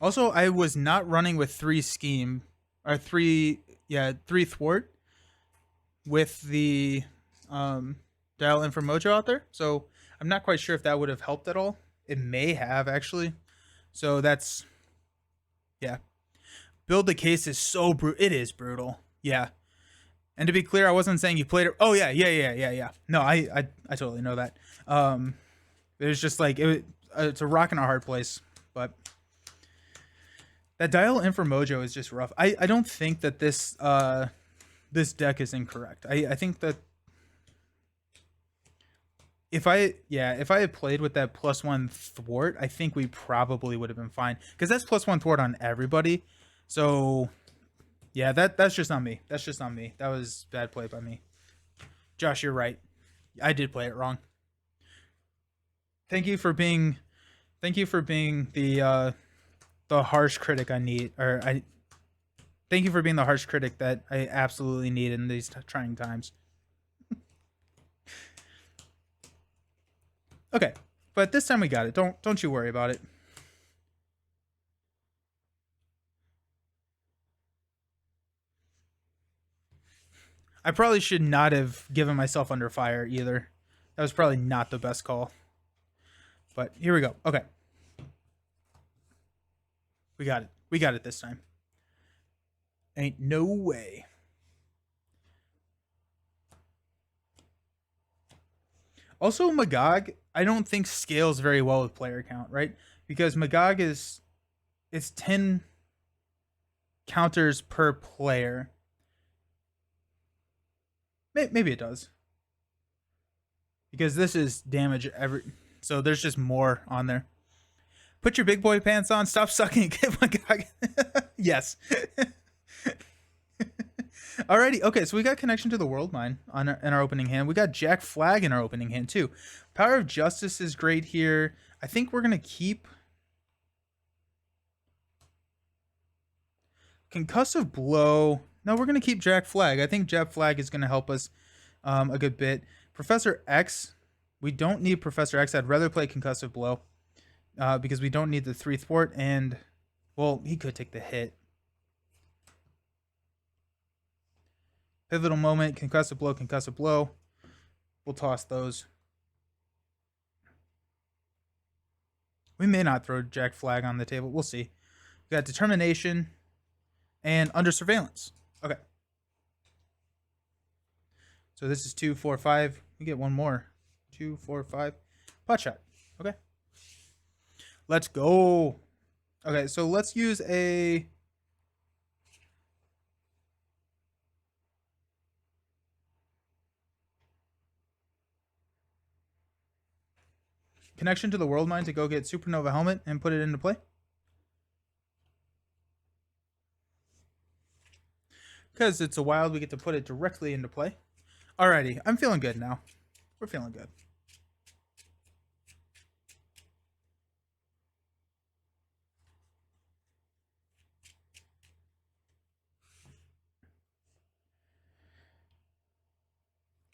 Speaker 1: Also, I was not running with 3 scheme or 3 thwart with the dial in for Mojo out there. So I'm not quite sure if that would have helped at all. It may have actually. So that's, yeah. Build the case is so brutal. It is brutal. Yeah. And to be clear, I wasn't saying you played it. Oh yeah. No, I totally know that. It was just like it's a rock and a hard place, but that dial in for Mojo is just rough. I don't think that this this deck is incorrect. I think that if I had played with that +1 thwart, I think we probably would have been fine, because that's +1 thwart on everybody. So yeah, that's just on me. That's just on me. That was bad play by me. Josh, you're right. I did play it wrong. Thank you for being the harsh critic I need, or I thank you for being the harsh critic that I absolutely need in these trying times. Okay, but this time we got it. Don't you worry about it. I probably should not have given myself under fire either. That was probably not the best call. But here we go. Okay. We got it. We got it this time. Ain't no way. Also, Magog, I don't think scales very well with player count, right? Because Magog it's 10 counters per player. Maybe it does. Because this is damage so there's just more on there. Put your big boy pants on, stop sucking, get Magog. Yes. Alrighty, okay, so we got connection to the World Mine in our opening hand. We got Jack Flag in our opening hand too. Power of Justice is great here. I think we're gonna keep Concussive Blow. No, we're gonna keep Jack Flag. I think Jack Flag is gonna help us a good bit. Professor X, we don't need Professor X. I'd rather play Concussive Blow because we don't need the 3 thwart, and well, he could take the hit. Pivotal moment, concussive blow, concussive blow. We'll toss those. We may not throw Jack Flag on the table. We'll see. We got determination and under surveillance. Okay. So this is 2, 4, 5. We get one more. 2, 4, 5. Pot shot. Okay. Let's go. Okay, so let's use a connection to the world mine to go get Supernova Helmet and put it into play. Because it's a wild, we get to put it directly into play. Alrighty, I'm feeling good now. We're feeling good.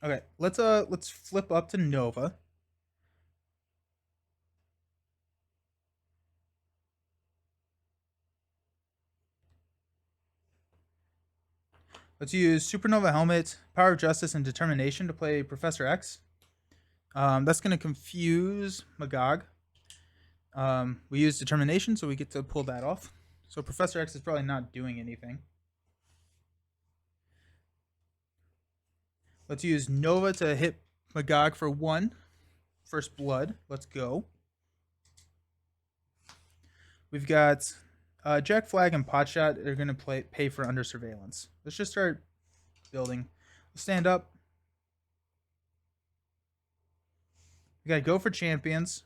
Speaker 1: Okay, let's flip up to Nova. Let's use Supernova Helmet, Power of Justice, and Determination to play Professor X. That's going to confuse Magog. We use Determination, so we get to pull that off. So Professor X is probably not doing anything. Let's use Nova to hit Magog for 1. First blood. Let's go. We've got Jack Flag and Potshot are going to pay for under surveillance. Let's just start building. We'll stand up. We got to go for champions.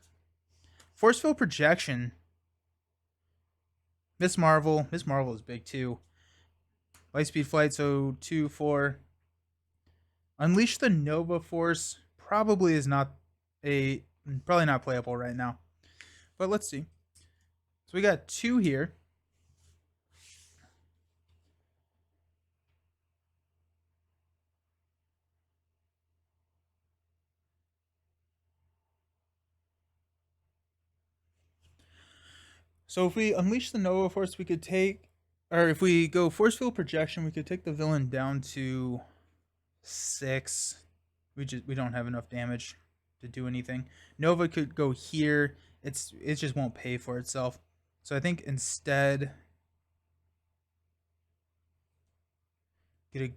Speaker 1: Force field projection. Miss Marvel. Miss Marvel is big too. Lightspeed flight, so 2, 4. Unleash the Nova Force probably is probably not playable right now. But let's see. So we got 2 here. So if we unleash the Nova Force, we could take, or if we go force field projection, we could take the villain down to 6. We don't have enough damage to do anything. Nova could go here. It just won't pay for itself. So I think instead it'd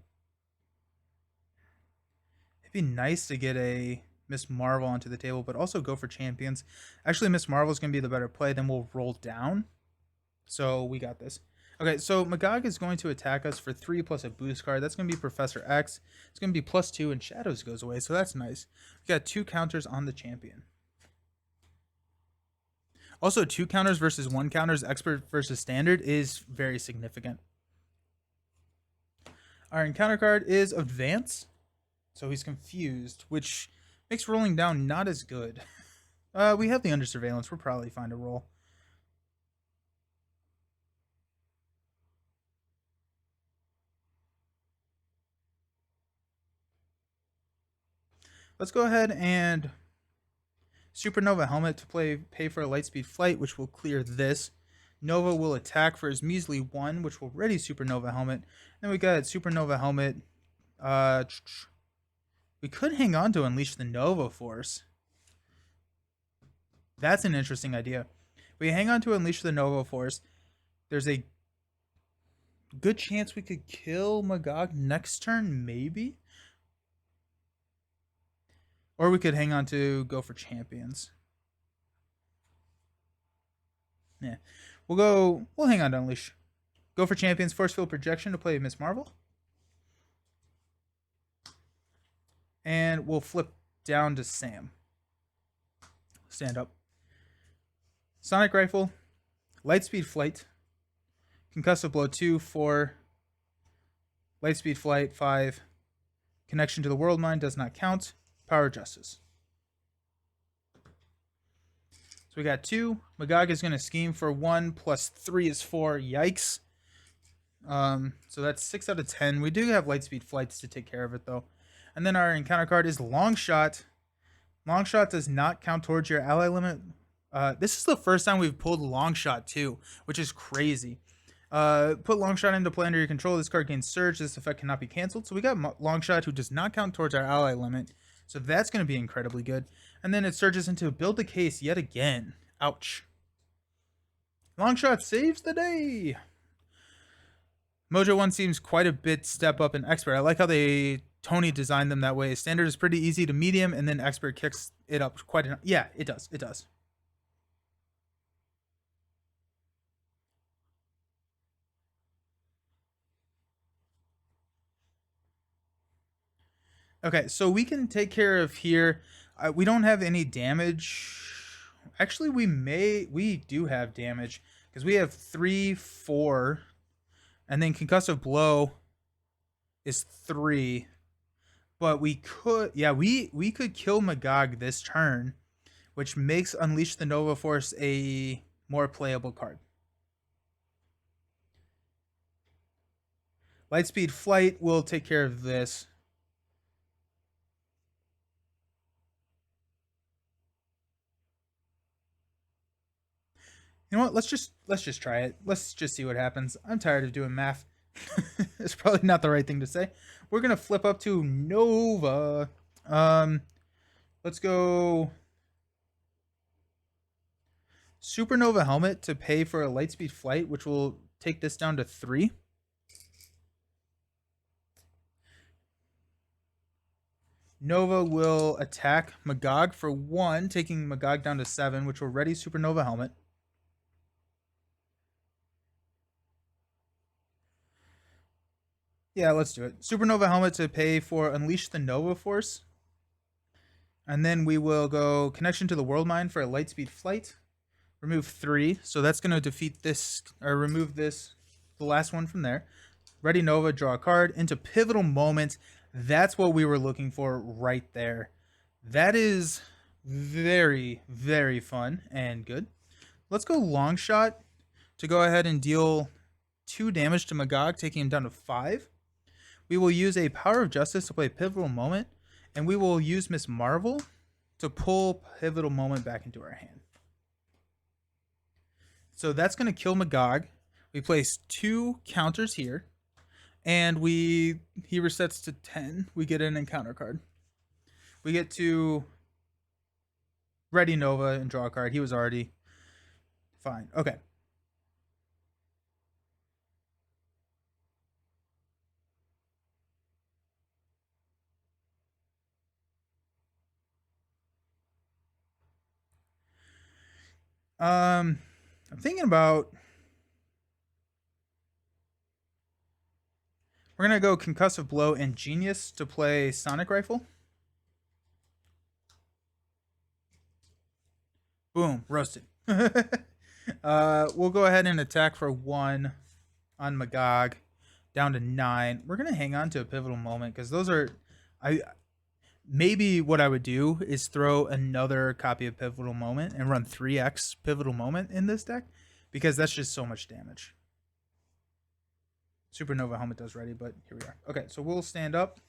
Speaker 1: be nice to get a Miss Marvel onto the table, but also go for champions. Actually, Miss Marvel is going to be the better play. Then we'll roll down. So we got this. Okay, so Magog is going to attack us for 3 plus a boost card. That's going to be Professor X. It's going to be +2, and Shadows goes away, so that's nice. We got 2 counters on the champion. Also, 2 counters versus 1 counters, expert versus standard, is very significant. Our encounter card is Advance, so he's confused, which makes rolling down not as good. We have the under surveillance. We'll probably find a roll. Let's go ahead and Supernova Helmet to pay for a Lightspeed Flight, which will clear this. Nova will attack for his measly 1, which will ready Supernova Helmet. Then we got Supernova Helmet. We could hang on to Unleash the Nova Force. That's an interesting idea. We hang on to Unleash the Nova Force. There's a good chance we could kill Magog next turn, maybe. Or we could hang on to go for champions. Yeah. We'll hang on to Unleash. Go for champions, force field projection to play Miss Marvel. And we'll flip down to Sam. Stand up. Sonic Rifle, Lightspeed Flight, Concussive Blow 2, 4, Lightspeed Flight 5, Connection to the World Mine does not count, Power of Justice. So we got 2. Magog is going to scheme for 1 plus 3 is 4. Yikes. So that's 6 out of 10. We do have Lightspeed Flights to take care of it though. And then our encounter card is Longshot. Longshot does not count towards your ally limit. This is the first time we've pulled Longshot too, which is crazy. Put Longshot into play under your control. This card gains Surge. This effect cannot be canceled. So we got Longshot, who does not count towards our ally limit. So that's going to be incredibly good. And then it surges into Build the Case yet again. Ouch. Longshot saves the day. Mojo 1 seems quite a bit step up in Expert. I like how Tony designed them that way. Standard is pretty easy to medium, and then Expert kicks it up quite enough. Yeah, it does. It does. Okay, so we can take care of here. We don't have any damage. Actually, we do have damage because we have 3, 4, and then concussive blow is 3. But we could, yeah, we could kill Magog this turn, which makes Unleash the Nova Force a more playable card. Lightspeed Flight will take care of this. You know what? Let's just try it. Let's just see what happens. I'm tired of doing math. It's probably not the right thing to say. We're gonna flip up to Nova. Let's go Supernova Helmet to pay for a Lightspeed Flight, which will take this down to 3. Nova will attack Magog for 1, taking Magog down to 7, which will ready Supernova Helmet. Yeah, let's do it. Supernova Helmet to pay for Unleash the Nova Force. And then we will go Connection to the World Mind for a Lightspeed Flight. Remove 3. So that's going to defeat this, or remove this, the last one from there. Ready Nova, draw a card. Into Pivotal Moment. That's what we were looking for right there. That is very, very fun and good. Let's go Longshot to go ahead and deal 2 damage to Magog, taking him down to 5. We will use a Power of Justice to play Pivotal Moment, and we will use Miss Marvel to pull Pivotal Moment back into our hand. So that's going to kill Magog. We place 2 counters here, and he resets to 10. We get an encounter card. We get to Ready Nova and draw a card. He was already fine. Okay. I'm thinking about, we're gonna go Concussive Blow and Genius to play Sonic Rifle. Boom, roasted. We'll go ahead and attack for 1 on Magog, down to 9. We're gonna hang on to a Pivotal Moment because those are, maybe what I would do is throw another copy of Pivotal Moment and run 3x Pivotal Moment in this deck, because that's just so much damage. Supernova Helmet does ready, but here we are. Okay, so we'll stand up.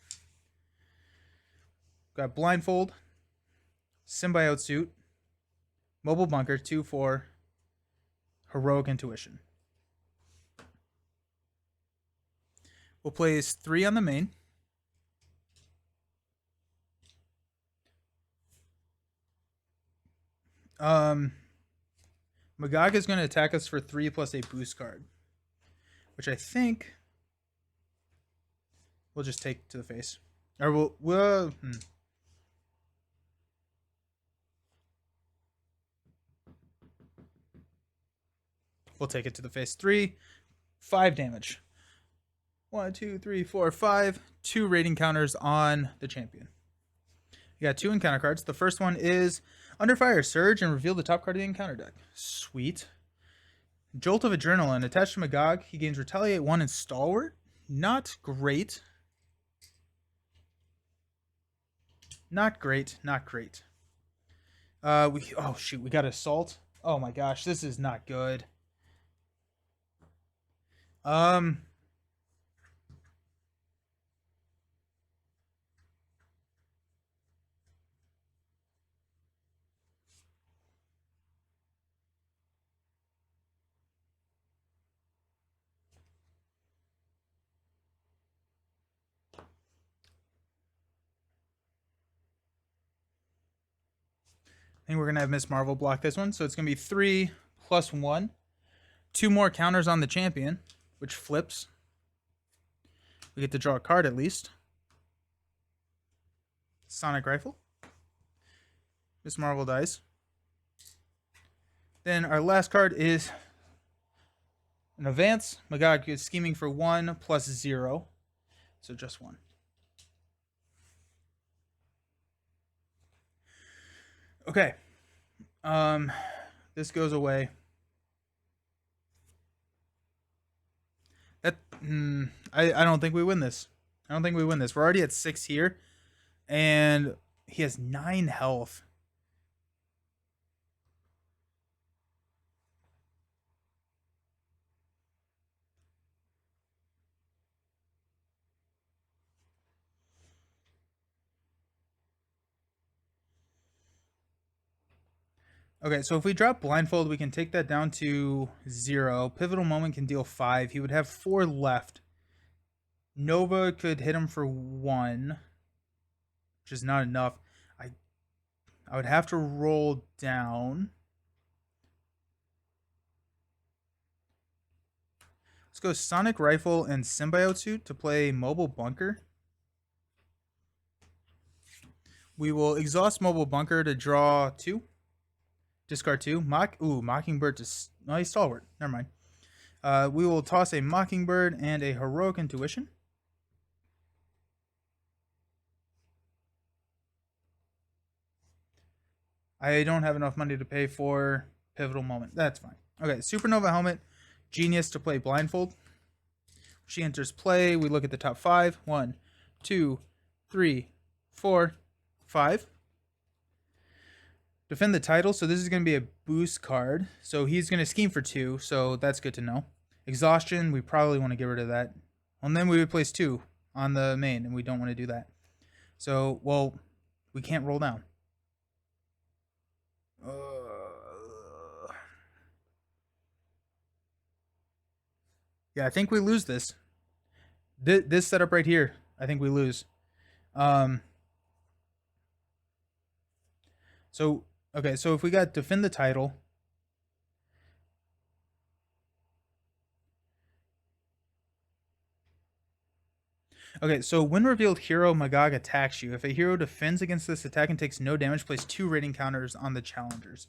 Speaker 1: Got Blindfold, Symbiote Suit, Mobile Bunker, 2/4, Heroic Intuition. We'll place 3 on the main. Magog is going to attack us for 3 plus a boost card, which I think we'll just take to the face. Or we'll take it to the face. 3, 5 damage. 1, 2, 3, 4, 5. 2 rating counters on the champion. You got 2 encounter cards. The first one is Under Fire, Surge, and reveal the top card of the encounter deck. Sweet. Jolt of Adrenaline. Attached to Magog, he gains Retaliate 1 and Stalwart. Not great. Not great. Not great. Oh shoot, we got Assault. Oh my gosh, this is not good. think we're gonna have Miss Marvel block this one, so it's gonna be 3 plus 1. 2 more counters on the champion, which flips. We get to draw a card at least. Sonic Rifle. Miss Marvel dies. Then our last card is an advance. Magog is scheming for 1 plus 0. So just 1. Okay. This goes away. That I don't think we win this. I don't think we win this. We're already at 6 here, and he has 9 health. Okay, so if we drop Blindfold, we can take that down to 0. Pivotal Moment can deal 5. He would have 4 left. Nova could hit him for 1, which is not enough. I would have to roll down. Let's go Sonic Rifle and Symbiote Suit to play Mobile Bunker. We will exhaust Mobile Bunker to draw 2. Discard 2. Mockingbird to... No, he's Stalwart. Never mind. We will toss a Mockingbird and a Heroic Intuition. I don't have enough money to pay for Pivotal Moment. That's fine. Okay, Supernova Helmet. Genius to play Blindfold. She enters play. We look at the top 5. 1, 2, 3, 4, 5. Defend the title. So this is going to be a boost card. So he's going to scheme for 2. So that's good to know. Exhaustion. We probably want to get rid of that. And then we would place 2 on the main. And we don't want to do that. So, well, we can't roll down. Yeah, I think we lose this. This setup right here, I think we lose. So, okay, so if we got defend the title. Okay, so when revealed hero, Magog attacks you. If a hero defends against this attack and takes no damage, place 2 rating counters on the challengers.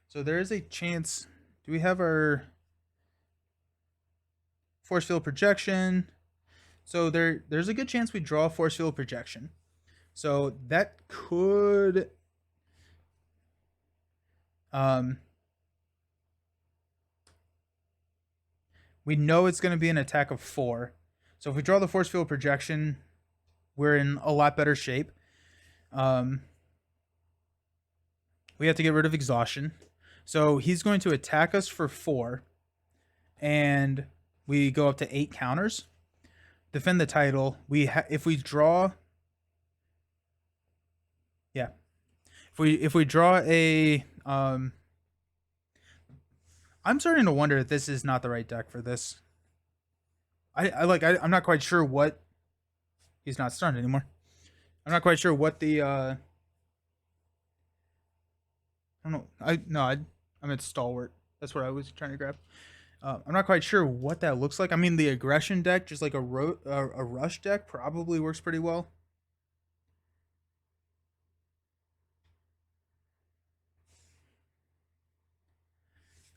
Speaker 1: So there is a chance. Do we have our Force Field Projection? So there's a good chance we draw Force Field Projection. So that could... we know it's going to be an attack of 4. So if we draw the Force Field Projection, we're in a lot better shape. We have to get rid of Exhaustion. So he's going to attack us for 4. And we go up to 8 counters. Defend the title. If we draw... Yeah. If we draw a... I'm starting to wonder if this is not the right deck for this. I'm not quite sure what... He's not stunned anymore. I'm not quite sure what the... I don't know. I meant Stalwart. That's what I was trying to grab. I'm not quite sure what that looks like. I mean, the aggression deck, just like a rush deck, probably works pretty well.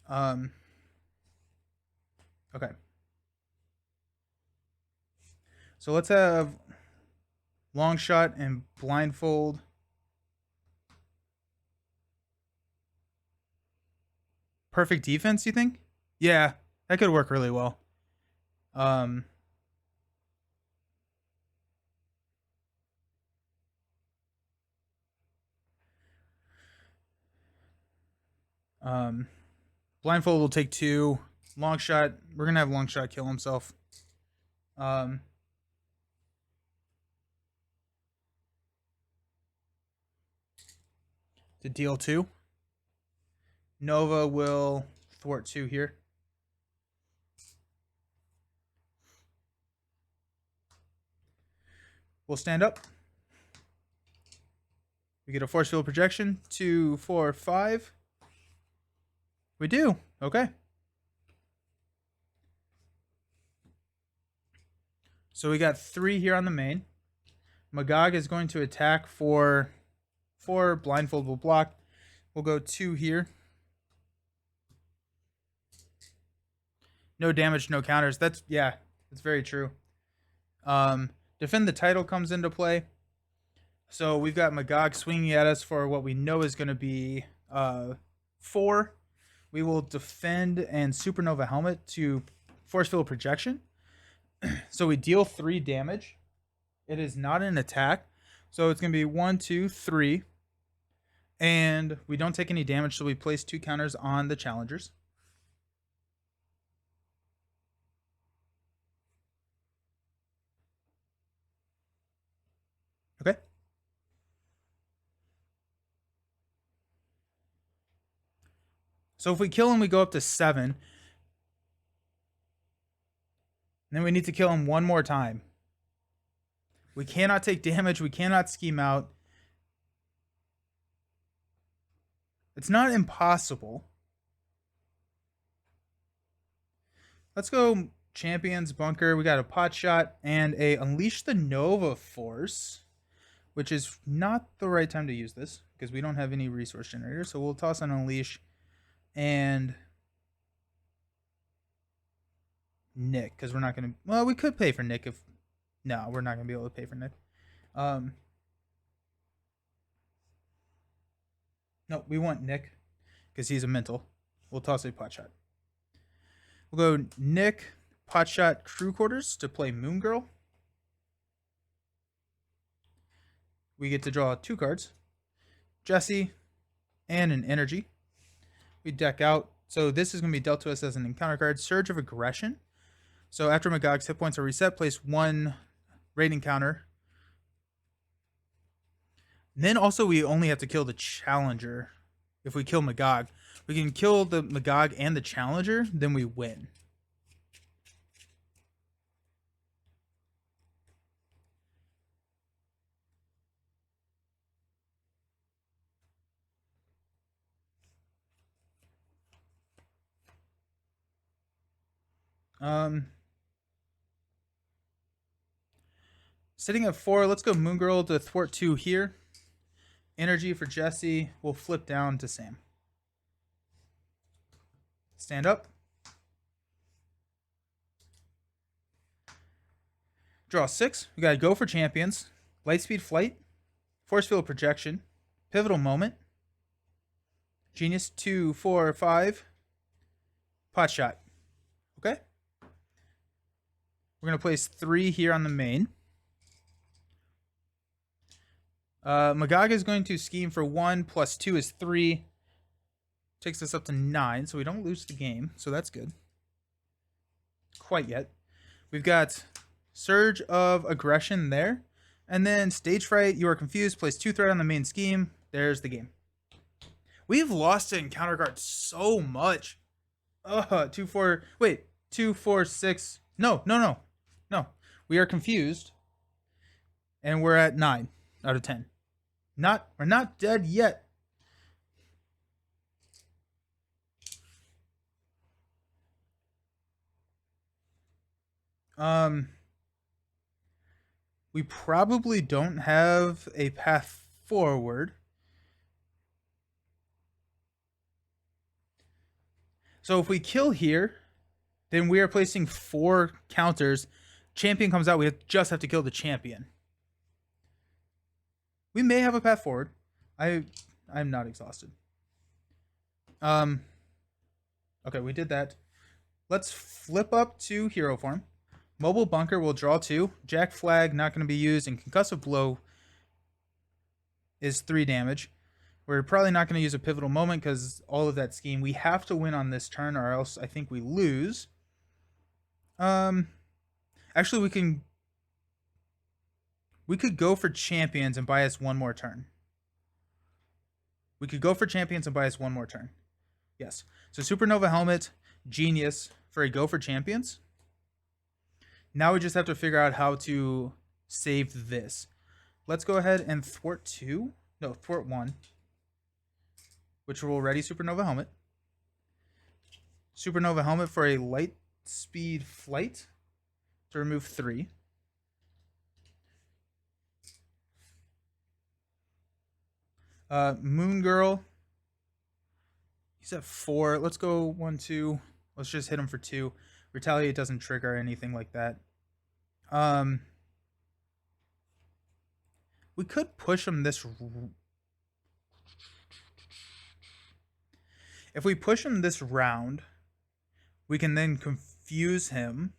Speaker 1: Okay. So let's have long shot and blindfold. Perfect defense, you think? Yeah, that could work really well. Blindfold will take 2. Long shot, we're gonna have long shot kill himself. To deal 2. Nova will thwart 2 here. We'll stand up. We get a force field projection. 2, 4, 5. We do. Okay. So we got 3 here on the main. Magog is going to attack for 4. Blindfold will block. We'll go 2 here. No damage, no counters. That's very true. Defend the title comes into play. So we've got Magog swinging at us for what we know is going to be 4. We will defend and Supernova Helmet to force field projection. So we deal 3 damage. It is not an attack. So it's going to be 1, 2, 3. And we don't take any damage, so we place 2 counters on the challengers. Okay. So if we kill him, we go up to 7. Then we need to kill him 1 more time. We cannot take damage. We cannot scheme out. It's not impossible. Let's go Champions Bunker. We got a pot shot and a Unleash the Nova Force, which is not the right time to use this because we don't have any resource generator. So we'll toss an Unleash and Nick, because we're not going to... Well, we could pay for Nick if... No, we're not going to be able to pay for Nick. No, we want Nick because he's a mental. We'll toss a pot shot. We'll go Nick, pot shot, crew quarters to play Moon Girl. We get to draw 2 cards. Jesse and an energy. We deck out. So this is going to be dealt to us as an encounter card. Surge of Aggression. So after Magog's hit points are reset, place 1 rating counter. And then also we only have to kill the challenger. If we kill Magog, we can kill the Magog and the challenger, then we win. Sitting at 4, let's go Moon Girl to thwart 2 here. Energy for Jesse. We'll flip down to Sam. Stand up. Draw 6. We got to go for champions. Lightspeed Flight. Force Field Projection. Pivotal Moment. Genius 2, 4, 5. Pot Shot. Okay. We're going to place 3 here on the main. Magog is going to scheme for 1 plus 2 is 3. Takes us up to 9, so we don't lose the game. So that's good. Quite yet. We've got Surge of Aggression there. And then Stage Fright, you are confused. Place 2 threat on the main scheme. There's the game. We've lost to encounter cards so much. 2, 4. Wait. 2, 4, 6. No. We are confused. And we're at 9 out of 10. We're not dead yet. We probably don't have a path forward. So if we kill here, then we are placing 4 counters. Champion comes out, we just have to kill the champion. We may have a path forward. I'm not exhausted. Okay, we did that. Let's flip up to hero form. Mobile Bunker will draw 2. Jack Flag not going to be used, and Concussive Blow is 3 damage. We're probably not going to use a Pivotal Moment because all of that scheme. We have to win on this turn, or else I think we lose. Actually, we could go for champions and buy us 1 more turn. Yes. So Supernova Helmet, Genius for a go for champions. Now we just have to figure out how to save this. Let's go ahead and thwart 2. No, Fort 1, which will ready Supernova Helmet. Supernova Helmet for a light speed flight to remove 3. Moon Girl. He's at 4. Let's go 1, 2. Let's just hit him for 2. Retaliate doesn't trigger anything like that. We could push him this. If we push him this round, we can then confuse him,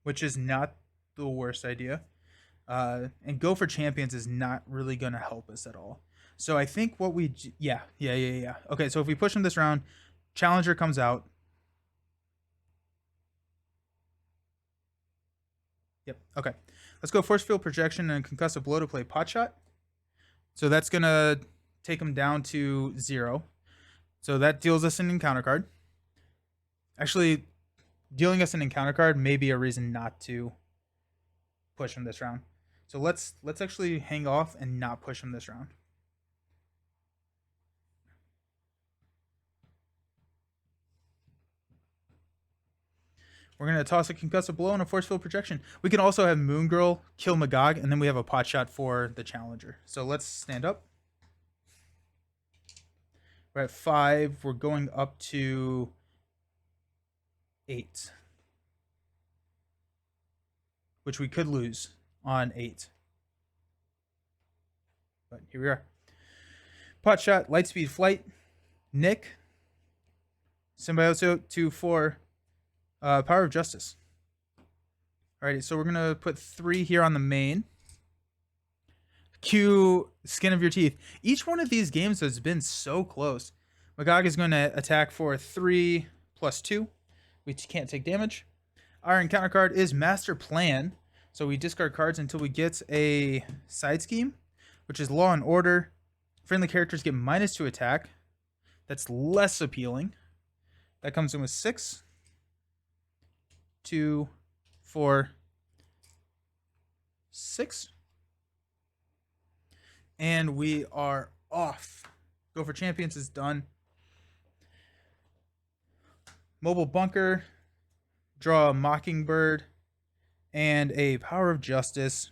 Speaker 1: which is not the worst idea. And go for champions is not really going to help us at all. So I think what we, yeah. Okay, so if we push him this round, challenger comes out. Yep. Okay. Let's go force field projection and concussive blow to play pot shot. So that's gonna take him down to 0. So that deals us an encounter card. Actually, dealing us an encounter card may be a reason not to push him this round. So let's actually hang off and not push him this round. We're going to toss a concussive blow and a force field projection. We can also have Moon Girl kill Magog, and then we have a pot shot for the challenger. So let's stand up. We're at 5. We're going up to 8, which we could lose on 8. But here we are. Pot shot, light speed flight, Nick, Symbiote 2, 4, Power of Justice. Alrighty, so we're going to put 3 here on the main. Q, Skin of Your Teeth. Each one of these games has been so close. Magog is going to attack for 3 plus 2. We can't take damage. Our encounter card is Master Plan. So we discard cards until we get a side scheme, which is Law and Order. Friendly characters get -2 attack. That's less appealing. That comes in with 6, 2, 4, 6. And we are off. Go for Champions is done. Mobile Bunker. Draw a Mockingbird. And a Power of Justice.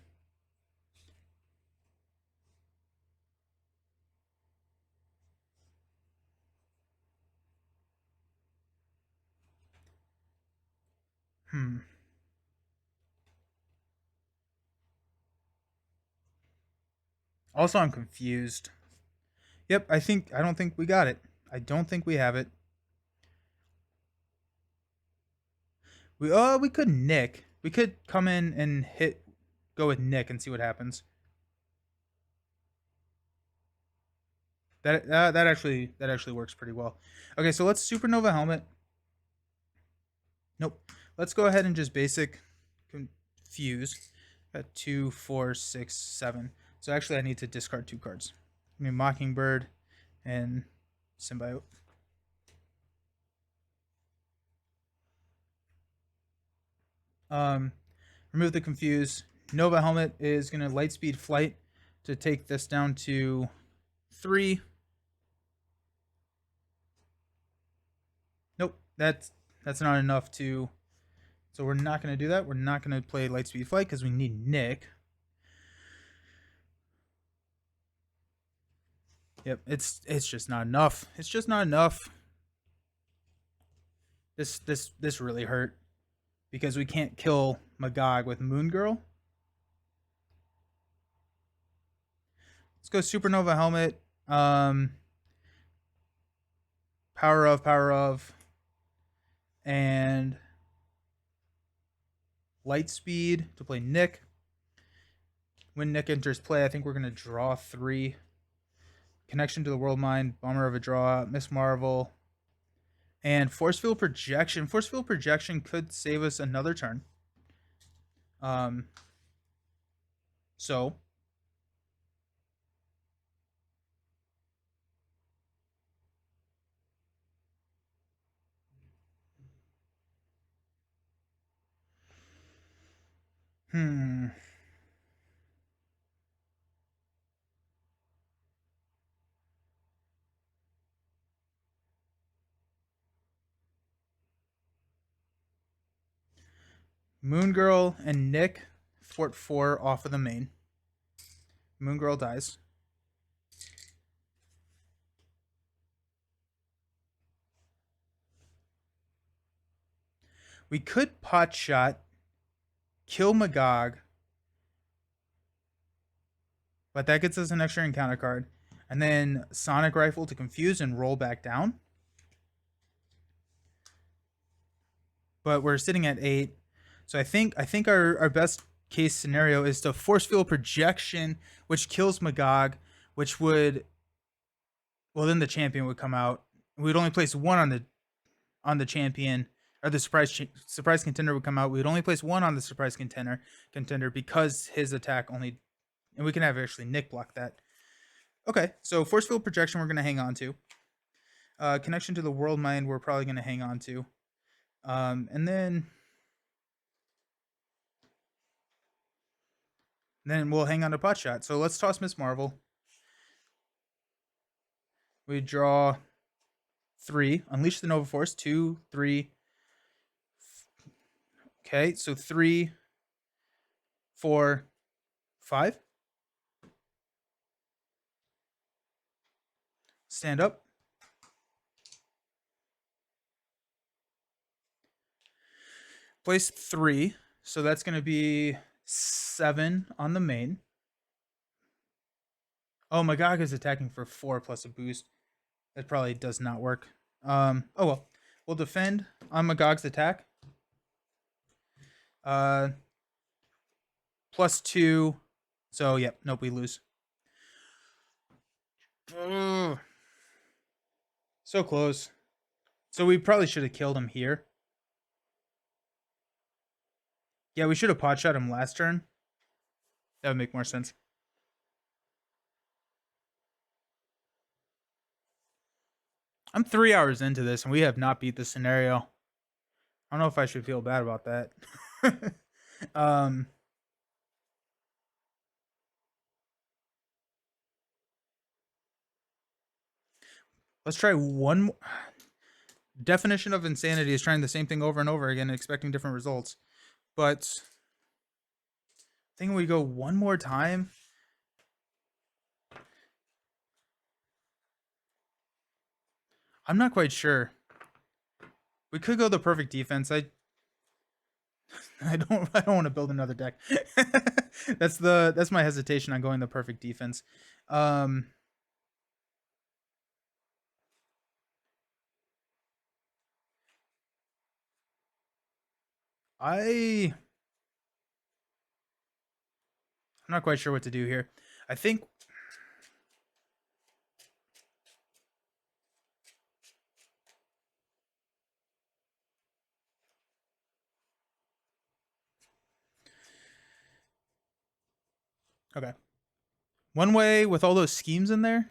Speaker 1: Also, I'm confused. Yep, I don't think we got it. I don't think we have it. We could Nick. We could come in and go with Nick and see what happens. That actually works pretty well. Okay, so let's Supernova Helmet. Nope. Let's go ahead and just basic confuse. Got 2, 4, 6, 7. So actually, I need to discard 2 cards. I mean, Mockingbird and Symbiote. Remove the confuse. Nova Helmet is going to light speed flight to take this down to 3. Nope, that's not enough to. So we're not going to do that. We're not going to play light speed flight because we need Nick. Yep, it's just not enough. It's just not enough. This really hurt because we can't kill Magog with Moon Girl. Let's go Supernova Helmet. Power of, and light speed to play Nick. When Nick enters play, I think we're going to draw 3. Connection to the World Mind, Bomber of a Draw, Miss Marvel, and Force Field Projection. Force Field Projection could save us another turn. So Moon Girl and Nick thwart 4 off of the main. Moon Girl dies. We could pot shot, kill Magog, but that gets us an extra encounter card. And then Sonic Rifle to confuse and roll back down. But we're sitting at 8. So I think our best case scenario is to force field projection, which kills Magog, which would, well, then the champion would come out. We'd only place 1 on the champion, or the surprise contender would come out. We would only place 1 on the surprise contender because his attack only, and we can have actually Nick block that. Okay, so force field projection we're going to hang on to. Connection to the world mind we're probably going to hang on to. And then we'll hang on to pot shot. So let's toss Miss Marvel. We draw 3. Unleash the Nova Force. 2, 3. Okay, so 3, 4, 5. Stand up. Place 3. So that's going to be 7 on the main. Oh, Magog is attacking for 4 plus a boost. That probably does not work. Oh well. We'll defend on Magog's attack. Plus 2. So, yep, nope, we lose. Ugh. So close. So we probably should have killed him here. Yeah, we should have pot shot him last turn. That would make more sense. I'm 3 hours into this and we have not beat the scenario. I don't know if I should feel bad about that. Let's try one more. Definition of insanity is trying the same thing over and over again and expecting different results. But I think we go one more time. I'm not quite sure. We could go the perfect defense. I don't want to build another deck. That's my hesitation on going the perfect defense. I'm not quite sure what to do here. I think okay. One way with all those schemes in there.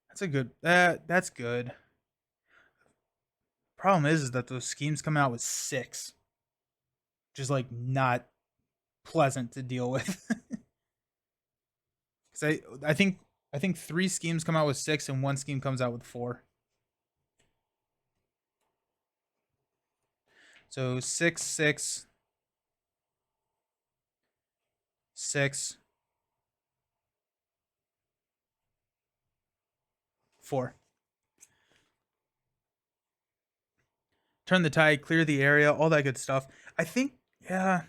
Speaker 1: That's a good that's good. Problem is that those schemes come out with 6. Which is like not pleasant to deal with. Cuz I think 3 schemes come out with 6 and 1 scheme comes out with 4. So 6, 6, 6, 4. Turn the tide, clear the area, all that good stuff. I think, yeah.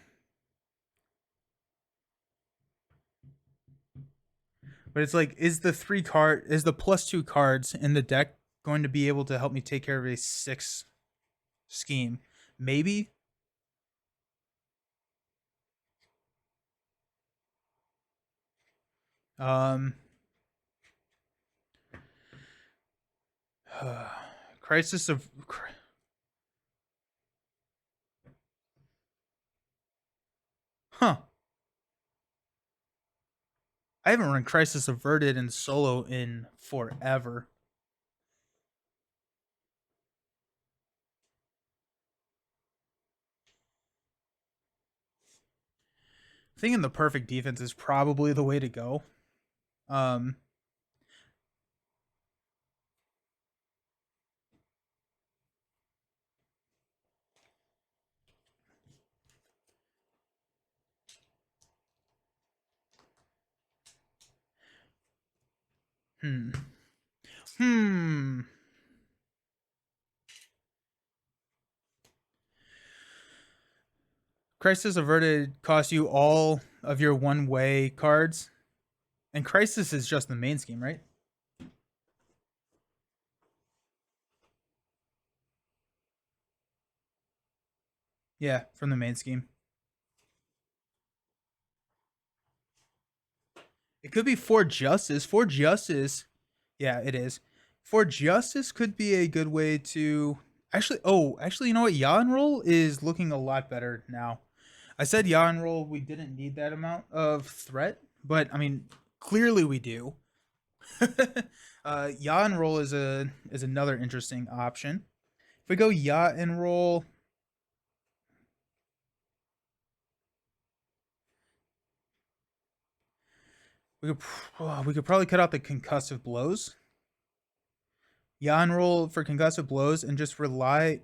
Speaker 1: But it's like, is the +2 cards in the deck going to be able to help me take care of a 6 scheme? Maybe. Crisis of Huh. I haven't run Crisis Averted in solo in forever. Thinking the perfect defense is probably the way to go. Hmm. Hmm. Crisis Averted costs you all of your one-way cards, and Crisis is just the main scheme, right? Yeah, from the main scheme. It could be For Justice. For Justice, yeah, it is. For Justice could be a good way to actually. Oh, actually, you know what? Yaw and Roll is looking a lot better now. I said Yaw and Roll, we didn't need that amount of threat, but I mean, clearly we do. Yaw and Roll is another interesting option. If we go Yacht and Roll, we could we could probably cut out the concussive blows. Yacht and Roll for concussive blows, and just rely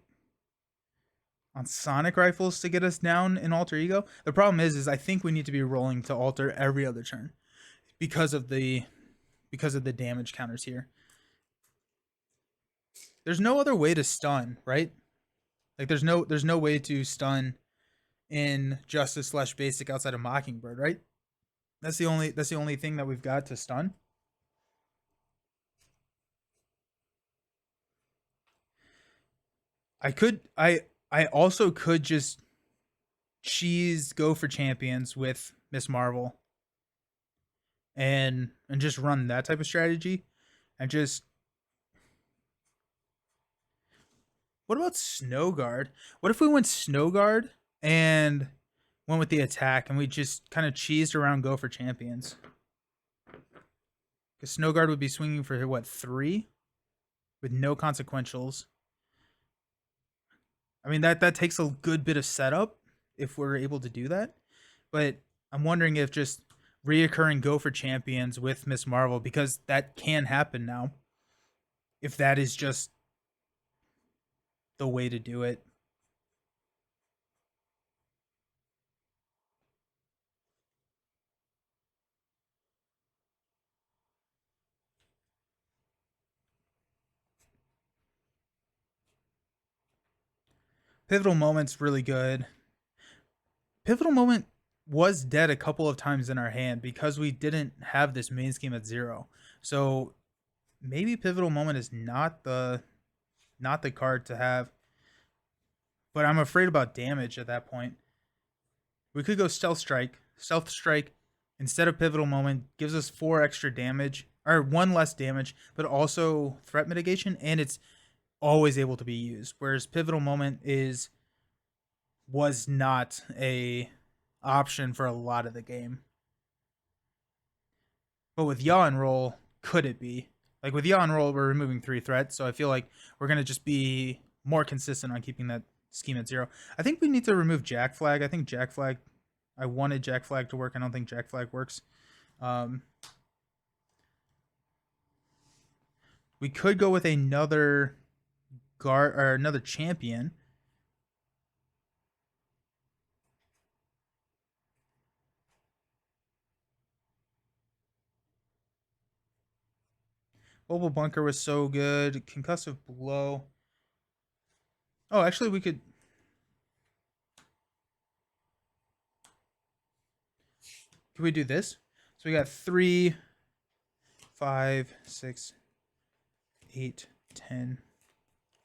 Speaker 1: on sonic rifles to get us down in alter ego. The problem is I think we need to be rolling to alter every other turn because of the damage counters here. There's no other way to stun, right? Like there's no way to stun in Justice slash Basic outside of Mockingbird, right? That's the only thing that we've got to stun. I also could just cheese go for champions with Miss Marvel and just run that type of strategy and just what about Snow Guard? What if we went Snow Guard and went with the attack and we just kind of cheesed around go for champions? Because Snow Guard would be swinging for what 3 with no consequentials. I mean that takes a good bit of setup if we're able to do that, but I'm wondering if just reoccurring go for champions with Miss Marvel because that can happen now. If that is just the way to do it. Pivotal Moment's really good. Pivotal Moment was dead a couple of times in our hand because we didn't have this main scheme at 0. So maybe Pivotal Moment is not the card to have. But I'm afraid about damage at that point. We could go Stealth Strike. Stealth Strike instead of Pivotal Moment gives us 4 extra damage or 1 less damage, but also threat mitigation, and it's always able to be used. Whereas Pivotal Moment was not a option for a lot of the game. But with Yaw and Roll, could it be? Like with Yaw and Roll, we're removing 3 threats, so I feel like we're gonna just be more consistent on keeping that scheme at 0. I think we need to remove Jack Flag. I think Jack Flag. I wanted Jack Flag to work. I don't think Jack Flag works. Um, we could go with another guard or another champion. Mobile Bunker was so good. Concussive Blow. Oh, actually, we could. Can we do this? So we got 3, 5, 6, 8, 10,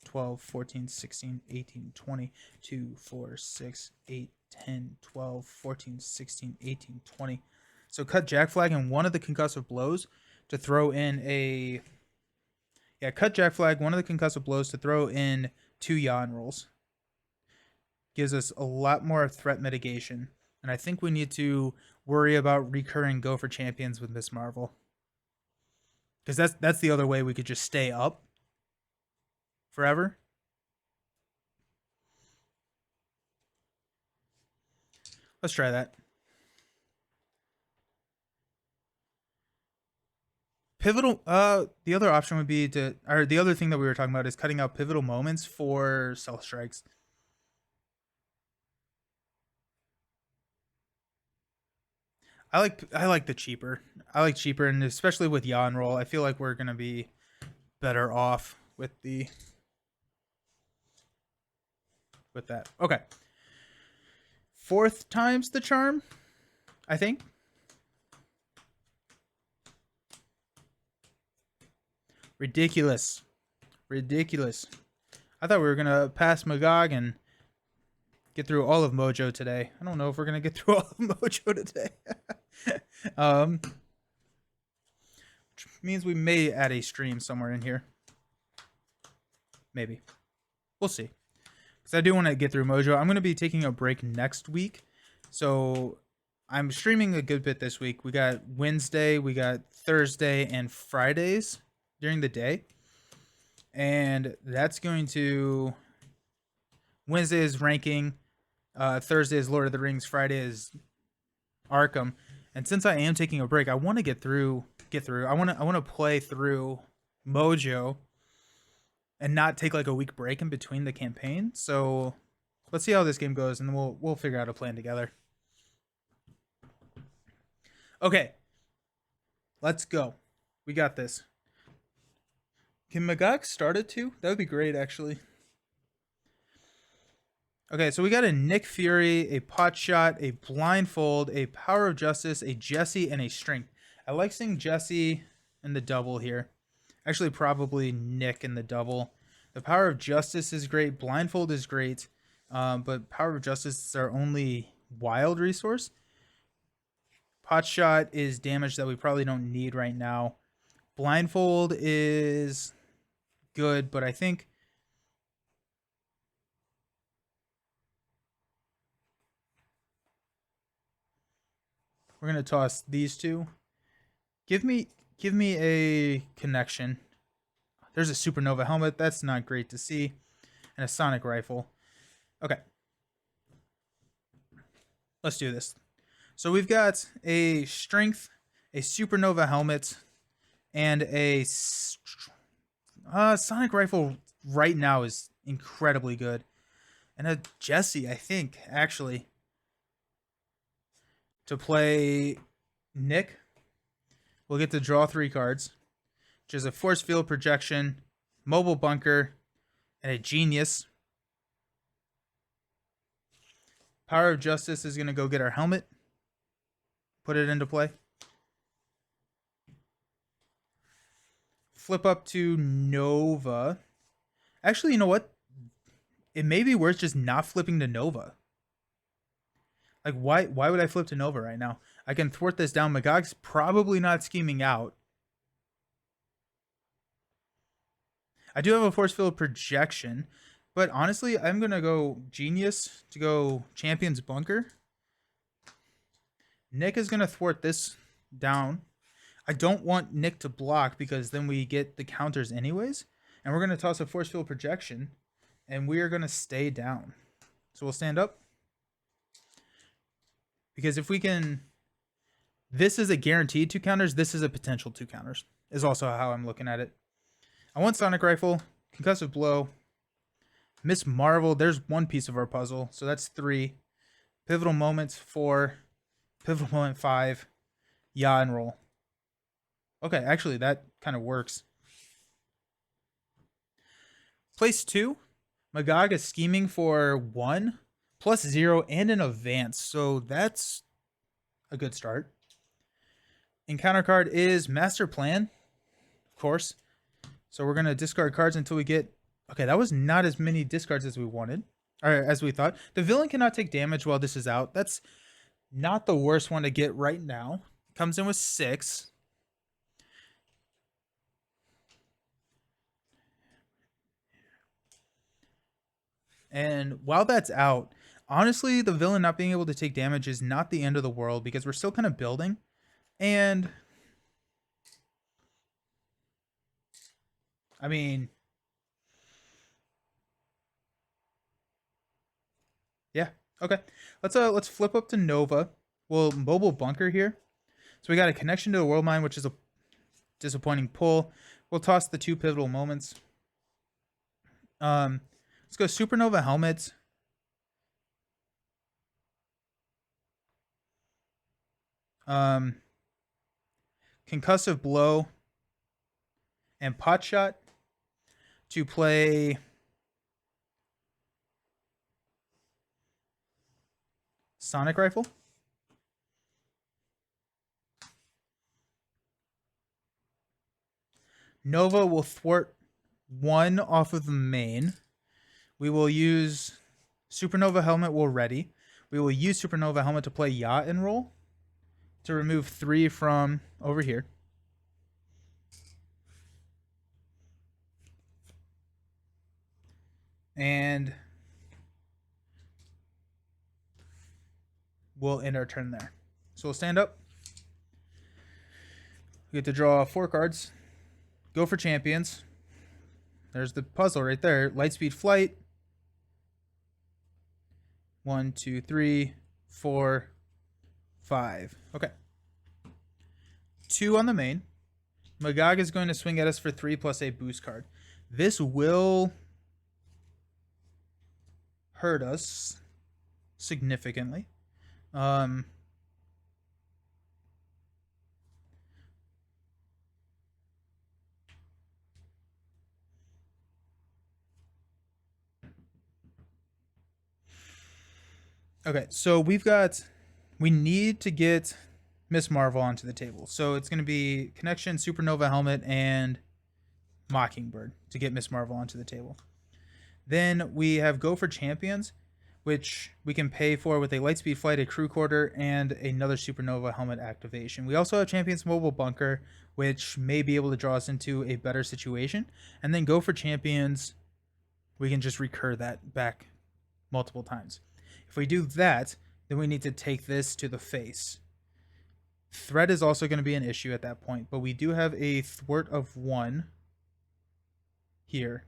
Speaker 1: 12, 14, 16, 18, 20, 2, 4, 6, 8, 10, 12, 14, 16, 18, 20. So cut Jack Flag and one of the concussive blows to throw in a. Yeah, cut Jack Flag, one of the concussive blows to throw in 2 yawn rolls. Gives us a lot more threat mitigation. And I think we need to worry about recurring go for champions with Miss Marvel. Because that's the other way we could just stay up forever. Let's try that. Pivotal the other option would be to or the other thing that we were talking about is cutting out pivotal moments for stealth strikes. I like the cheaper. I like cheaper, and especially with yaw and roll, I feel like we're gonna be better off with that. Okay, fourth time's the charm, I think. Ridiculous, ridiculous. I thought we were gonna pass Magog and get through all of Mojo today. I don't know if we're gonna get through all of Mojo today. Which means we may add a stream somewhere in here. Maybe. We'll see. Because I do want to get through Mojo. I'm going to be taking a break next week. So I'm streaming a good bit this week. We got Wednesday, we got Thursday, and Fridays during the day. And that's going to... Wednesday is ranking. Thursday is Lord of the Rings. Friday is Arkham. And since I am taking a break, I want to get through. I want to play through Mojo and not take like a week break in between the campaign. So let's see how this game goes, and then we'll figure out a plan together. Okay, let's go. We got this. Can Magog start it too? That would be great, actually. Okay, so we got a Nick Fury, a Pot Shot, a Blindfold, a Power of Justice, a Jesse, and a Strength. I like seeing Jesse in the double here. Actually, probably Nick in the double. The Power of Justice is great. Blindfold is great. But Power of Justice is our only wild resource. Pot Shot is damage that we probably don't need right now. Blindfold is good, but I think... we're going to toss these two. Give me a connection. There's a supernova helmet. That's not great to see. And a sonic rifle. Okay. Let's do this. So we've got a strength, a supernova helmet, and a sonic rifle right now is incredibly good. And a Jesse, I think, actually. To play Nick, we'll get to draw 3 cards, which is a force field projection, mobile bunker, and a genius. Power of Justice is going to go get our helmet, put it into play. Flip up to Nova. Actually, you know what? It may be worth just not flipping to Nova. Like, why would I flip to Nova right now? I can thwart this down. Magog's probably not scheming out. I do have a force field projection, but honestly, I'm going to go Genius to go Champion's Bunker. Nick is going to thwart this down. I don't want Nick to block because then we get the counters anyways. And we're going to toss a force field projection, and we are going to stay down. So we'll stand up. Because if we can... this is a guaranteed 2 counters. This is a potential 2 counters. Is also how I'm looking at it. I want Sonic Rifle, Concussive Blow, Miss Marvel. There's 1 piece of our puzzle. So that's 3. Pivotal Moments, 4. Pivotal Moment, 5. Yaw and roll. Okay, actually, that kind of works. Place 2. Magog is scheming for 1. +0 and an advance, so that's a good start. Encounter card is Master Plan, of course. So we're going to discard cards until we get... okay, that was not as many discards as we wanted, or as we thought. The villain cannot take damage while this is out. That's not the worst one to get right now. Comes in with 6. And while that's out... honestly, the villain not being able to take damage is not the end of the world because we're still kind of building. And... I mean... yeah, okay. Let's flip up to Nova. We'll mobile bunker here. So we got a connection to the world mine, which is a disappointing pull. We'll toss the 2 pivotal moments. Let's go supernova helmets. um, Concussive Blow, and Pot Shot to play Sonic Rifle. Nova will thwart 1 off of the main. We will use Supernova Helmet will ready. We will use Supernova Helmet to play Yacht and roll to remove 3 from over here. And we'll end our turn there. So we'll stand up. We get to draw 4 cards. Go for champions. There's the puzzle right there. Lightspeed Flight. 1, 2, 3, 4, 5. Okay. 2 on the main. Magog is going to swing at us for 3 plus a boost card. This will hurt us significantly. Okay, so we need to get Miss Marvel onto the table. So it's going to be Connection, Supernova Helmet, and Mockingbird to get Miss Marvel onto the table. Then we have Go for Champions, which we can pay for with a Lightspeed Flight, a Crew Quarter, and another Supernova Helmet activation. We also have Champions Mobile Bunker, which may be able to draw us into a better situation. And then Go for Champions, we can just recur that back multiple times. If we do that, then we need to take this to the face. Threat is also going to be an issue at that point, but we do have a thwart of 1 here.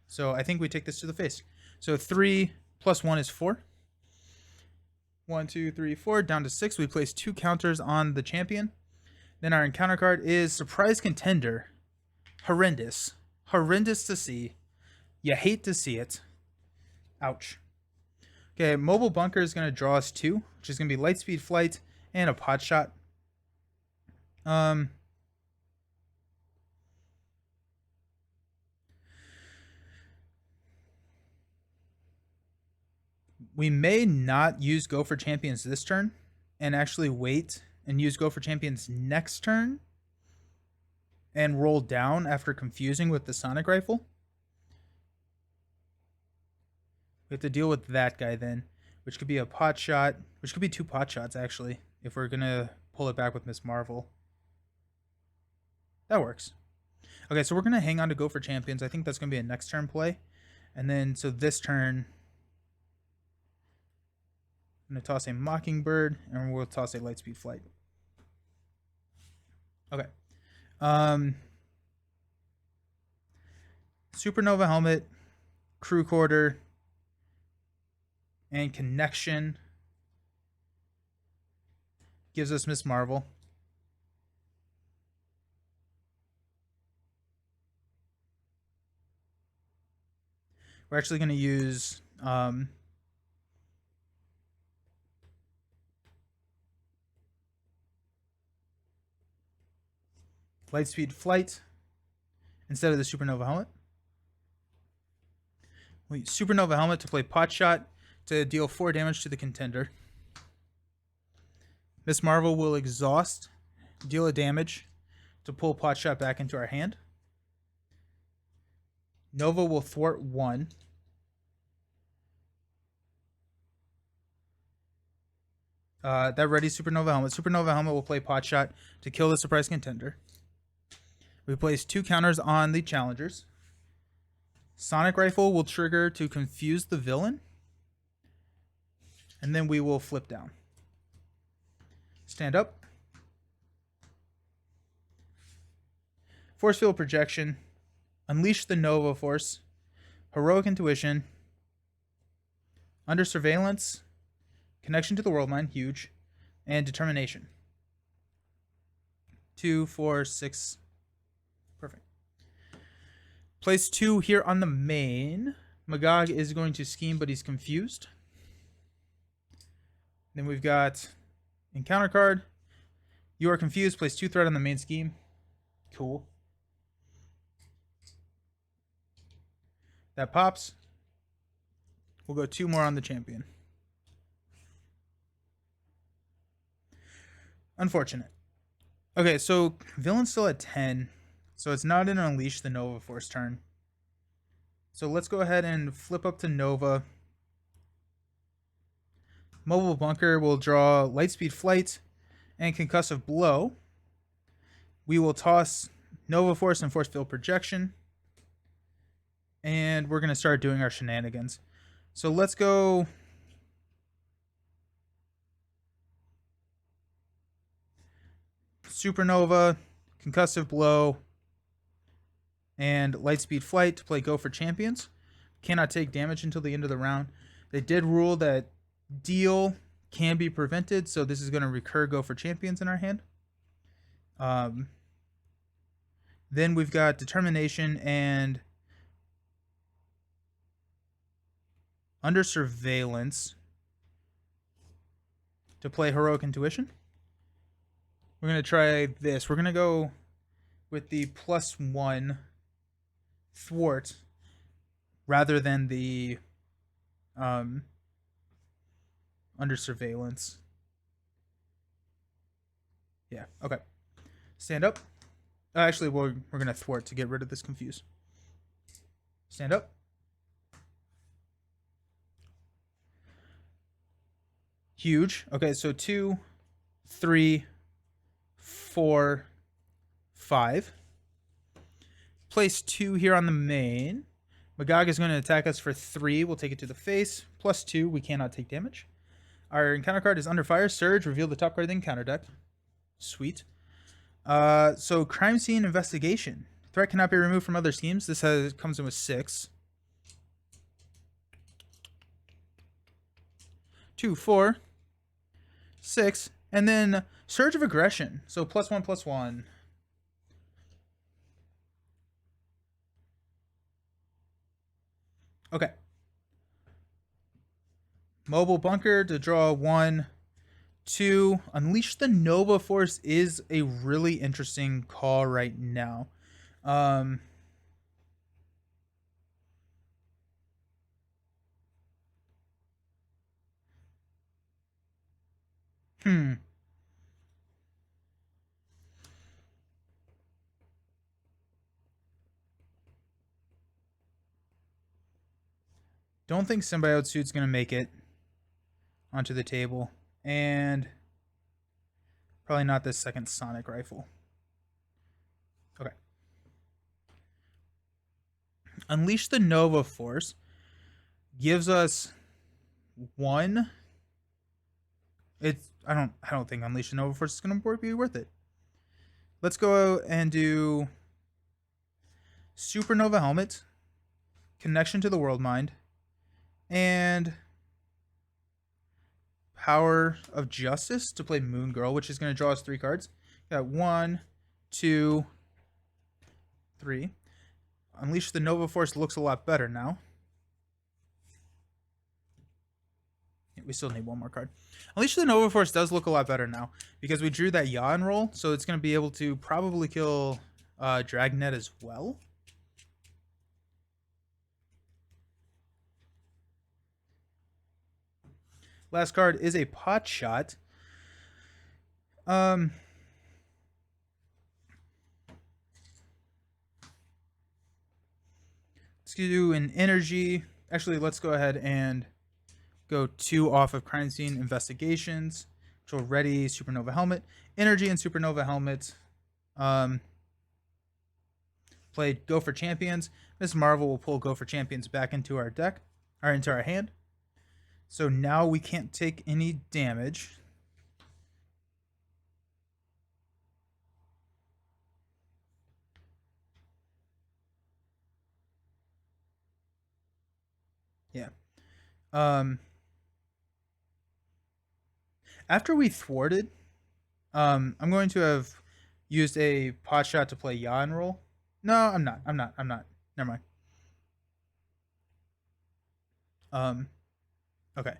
Speaker 1: So I think we take this to the face. So 3 plus 1 is 4. 1, 2, 3, 4, down to 6. We place 2 counters on the champion. Then our encounter card is Surprise Contender. Horrendous. Horrendous to see. You hate to see it. Ouch. Okay, Mobile Bunker is going to draw us 2, which is going to be Lightspeed Flight and a Pot Shot. We may not use Go for Champions this turn and actually wait and use Go for Champions next turn and roll down after confusing with the Sonic Rifle. We have to deal with that guy then, which could be a Pot Shot, which could be 2 Pot Shots actually, if we're going to pull it back with Miss Marvel. That works. Okay, so we're going to hang on to Go for Champions. I think that's going to be a next turn play. And then, so this turn, I'm going to toss a Mockingbird, and we'll toss a Lightspeed Flight. Okay. Supernova Helmet, Crew Quarter, and Connection gives us Miss Marvel. We're actually going to use Lightspeed Flight instead of the Supernova Helmet. We use Supernova Helmet to play Pot Shot to deal 4 damage to the contender. Miss Marvel will exhaust, deal a damage to pull Pot Shot back into our hand. Nova will thwart 1. That ready Supernova Helmet. Supernova Helmet will play Pot Shot to kill the surprise contender. We place 2 counters on the challengers. Sonic Rifle will trigger to confuse the villain. And then we will flip down. Stand up. Force Field Projection. Unleash the Nova Force. Heroic Intuition. Under Surveillance. Connection to the World Mind, huge. And Determination. 2, 4, 6. Perfect. Place 2 here on the main. Magog is going to scheme, but he's confused. Then we've got encounter card. You are confused. Place 2 threat on the main scheme. Cool. That pops. We'll go 2 more on the champion. Unfortunate. Okay, so villain's still at 10. So it's not an Unleash the Nova Force turn. So let's go ahead and flip up to Nova. Mobile Bunker will draw Lightspeed Flight and Concussive Blow. We will toss Nova Force and Force Field Projection. And we're going to start doing our shenanigans. So let's go Supernova, Concussive Blow, and Lightspeed Flight to play Go for Champions. Cannot take damage until the end of the round. They did rule that deal can be prevented, so this is going to recur Go for Champions in our hand. Then we've got Determination and Under Surveillance to play Heroic Intuition. We're going to try this. We're going to go with the +1 Thwart rather than the Under Surveillance. Yeah, okay. Stand up. Actually, we're going to Thwart to get rid of this confuse. Stand up. Huge. Okay, so 2, 3, 4, 5. Place 2 here on the main. Magog is going to attack us for 3. We'll take it to the face. +2. We cannot take damage. Our encounter card is Under Fire. Surge. Reveal the top card of the encounter deck. Sweet. So Crime Scene Investigation. Threat cannot be removed from other schemes. This comes in with 6. 2, 4, 6. And then Surge of Aggression. So +1/+1. Okay. Mobile Bunker to draw 1, 2. Unleash the Nova Force is a really interesting call right now. Don't think Symbiote Suit's going to make it onto the table. And probably not this second Sonic Rifle. Okay. Unleash the Nova Force gives us 1. I don't think Unleash the Nova Force is going to be worth it. Let's go and do Supernova Helmet, Connection to the World Mind, and Power of Justice to play Moon Girl, which is going to draw us 3 cards. Got 1, 2, 3. Unleash the Nova Force looks a lot better now. We still need 1 more card. Unleash the Nova Force does look a lot better now because we drew that Yawn roll, so it's going to be able to probably kill Dragnet as well. Last card is a Pot Shot. Let's do an energy. Actually, let's go ahead and go 2 off of Crime Scene Investigations, which will ready Supernova Helmet. Energy and Supernova Helmet. Played Go for Champions. Miss Marvel will pull Go for Champions back into our deck, or into our hand. So now we can't take any damage. Yeah. After we thwarted, I'm going to have used a Pot Shot to play Yawn roll. No, I'm not. Never mind. Okay.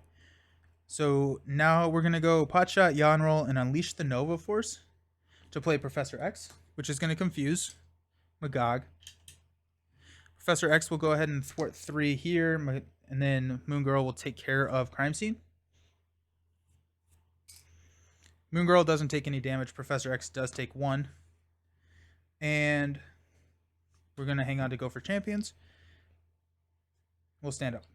Speaker 1: So now we're going to go Potshot, Yaw and Roll, and Unleash the Nova Force to play Professor X, which is going to confuse Magog. Professor X will go ahead and thwart 3 here, and then Moon Girl will take care of Crime Scene. Moon Girl doesn't take any damage. Professor X does take 1. And we're going to hang on to Go for Champions. We'll stand up.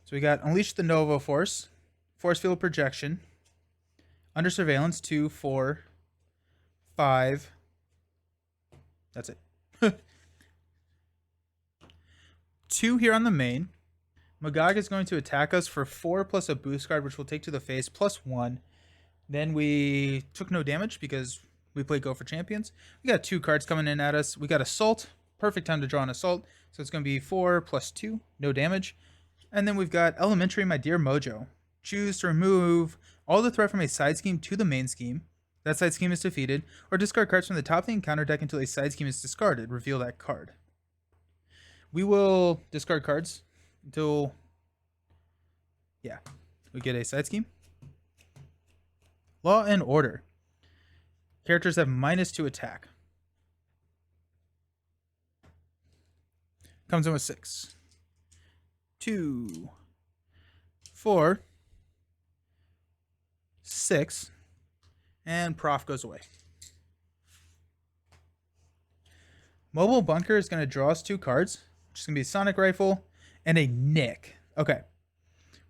Speaker 1: So we got Unleash the Nova Force, Force Field Projection, Under Surveillance, 2, 4, 5. That's it. 2 here on the main. Magog is going to attack us for 4 plus a boost card, which we'll take to the face, plus 1. Then we took no damage because we played Go for Champions. We got 2 cards coming in at us. We got Assault. Perfect time to draw an Assault. So it's going to be 4 plus 2. No damage. And then we've got Elementary, My Dear Mojo. Choose to remove all the threat from a side scheme to the main scheme. That side scheme is defeated. Or discard cards from the top of the encounter deck until a side scheme is discarded. Reveal that card. We will discard cards until, we get a side scheme. Law and Order. Characters have -2 attack. Comes in with 6. 2, 4, 6, and Prof goes away. Mobile Bunker is going to draw us 2 cards, which is going to be a Sonic Rifle and a Nick. Okay.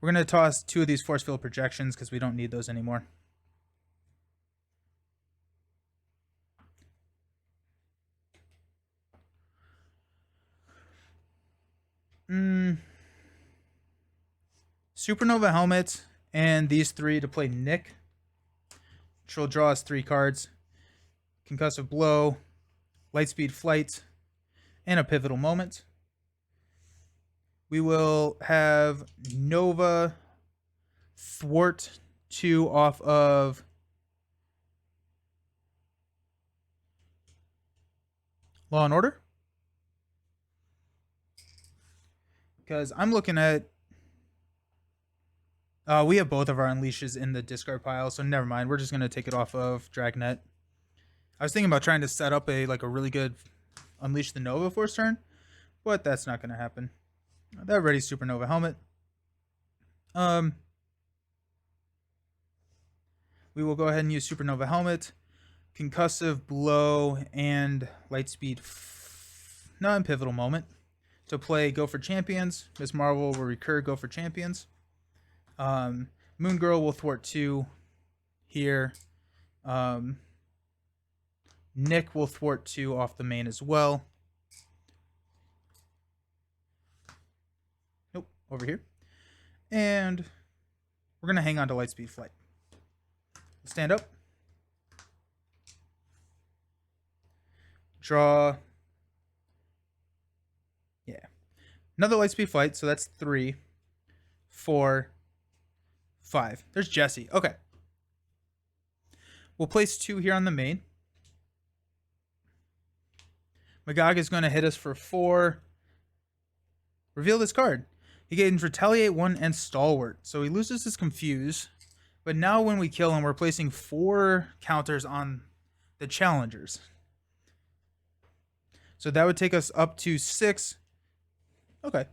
Speaker 1: We're going to toss 2 of these Force Field Projections because we don't need those anymore. Supernova Helmet and these 3 to play Nick, which will draw us 3 cards. Concussive Blow, Lightspeed Flight, and a Pivotal Moment. We will have Nova thwart 2 off of Law and Order. Because I'm looking at... we have both of our Unleashes in the discard pile, so never mind. We're just going to take it off of Dragnet. I was thinking about trying to set up a really good Unleash the Nova Force turn, but that's not going to happen. That ready Supernova Helmet. We will go ahead and use Supernova Helmet, Concussive Blow, and Lightspeed and Pivotal Moment to play Go for Champions. Miss Marvel will recur Go for Champions. Moon Girl will thwart 2 here. Nick will thwart 2 off the main as well. Nope, over here. And we're going to hang on to Lightspeed Flight. Stand up. Draw. Yeah. Another Lightspeed Flight, so that's 3, 4, 5. There's Jesse. Okay. We'll place 2 here on the main. Magog is going to hit us for 4. Reveal this card. He gains Retaliate 1 and Stalwart. So he loses his Confuse. But now when we kill him, we're placing 4 counters on the challengers. So that would take us up to 6. Okay.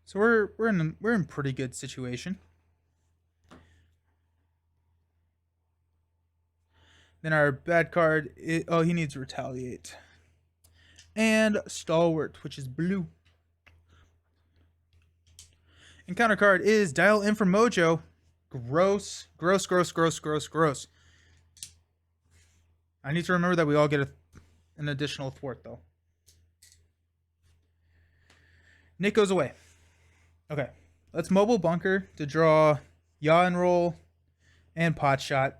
Speaker 1: So we're in pretty good situation. Then our bad card, he needs Retaliate. And Stalwart, which is blue. Encounter card is Dial in for Mojo. Gross. Gross, gross, gross, gross, gross. I need to remember that we all get an additional thwart, though. Nick goes away. Okay. Let's Mobile Bunker to draw Yaw and Roll and Pot Shot.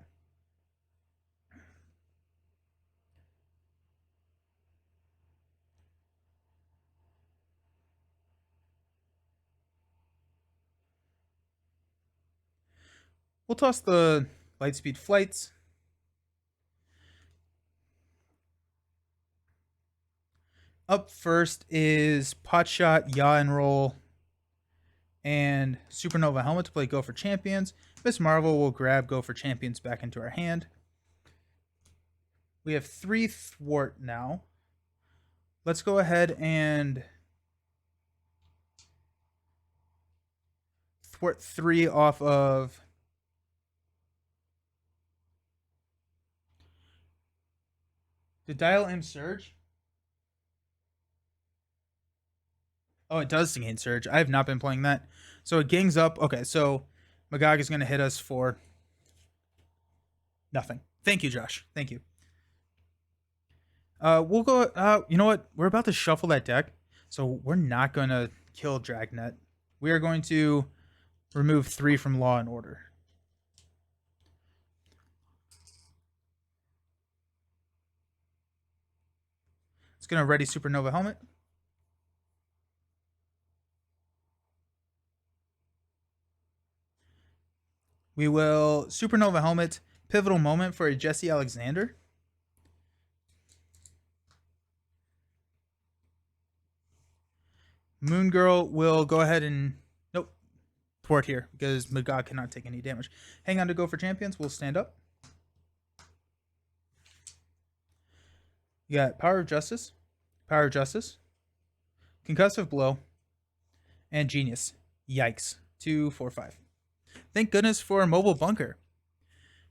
Speaker 1: We'll toss the Lightspeed Flights. Up first is Potshot, Yaw and Roll, and Supernova Helmet to play Go for Champions. Miss Marvel will grab Go for Champions back into our hand. We have 3 Thwart now. Let's go ahead and Thwart 3 off of the Dial M Surge. Oh, it does gain Surge. I have not been playing that. So it gangs up. Okay, so Magog is going to hit us for nothing. Thank you, Josh. Thank you. We'll go. You know what? We're about to shuffle that deck, so we're not going to kill Dragnet. We are going to remove 3 from Law and Order. It's going to ready Supernova Helmet. We will Supernova Helmet, Pivotal Moment for a Jesse Alexander. Moon Girl will go ahead and nope, thwart here because Magog cannot take any damage. Hang on to Go for Champions. We'll stand up. You got Power of Justice, Concussive Blow, and Genius. Yikes. 2, 4, 5. Thank goodness for Mobile Bunker.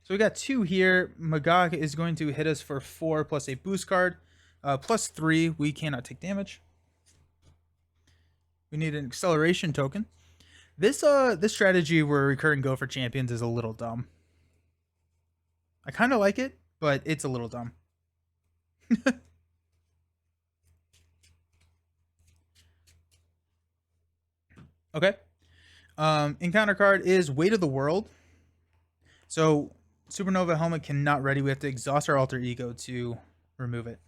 Speaker 1: So we got 2 here. Magog is going to hit us for 4 plus a boost card. Plus 3, we cannot take damage. We need an acceleration token. This strategy where recurring Go for Champions is a little dumb. I kind of like it, but it's a little dumb. Okay. Encounter card is Weight of the World. So Supernova Helmet cannot ready. We have to exhaust our alter ego to remove it.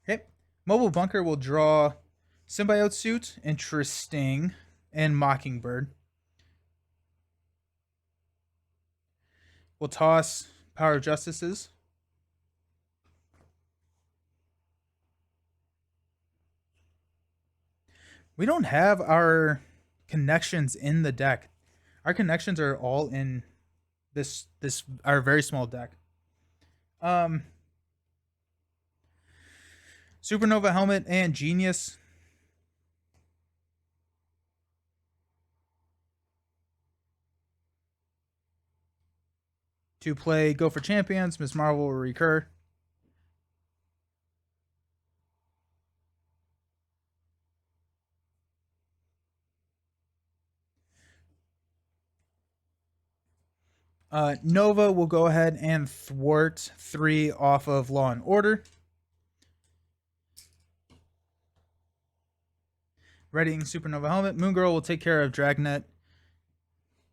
Speaker 1: Okay. Mobile Bunker will draw Symbiote Suit, interesting, and Mockingbird. We'll toss Power of Justices. We don't have our connections in the deck. Our connections are all in this our very small deck. Supernova Helmet and Genius. To play Go for Champions, Miss Marvel will recur. Nova will go ahead and thwart 3 off of Law and Order. Readying Supernova Helmet. Moon Girl will take care of Dragnet.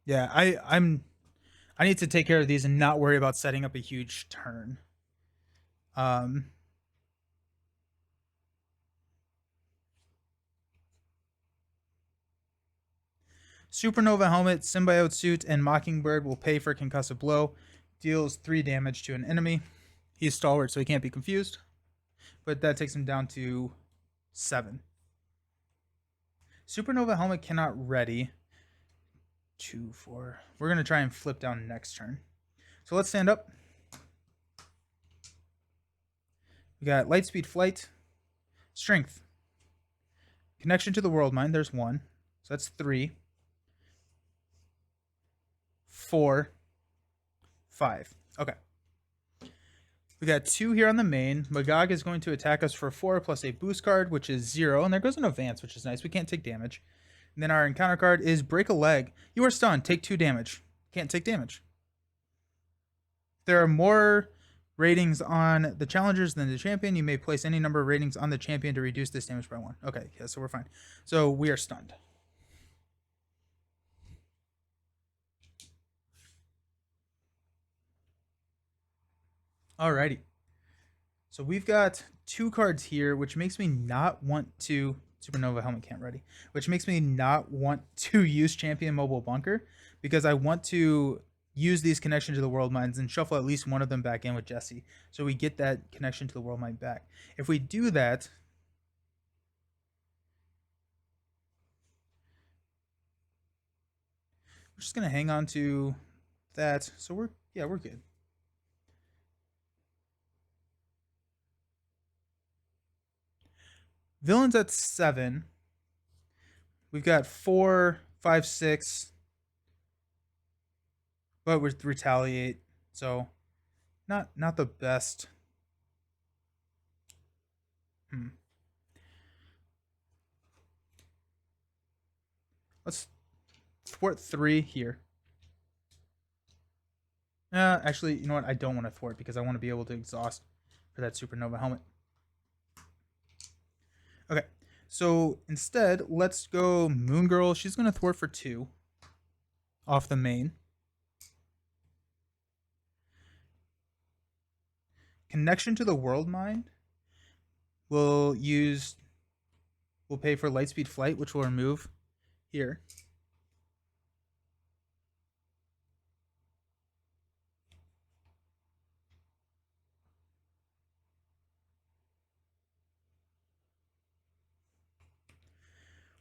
Speaker 1: Yeah, I need to take care of these and not worry about setting up a huge turn. Supernova Helmet, Symbiote Suit, and Mockingbird will pay for Concussive Blow. Deals 3 damage to an enemy. He's stalwart, so he can't be confused. But that takes him down to 7. Supernova Helmet cannot ready. 2, 4. We're going to try and flip down next turn. So let's stand up. We got Lightspeed Flight, Strength, Connection to the World Mind. There's 1. So that's 3. 4, 5. Okay. We got 2 here on the main. Magog is going to attack us for 4 plus a boost card, which is 0. And there goes an advance, which is nice. We can't take damage. And then our encounter card is Break a Leg. You are stunned. Take 2 damage. Can't take damage. There are more ratings on the challengers than the champion. You may place any number of ratings on the champion to reduce this damage by 1. Okay, yeah, so we're fine. So we are stunned. Alrighty. So we've got 2 cards here, which makes me not want to... Supernova Helmet can't ready. Which makes me not want to use Champion Mobile Bunker, because I want to use these Connection to the World Minds and shuffle at least one of them back in with Jesse, so we get that Connection to the World Mind back. If we do that, We're just gonna hang on to that. So we're good. Villains at 7. We've got 4, 5, 6, but we retaliate. So not the best. Let's thwart 3 here. Actually, you know what? I don't want to thwart because I want to be able to exhaust for that supernova helmet. Okay, so instead, let's go Moon Girl. She's going to thwart for 2 off the main. Connection to the World Mind. We'll pay for Lightspeed Flight, which we'll remove here.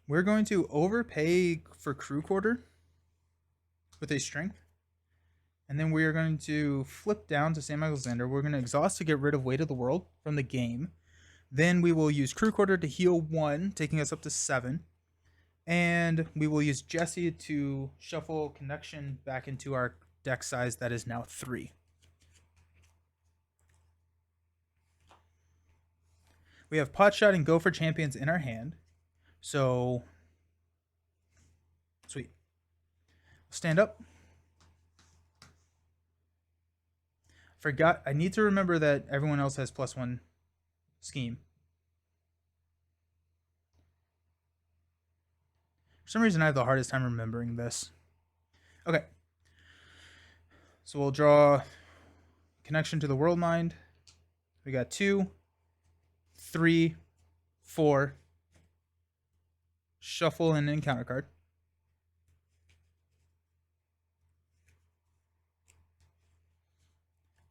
Speaker 1: We're going to overpay for Crew Quarter with a Strength. And then we are going to flip down to Sam Alexander. We're going to exhaust to get rid of Weight of the World from the game. Then we will use Crew Quarter to heal 1, taking us up to 7. And we will use Jesse to shuffle Connection back into our deck size that is now 3. We have Potshot and Go for Champions in our hand. So, sweet. Stand up. Forgot, I need to remember that everyone else has +1 scheme. For some reason, I have the hardest time remembering this. Okay. So we'll draw Connection to the World Mind. We got 2, 3, 4. Shuffle and encounter card.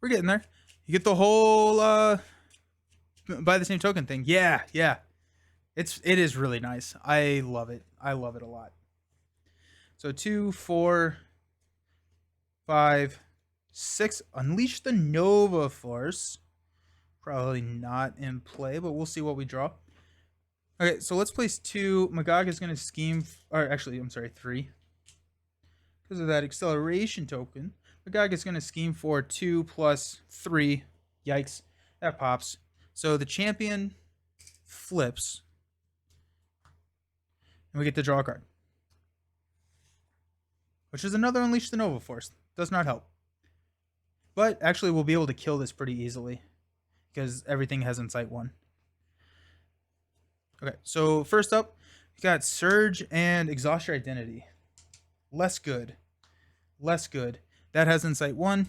Speaker 1: We're getting there. You get the whole buy the same token thing. Yeah. It is really nice. I love it. I love it a lot. So 2, 4, 5, 6. Unleash the Nova Force. Probably not in play, but we'll see what we draw. Okay, so let's place 2. Magog is going to scheme, or actually, I'm sorry, 3. Because of that acceleration token, Magog is going to scheme for 2 + 3. Yikes, that pops. So the champion flips, and we get to draw a card, which is another Unleash the Nova Force. Does not help. But actually, we'll be able to kill this pretty easily because everything has Insight 1. Okay, so first up, we got Surge and Exhaust Your Identity. Less good. Less good. That has Insight 1.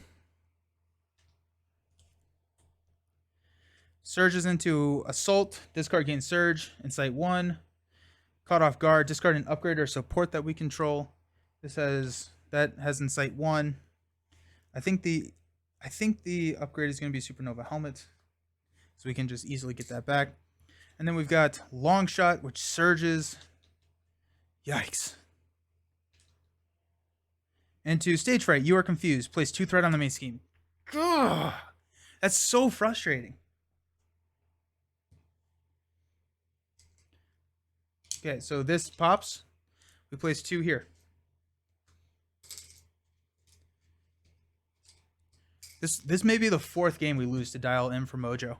Speaker 1: Surges into Assault. Discard gains Surge. Insight 1. Caught Off Guard. Discard an upgrade or support that we control. That has Insight 1. I think the upgrade is going to be Supernova Helmet, so we can just easily get that back. And then we've got Long Shot, which surges. Yikes. And to Stage Fright, you are confused. Place 2 threat on the main scheme. Ugh, that's so frustrating. Okay, so this pops. We place 2 here. This may be the 4th game we lose to Dial M for Mojo.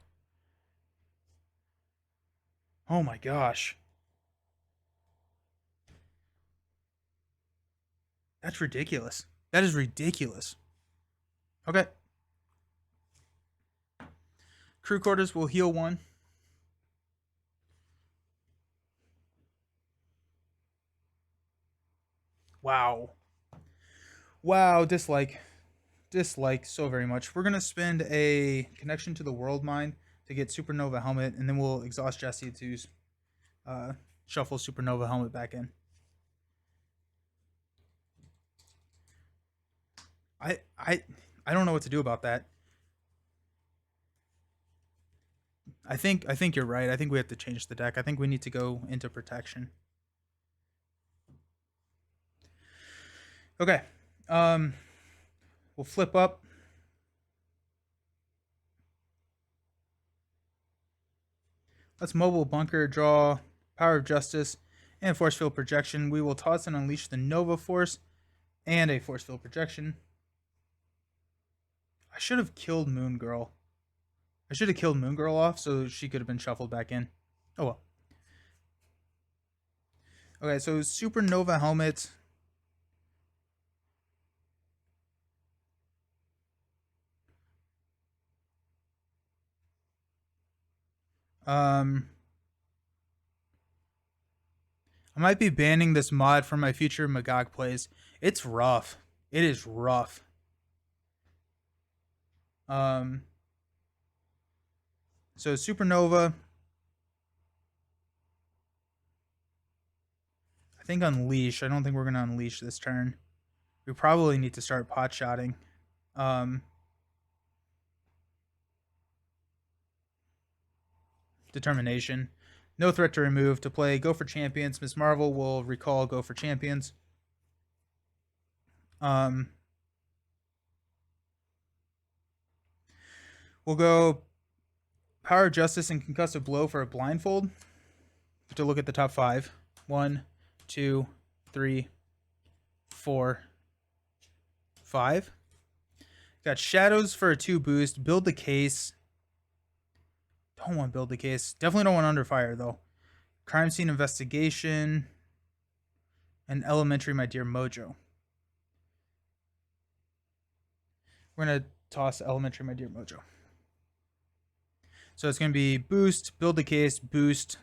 Speaker 1: Oh my gosh. That's ridiculous. That is ridiculous. Okay. Crew Quarters will heal 1. Wow. Wow, dislike. Dislike so very much. We're going to spend a Connection to the World Mind to get Supernova Helmet, and then we'll exhaust Jesse to shuffle Supernova Helmet back in. I don't know what to do about that. I think you're right. I think we have to change the deck. I think we need to go into protection. Okay. Um, we'll flip up. Let's mobile bunker, draw Power of Justice, and Force Field Projection. We will toss and unleash the Nova Force and a Force Field Projection. I should have killed Moon Girl. I should have killed Moon Girl off so she could have been shuffled back in. Oh well. Okay, so Supernova Helmet. Um, I might be banning this mod for my future Magog plays. It's rough. It is rough. Um, so Supernova. I think Unleash. I don't think we're gonna Unleash this turn. We probably need to start pot shotting. Um, Determination. No threat to remove. To play Go for Champions. Miss Marvel will recall Go for Champions. We'll go Power of Justice and Concussive Blow for a blindfold. To look at the top 5. 1, 2, 3, 4, 5. Got Shadows for a 2 boost. Build the Case. Don't want to build the case. Definitely don't want Under Fire, though. Crime Scene Investigation. And Elementary, My Dear Mojo. We're going to toss Elementary, My Dear Mojo. So it's going to be boost, build the case, boost,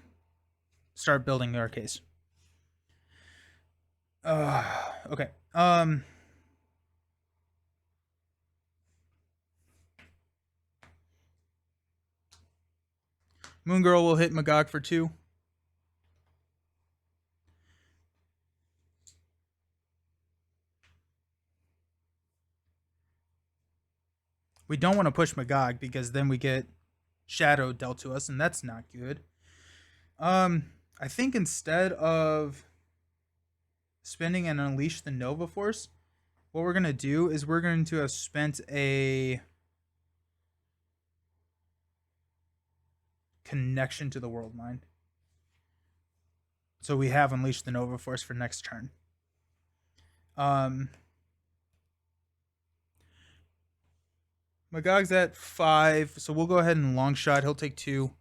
Speaker 1: start building our case. Okay. Moon Girl will hit Magog for 2. We don't want to push Magog because then we get Shadow dealt to us, and that's not good. I think instead of spending and unleash the Nova Force, what we're going to do is we're going to have spent a connection to the World Mind. So we have unleashed the Nova Force for next turn. Magog's at 5, so we'll go ahead and long shot. He'll take 2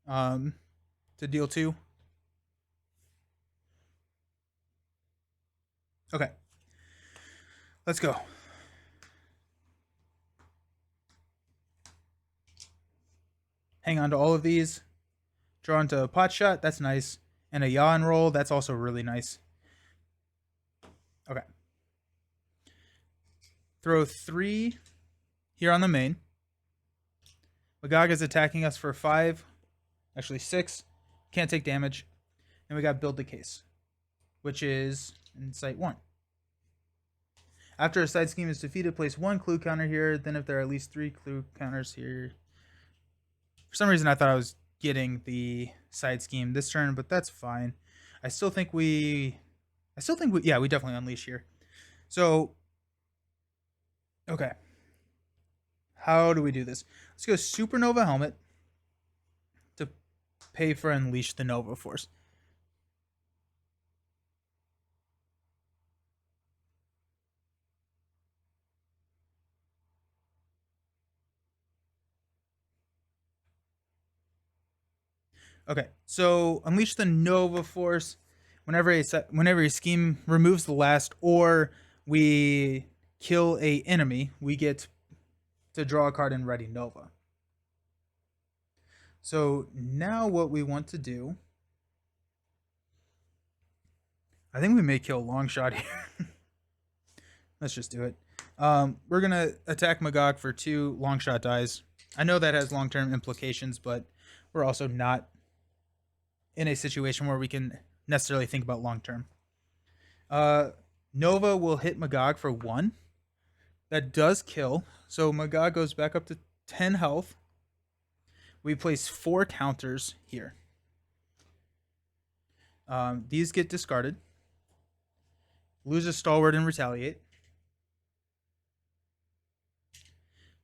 Speaker 1: to deal 2. Okay. Let's go. Hang on to all of these. Draw into a pot shot. That's nice. And a yaw and roll. That's also really nice. Okay. Throw 3 here on the main. Magog is attacking us for 5. Actually 6. Can't take damage. And we got Build the Case, which is in site 1. After a side scheme is defeated, place 1 clue counter here. Then if there are at least 3 clue counters here. For some reason I thought I was getting the side scheme this turn, but that's fine. I still think we definitely unleash here. So, okay. How do we do this? Let's go Supernova Helmet to pay for Unleash the Nova Force. Okay, so Unleash the Nova Force. Whenever a scheme removes the last, or we kill a enemy, we get to draw a card and ready Nova. So now what we want to do, I think we may kill Longshot here. Let's just do it. We're gonna attack Magog for 2 Longshot dies. I know that has long-term implications, but we're also not in a situation where we can necessarily think about long-term. Nova will hit Magog for 1. That does kill. So Magog goes back up to 10 health. We place 4 counters here. These get discarded. Lose a stalwart and retaliate.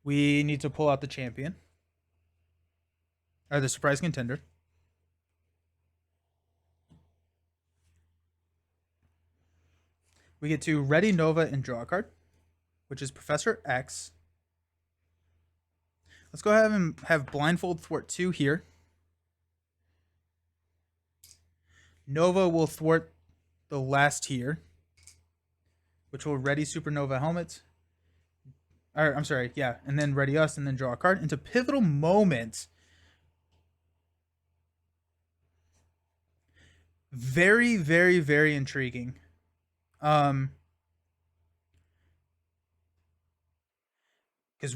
Speaker 1: We need to pull out the champion. Or the surprise contender. We get to ready Nova and draw a card, which is Professor X. Let's go ahead and have Blindfold Thwart 2 here. Nova will thwart the last tier, which will ready Supernova Helmet. Or, I'm sorry, yeah, and then ready us, and then draw a card. Into Pivotal Moment. Very, very, very intriguing. Because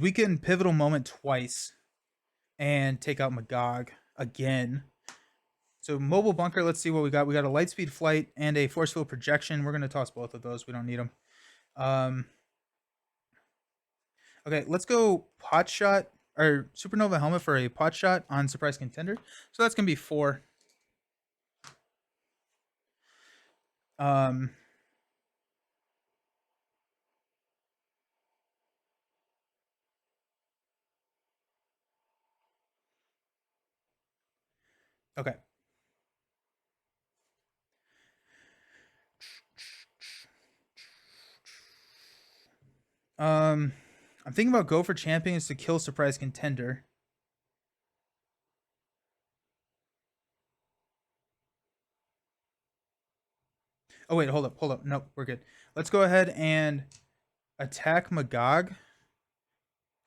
Speaker 1: we can Pivotal Moment twice and take out Magog again. So Mobile Bunker, let's see what we got. We got a Lightspeed Flight and a Force Field Projection. We're going to toss both of those. We don't need them. Okay, let's go Pot Shot or Supernova Helmet for a Pot Shot on Surprise Contender. So that's going to be 4. Okay. I'm thinking about go for champions to kill Surprise Contender. Oh wait, hold up. Nope, we're good. Let's go ahead and attack Magog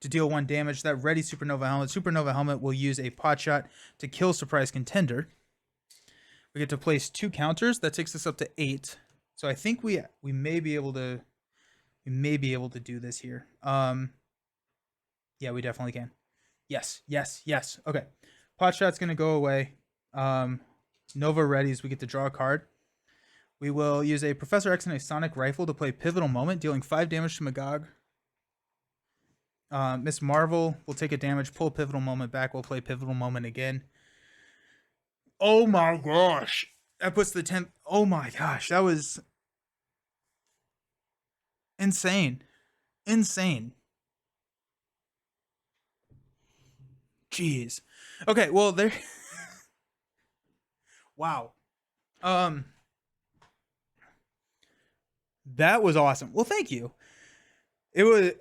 Speaker 1: to deal 1 damage. That ready Supernova Helmet. Supernova Helmet will use a Pot Shot to kill Surprise Contender. We get to place 2 counters. That takes us up to 8. So I think we may be able to do this here. Yeah, we definitely can. Yes. Okay. Pot Shot's gonna go away. Nova readies. We get to draw a card. We will use a Professor X and a Sonic Rifle to play Pivotal Moment, dealing 5 damage to Magog. Miss Marvel will take a damage, pull Pivotal Moment back. We'll play Pivotal Moment again. Oh my gosh. That puts the 10th. Oh my gosh. That was insane. Jeez. Okay, well there. Wow. That was awesome. Well, thank you. It was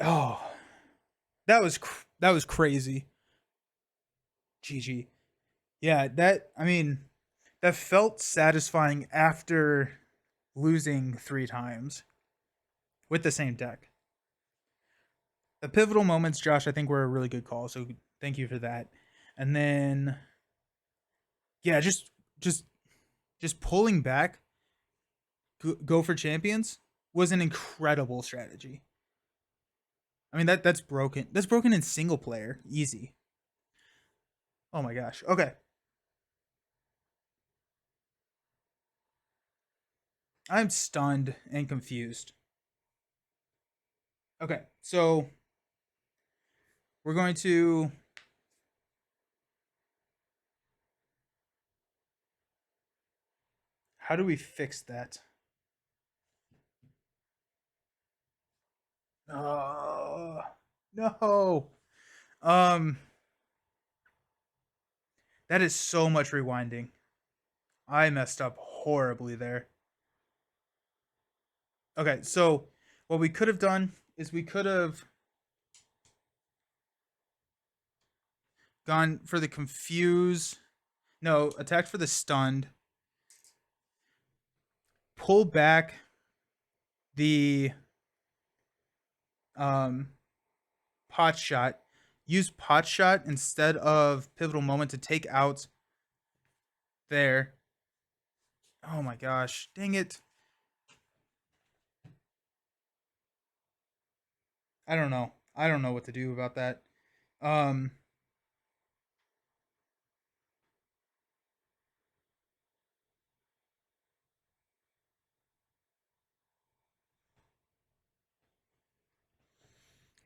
Speaker 1: that was crazy. GG. Yeah, that felt satisfying after losing 3 times with the same deck. The pivotal moments, Josh, I think were a really good call. So thank you for that. And then yeah, just pulling back, go for champions was an incredible strategy. I mean that's broken. That's broken in single player, easy. Oh my gosh. Okay. I'm stunned and confused. Okay, so we're going to how do we fix that? Oh, no. Um, that is so much rewinding. I messed up horribly there. Okay, so what we could have done is we could have gone for the confuse. No, attacked for the stunned. Pull back the um pot shot. Use pot shot instead of pivotal moment to take out there. Oh my gosh. Dang it. I don't know. I don't know what to do about that. Um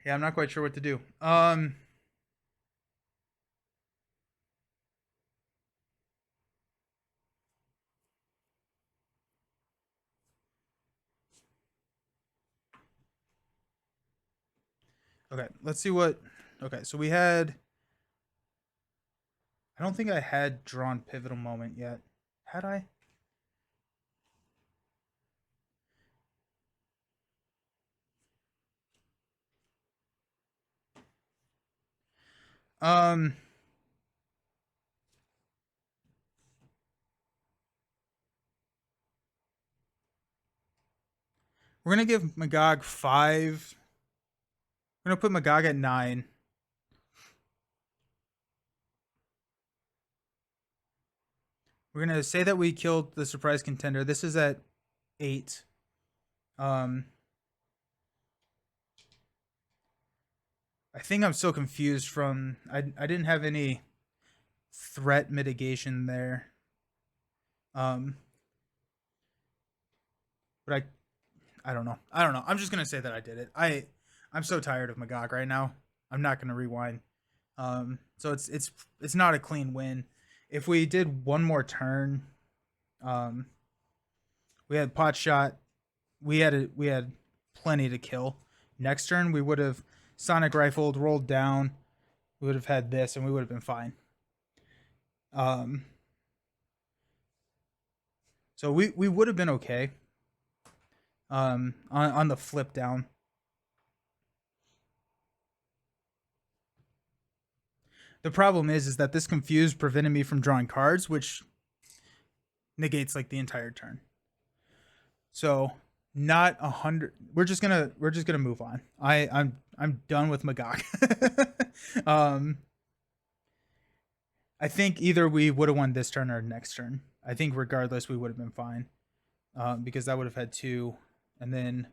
Speaker 1: yeah, I'm not quite sure what to do. Okay, let's see what. Okay, so we had. I don't think I had drawn pivotal moment yet. Had I? Um, we're gonna give Magog 5. We're gonna put Magog at 9. We're gonna say that we killed the surprise contender. This is at 8. Um, I think I'm still confused from I didn't have any threat mitigation there. Um, but I don't know. I don't know. I'm just gonna say that I did it. I'm so tired of Magog right now. I'm not gonna rewind. So it's not a clean win. If we did one more turn, um, we had pot shot. We had plenty to kill. Next turn we would have sonic rifled, rolled down. We would have had this, and we would have been fine. So we would have been okay. On the flip down. The problem is that this confused prevented me from drawing cards, which negates like the entire turn. So not 100. We're just gonna move on. I'm done with Magog. I think either we would have won this turn or next turn. I think regardless we would have been fine, because that would have had 2, and then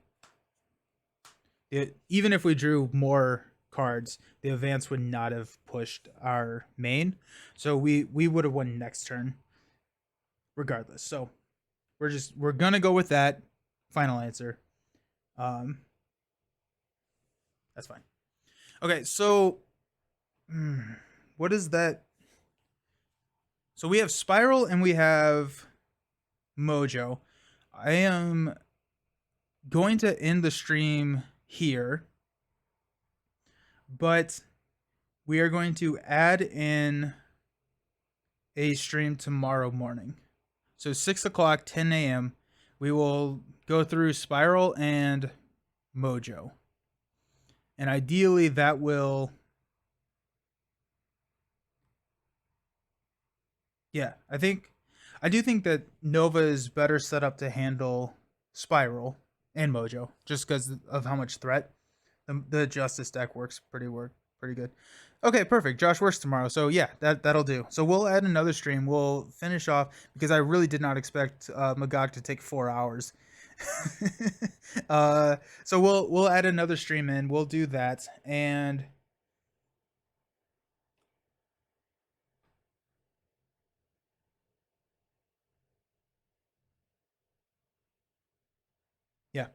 Speaker 1: even if we drew more cards, the advance would not have pushed our main, so we would have won next turn regardless. So we're gonna go with that final answer. That's fine. Okay, so what is that? So we have Spiral and we have Mojo. I am going to end the stream here, but we are going to add in a stream tomorrow morning. So 6 o'clock, 10 a.m. We will go through Spiral and Mojo. And ideally that will... Yeah, I do think that Nova is better set up to handle Spiral and Mojo, just because of how much threat. The Justice deck works pretty good. Okay, perfect. Josh works tomorrow, so yeah, that'll do. So we'll add another stream. We'll finish off because I really did not expect Magog to take 4 hours. So we'll add another stream in. We'll do that, and yeah,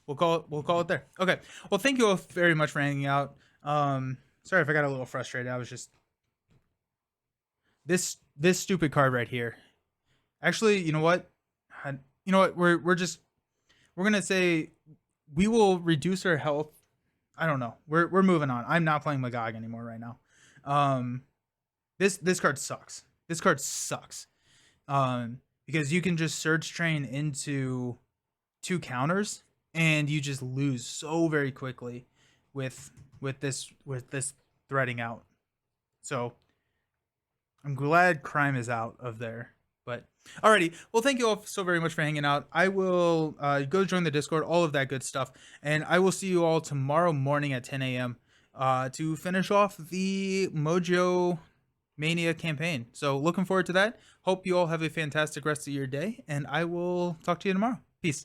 Speaker 1: we'll call it there. Okay. Well, thank you all very much for hanging out. Sorry if I got a little frustrated. I was just this stupid card right here. Actually, you know what? We're gonna say we will reduce her health. I don't know. We're moving on. I'm not playing Magog anymore right now. This card sucks. This card sucks. Because you can just Surge Train into 2 counters and you just lose so very quickly with this threading out. So I'm glad Crime is out of there. But alrighty, well, thank you all so very much for hanging out. I will go join the Discord, all of that good stuff, and I will see you all tomorrow morning at 10 a.m. To finish off the Mojo Mania campaign. So looking forward to that. Hope you all have a fantastic rest of your day, and I will talk to you tomorrow. Peace.